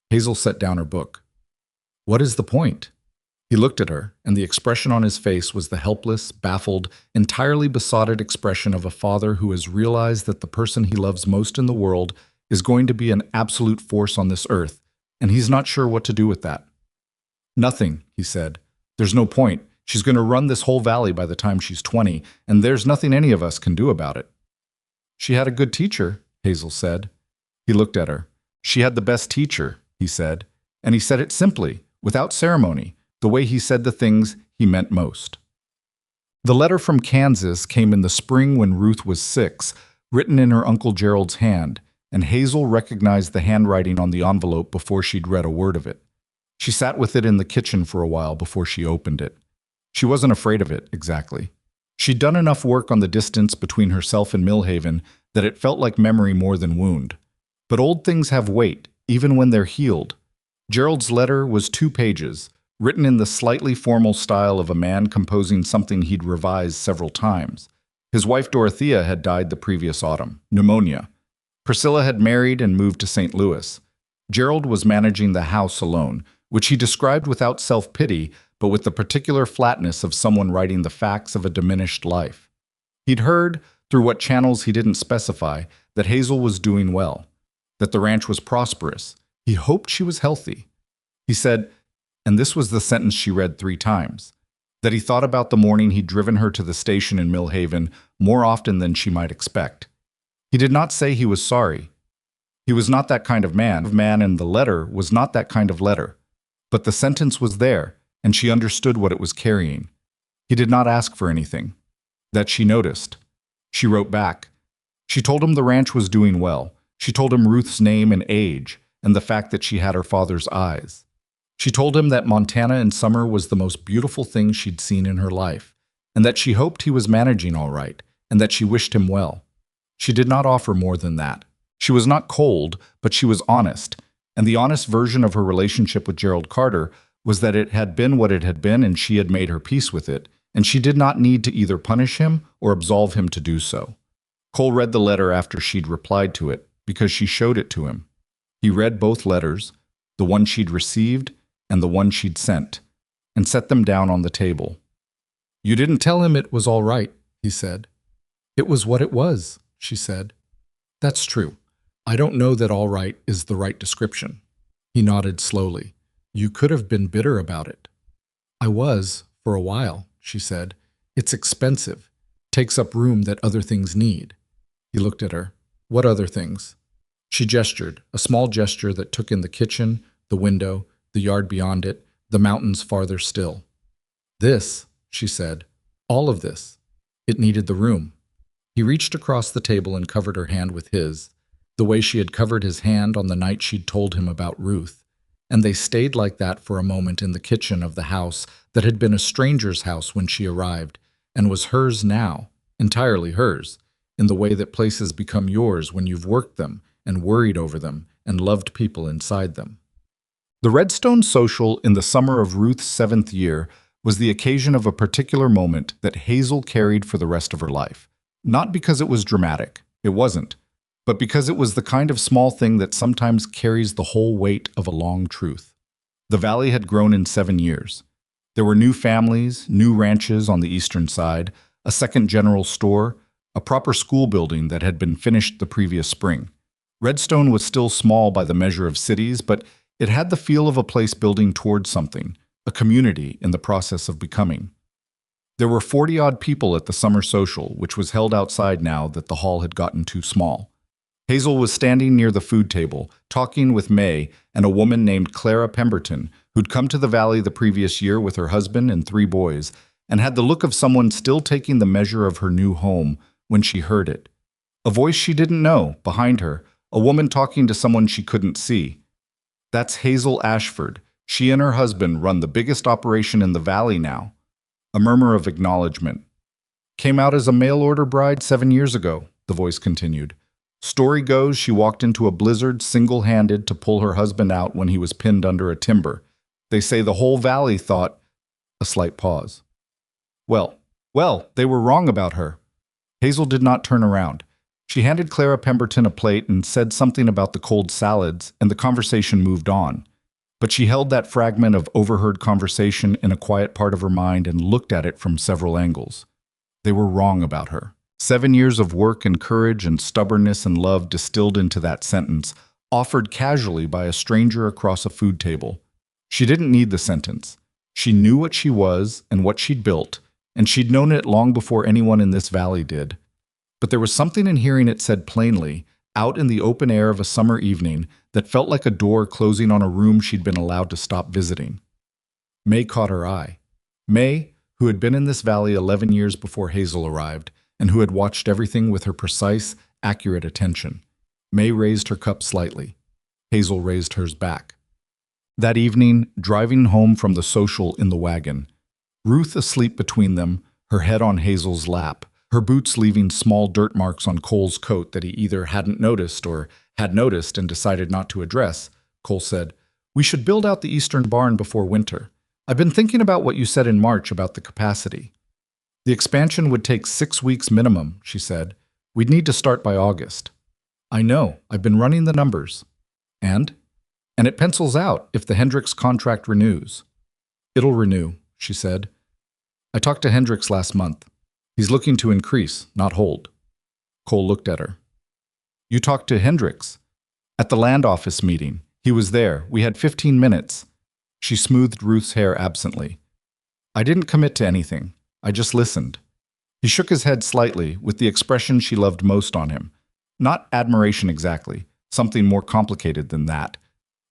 Hazel set down her book. "What is the point?" He looked at her, and the expression on his face was the helpless, baffled, entirely besotted expression of a father who has realized that the person he loves most in the world is going to be an absolute force on this earth, and he's not sure what to do with that. "Nothing," he said. "There's no point. She's going to run this whole valley by the time she's 20, and there's nothing any of us can do about it." "She had a good teacher," Hazel said. He looked at her. She had the best teacher, he said, and he said it simply, without ceremony, the way he said the things he meant most. The letter from Kansas came in the spring when Ruth was 6, written in her Uncle Gerald's hand, and Hazel recognized the handwriting on the envelope before she'd read a word of it. She sat with it in the kitchen for a while before she opened it. She wasn't afraid of it, exactly. She'd done enough work on the distance between herself and Millhaven that it felt like memory more than wound. But old things have weight, even when they're healed. Gerald's letter was 2 pages, written in the slightly formal style of a man composing something he'd revised several times. His wife Dorothea had died the previous autumn, pneumonia. Priscilla had married and moved to St. Louis. Gerald was managing the house alone, which he described without self-pity, but with the particular flatness of someone writing the facts of a diminished life. He'd heard, through what channels he didn't specify, that Hazel was doing well, that the ranch was prosperous. He hoped she was healthy. He said, and this was the sentence she read 3 times, that he thought about the morning he'd driven her to the station in Millhaven more often than she might expect. He did not say he was sorry. He was not that kind of man, and the letter was not that kind of letter. But the sentence was there, and she understood what it was carrying. He did not ask for anything. That she noticed. She wrote back. She told him the ranch was doing well. She told him Ruth's name and age, and the fact that she had her father's eyes. She told him that Montana in summer was the most beautiful thing she'd seen in her life, and that she hoped he was managing all right, and that she wished him well. She did not offer more than that. She was not cold, but she was honest, and the honest version of her relationship with Gerald Carter was that it had been what it had been and she had made her peace with it, and she did not need to either punish him or absolve him to do so. Cole read the letter after she'd replied to it, because she showed it to him. He read both letters, the one she'd received and the one she'd sent, and set them down on the table. "You didn't tell him it was all right," he said. "It was what it was," she said. "That's true. I don't know that all right is the right description." He nodded slowly. "You could have been bitter about it." "I was, for a while," she said. "It's expensive. Takes up room that other things need." He looked at her. "What other things?" She gestured, a small gesture that took in the kitchen, the window, the yard beyond it, the mountains farther still. "This," she said. "All of this. It needed the room." He reached across the table and covered her hand with his, the way she had covered his hand on the night she'd told him about Ruth. And they stayed like that for a moment in the kitchen of the house that had been a stranger's house when she arrived, and was hers now, entirely hers, in the way that places become yours when you've worked them and worried over them and loved people inside them. The Redstone Social in the summer of Ruth's 7th year was the occasion of a particular moment that Hazel carried for the rest of her life. Not because it was dramatic, it wasn't, but because it was the kind of small thing that sometimes carries the whole weight of a long truth. The valley had grown in 7 years. There were new families, new ranches on the eastern side, a second general store, a proper school building that had been finished the previous spring. Redstone was still small by the measure of cities, but it had the feel of a place building towards something, a community in the process of becoming. There were 40-odd people at the summer social, which was held outside now that the hall had gotten too small. Hazel was standing near the food table, talking with May and a woman named Clara Pemberton, who'd come to the valley the previous year with her husband and 3 boys, and had the look of someone still taking the measure of her new home when she heard it. A voice she didn't know, behind her, a woman talking to someone she couldn't see. "That's Hazel Ashford. She and her husband run the biggest operation in the valley now." A murmur of acknowledgement. "Came out as a mail-order bride 7 years ago," the voice continued. "Story goes she walked into a blizzard single-handed to pull her husband out when he was pinned under a timber. They say the whole valley thought—" A slight pause. Well, they were wrong about her." Hazel did not turn around. She handed Clara Pemberton a plate and said something about the cold salads, and the conversation moved on. But she held that fragment of overheard conversation in a quiet part of her mind and looked at it from several angles. They were wrong about her. 7 years of work and courage and stubbornness and love distilled into that sentence, offered casually by a stranger across a food table. She didn't need the sentence. She knew what she was and what she'd built, and she'd known it long before anyone in this valley did. But there was something in hearing it said plainly out in the open air of a summer evening that felt like a door closing on a room she'd been allowed to stop visiting. May caught her eye. May, who had been in this valley 11 years before Hazel arrived, and who had watched everything with her precise, accurate attention. May raised her cup slightly. Hazel raised hers back. That evening, driving home from the social in the wagon, Ruth asleep between them, her head on Hazel's lap, her boots leaving small dirt marks on Cole's coat that he either hadn't noticed or had noticed and decided not to address, Cole said, "We should build out the eastern barn before winter. I've been thinking about what you said in March about the capacity. The expansion would take 6 weeks minimum," she said. "We'd need to start by August." "I know. I've been running the numbers." And it pencils out if the Hendricks contract renews." "It'll renew," she said. "I talked to Hendricks last month. He's looking to increase, not hold." Cole looked at her. "You talked to Hendricks?" "At the land office meeting. He was there. We had 15 minutes. She smoothed Ruth's hair absently. "I didn't commit to anything. I just listened." He shook his head slightly, with the expression she loved most on him. Not admiration exactly, something more complicated than that.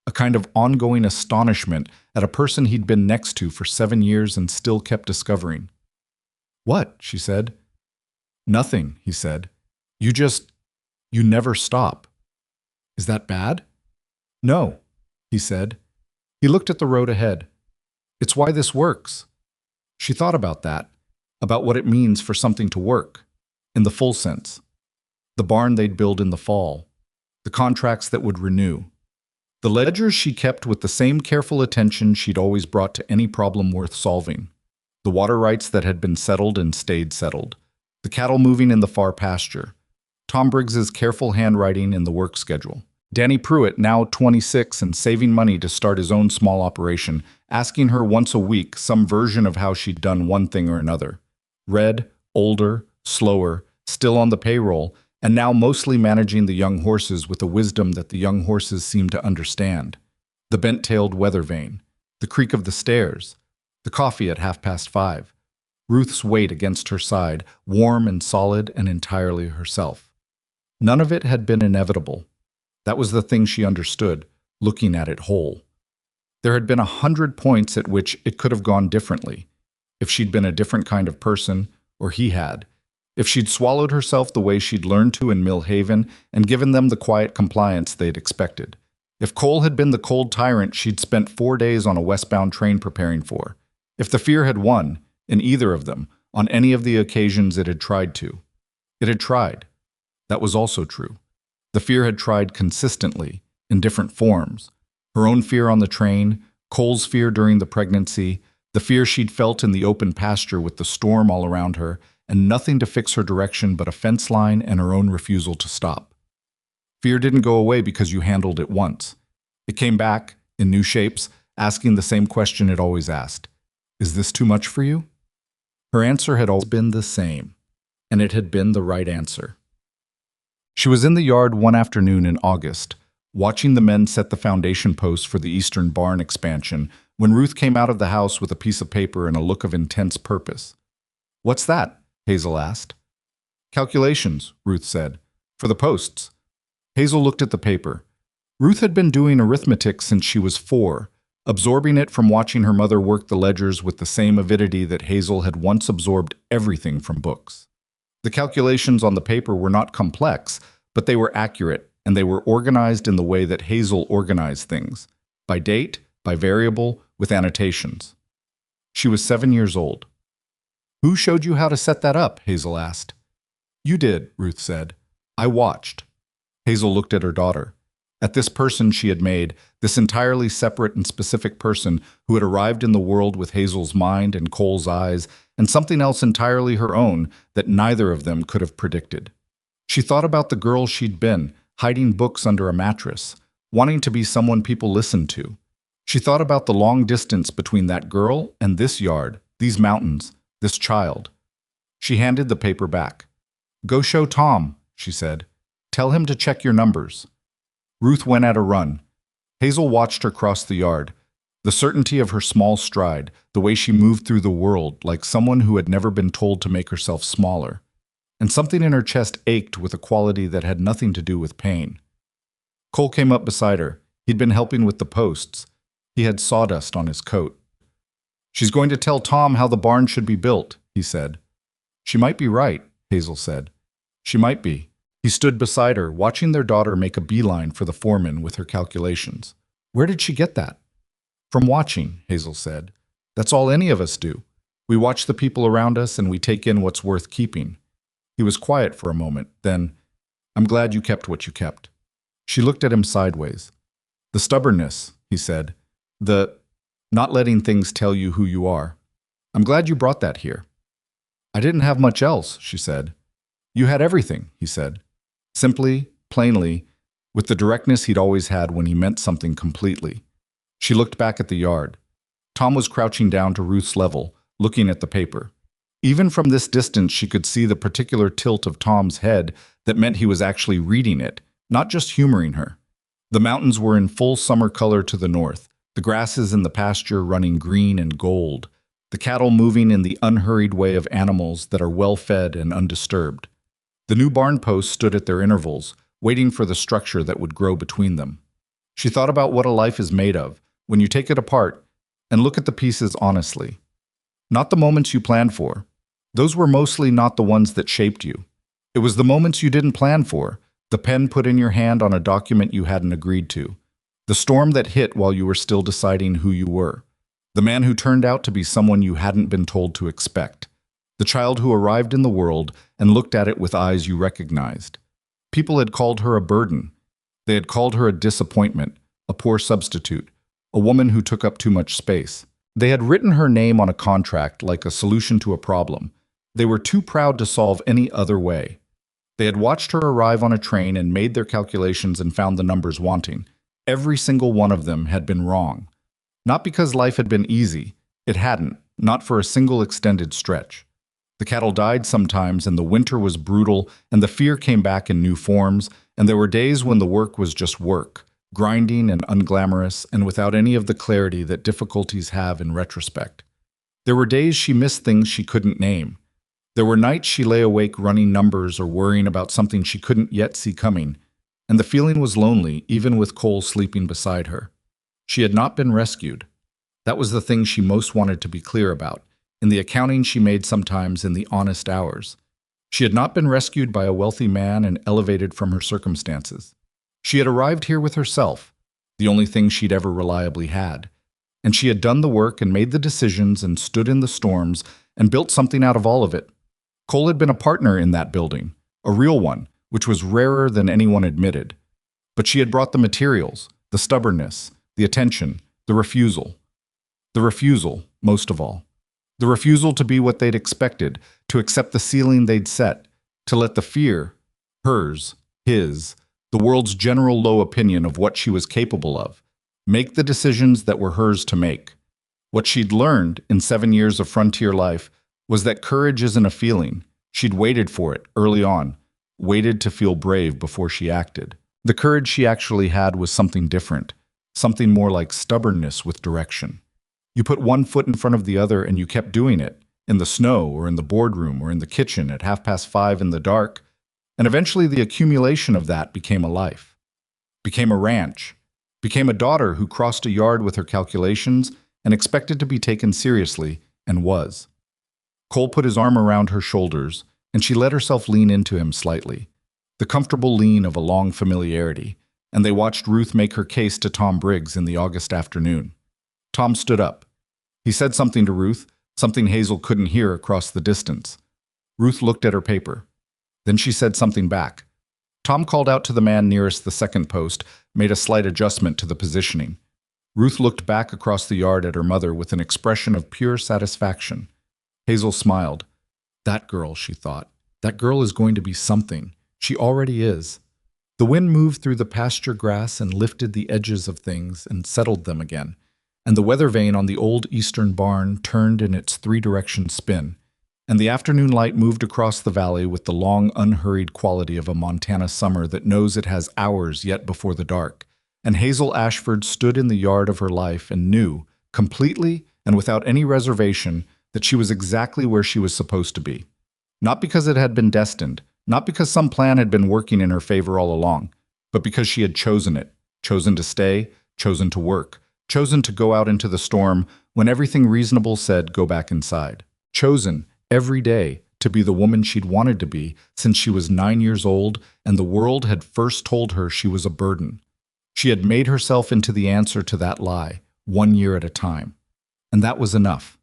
A kind of ongoing astonishment at a person he'd been next to for 7 years and still kept discovering. "What?" she said. "Nothing," he said. You never stop." "Is that bad?" "No," he said. He looked at the road ahead. "It's why this works." She thought about that, about what it means for something to work, in the full sense. The barn they'd build in the fall, the contracts that would renew, the ledgers she kept with the same careful attention she'd always brought to any problem worth solving, the water rights that had been settled and stayed settled, the cattle moving in the far pasture, Tom Briggs's careful handwriting in the work schedule. Danny Pruitt, now 26 and saving money to start his own small operation, asking her once a week some version of how she'd done one thing or another. Red, older, slower, still on the payroll, and now mostly managing the young horses with a wisdom that the young horses seemed to understand. The bent-tailed weather vane, the creak of the stairs, the coffee at 5:30. Ruth's weight against her side, warm and solid and entirely herself. None of it had been inevitable. That was the thing she understood, looking at it whole. There had been 100 points at which it could have gone differently, if she'd been a different kind of person, or he had, if she'd swallowed herself the way she'd learned to in Mill Haven and given them the quiet compliance they'd expected. If Cole had been the cold tyrant she'd spent 4 days on a westbound train preparing for. If the fear had won, in either of them, on any of the occasions it had tried to. It had tried. That was also true. The fear had tried consistently, in different forms. Her own fear on the train, Cole's fear during the pregnancy, the fear she'd felt in the open pasture with the storm all around her, and nothing to fix her direction but a fence line and her own refusal to stop. Fear didn't go away because you handled it once. It came back, in new shapes, asking the same question it always asked. "Is this too much for you?" Her answer had always been the same, and it had been the right answer. She was in the yard one afternoon in August, watching the men set the foundation posts for the eastern barn expansion, when Ruth came out of the house with a piece of paper and a look of intense purpose. "What's that?" Hazel asked. "Calculations," Ruth said. "For the posts." Hazel looked at the paper. Ruth had been doing arithmetic since she was 4, absorbing it from watching her mother work the ledgers with the same avidity that Hazel had once absorbed everything from books. The calculations on the paper were not complex, but they were accurate, and they were organized in the way that Hazel organized things, by date, by variable, with annotations. She was 7 years old. "Who showed you how to set that up?" Hazel asked. "You did," Ruth said. "I watched." Hazel looked at her daughter. At this person she had made, this entirely separate and specific person who had arrived in the world with Hazel's mind and Cole's eyes, and something else entirely her own that neither of them could have predicted. She thought about the girl she'd been, hiding books under a mattress, wanting to be someone people listened to. She thought about the long distance between that girl and this yard, these mountains, this child. She handed the paper back. "Go show Tom," she said. "Tell him to check your numbers." Ruth went at a run. Hazel watched her cross the yard. The certainty of her small stride, the way she moved through the world like someone who had never been told to make herself smaller. and something in her chest ached with a quality that had nothing to do with pain. Cole came up beside her. He'd been helping with the posts. He had sawdust on his coat. "She's going to tell Tom how the barn should be built," he said. "She might be right," Hazel said. "She might be." He stood beside her, watching their daughter make a beeline for the foreman with her calculations. "Where did she get that?" "From watching," Hazel said. "That's all any of us do. We watch the people around us and we take in what's worth keeping." He was quiet for a moment, then, "I'm glad you kept what you kept." She looked at him sideways. "The stubbornness," he said. "The not letting things tell you who you are. I'm glad you brought that here." "I didn't have much else," she said. "You had everything," he said. Simply, plainly, with the directness he'd always had when he meant something completely. She looked back at the yard. Tom was crouching down to Ruth's level, looking at the paper. Even from this distance, she could see the particular tilt of Tom's head that meant he was actually reading it, not just humoring her. The mountains were in full summer color to the north, the grasses in the pasture running green and gold, the cattle moving in the unhurried way of animals that are well-fed and undisturbed. The new barn posts stood at their intervals, waiting for the structure that would grow between them. She thought about what a life is made of, when you take it apart and look at the pieces honestly. Not the moments you planned for. Those were mostly not the ones that shaped you. It was the moments you didn't plan for, the pen put in your hand on a document you hadn't agreed to, the storm that hit while you were still deciding who you were, the man who turned out to be someone you hadn't been told to expect, the child who arrived in the world and looked at it with eyes you recognized. People had called her a burden. They had called her a disappointment, a poor substitute, a woman who took up too much space. They had written her name on a contract like a solution to a problem. They were too proud to solve any other way. They had watched her arrive on a train and made their calculations and found the numbers wanting. Every single one of them had been wrong. Not because life had been easy. It hadn't, not for a single extended stretch. The cattle died sometimes, and the winter was brutal, and the fear came back in new forms, and there were days when the work was just work, grinding and unglamorous, and without any of the clarity that difficulties have in retrospect. There were days she missed things she couldn't name. There were nights she lay awake running numbers or worrying about something she couldn't yet see coming, and the feeling was lonely, even with Cole sleeping beside her. She had not been rescued. That was the thing she most wanted to be clear about, in the accounting she made sometimes in the honest hours. She had not been rescued by a wealthy man and elevated from her circumstances. She had arrived here with herself, the only thing she'd ever reliably had, and she had done the work and made the decisions and stood in the storms and built something out of all of it. Cole had been a partner in that building, a real one, which was rarer than anyone admitted. But she had brought the materials, the stubbornness, the attention, the refusal. The refusal, most of all. The refusal to be what they'd expected, to accept the ceiling they'd set, to let the fear, hers, his, the world's general low opinion of what she was capable of, make the decisions that were hers to make. What she'd learned in 7 years of frontier life was that courage isn't a feeling. She'd waited for it early on, waited to feel brave before she acted. The courage she actually had was something different, something more like stubbornness with direction. You put one foot in front of the other and you kept doing it, in the snow or in the boardroom or in the kitchen at 5:30 in the dark, and eventually the accumulation of that became a life, became a ranch, became a daughter who crossed a yard with her calculations and expected to be taken seriously, and was. Cole put his arm around her shoulders, and she let herself lean into him slightly, the comfortable lean of a long familiarity, and they watched Ruth make her case to Tom Briggs in the August afternoon. Tom stood up. He said something to Ruth, something Hazel couldn't hear across the distance. Ruth looked at her paper. Then she said something back. Tom called out to the man nearest the second post, made a slight adjustment to the positioning. Ruth looked back across the yard at her mother with an expression of pure satisfaction. Hazel smiled. That girl, she thought. That girl is going to be something. She already is. The wind moved through the pasture grass and lifted the edges of things and settled them again, and the weather vane on the old eastern barn turned in its three-direction spin, and the afternoon light moved across the valley with the long, unhurried quality of a Montana summer that knows it has hours yet before the dark, and Hazel Ashford stood in the yard of her life and knew, completely and without any reservation, that she was exactly where she was supposed to be. Not because it had been destined, not because some plan had been working in her favor all along, but because she had chosen it, chosen to stay, chosen to work, chosen to go out into the storm when everything reasonable said go back inside, chosen every day to be the woman she'd wanted to be since she was 9 years old and the world had first told her she was a burden. She had made herself into the answer to that lie, 1 year at a time. And that was enough.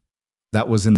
That was in the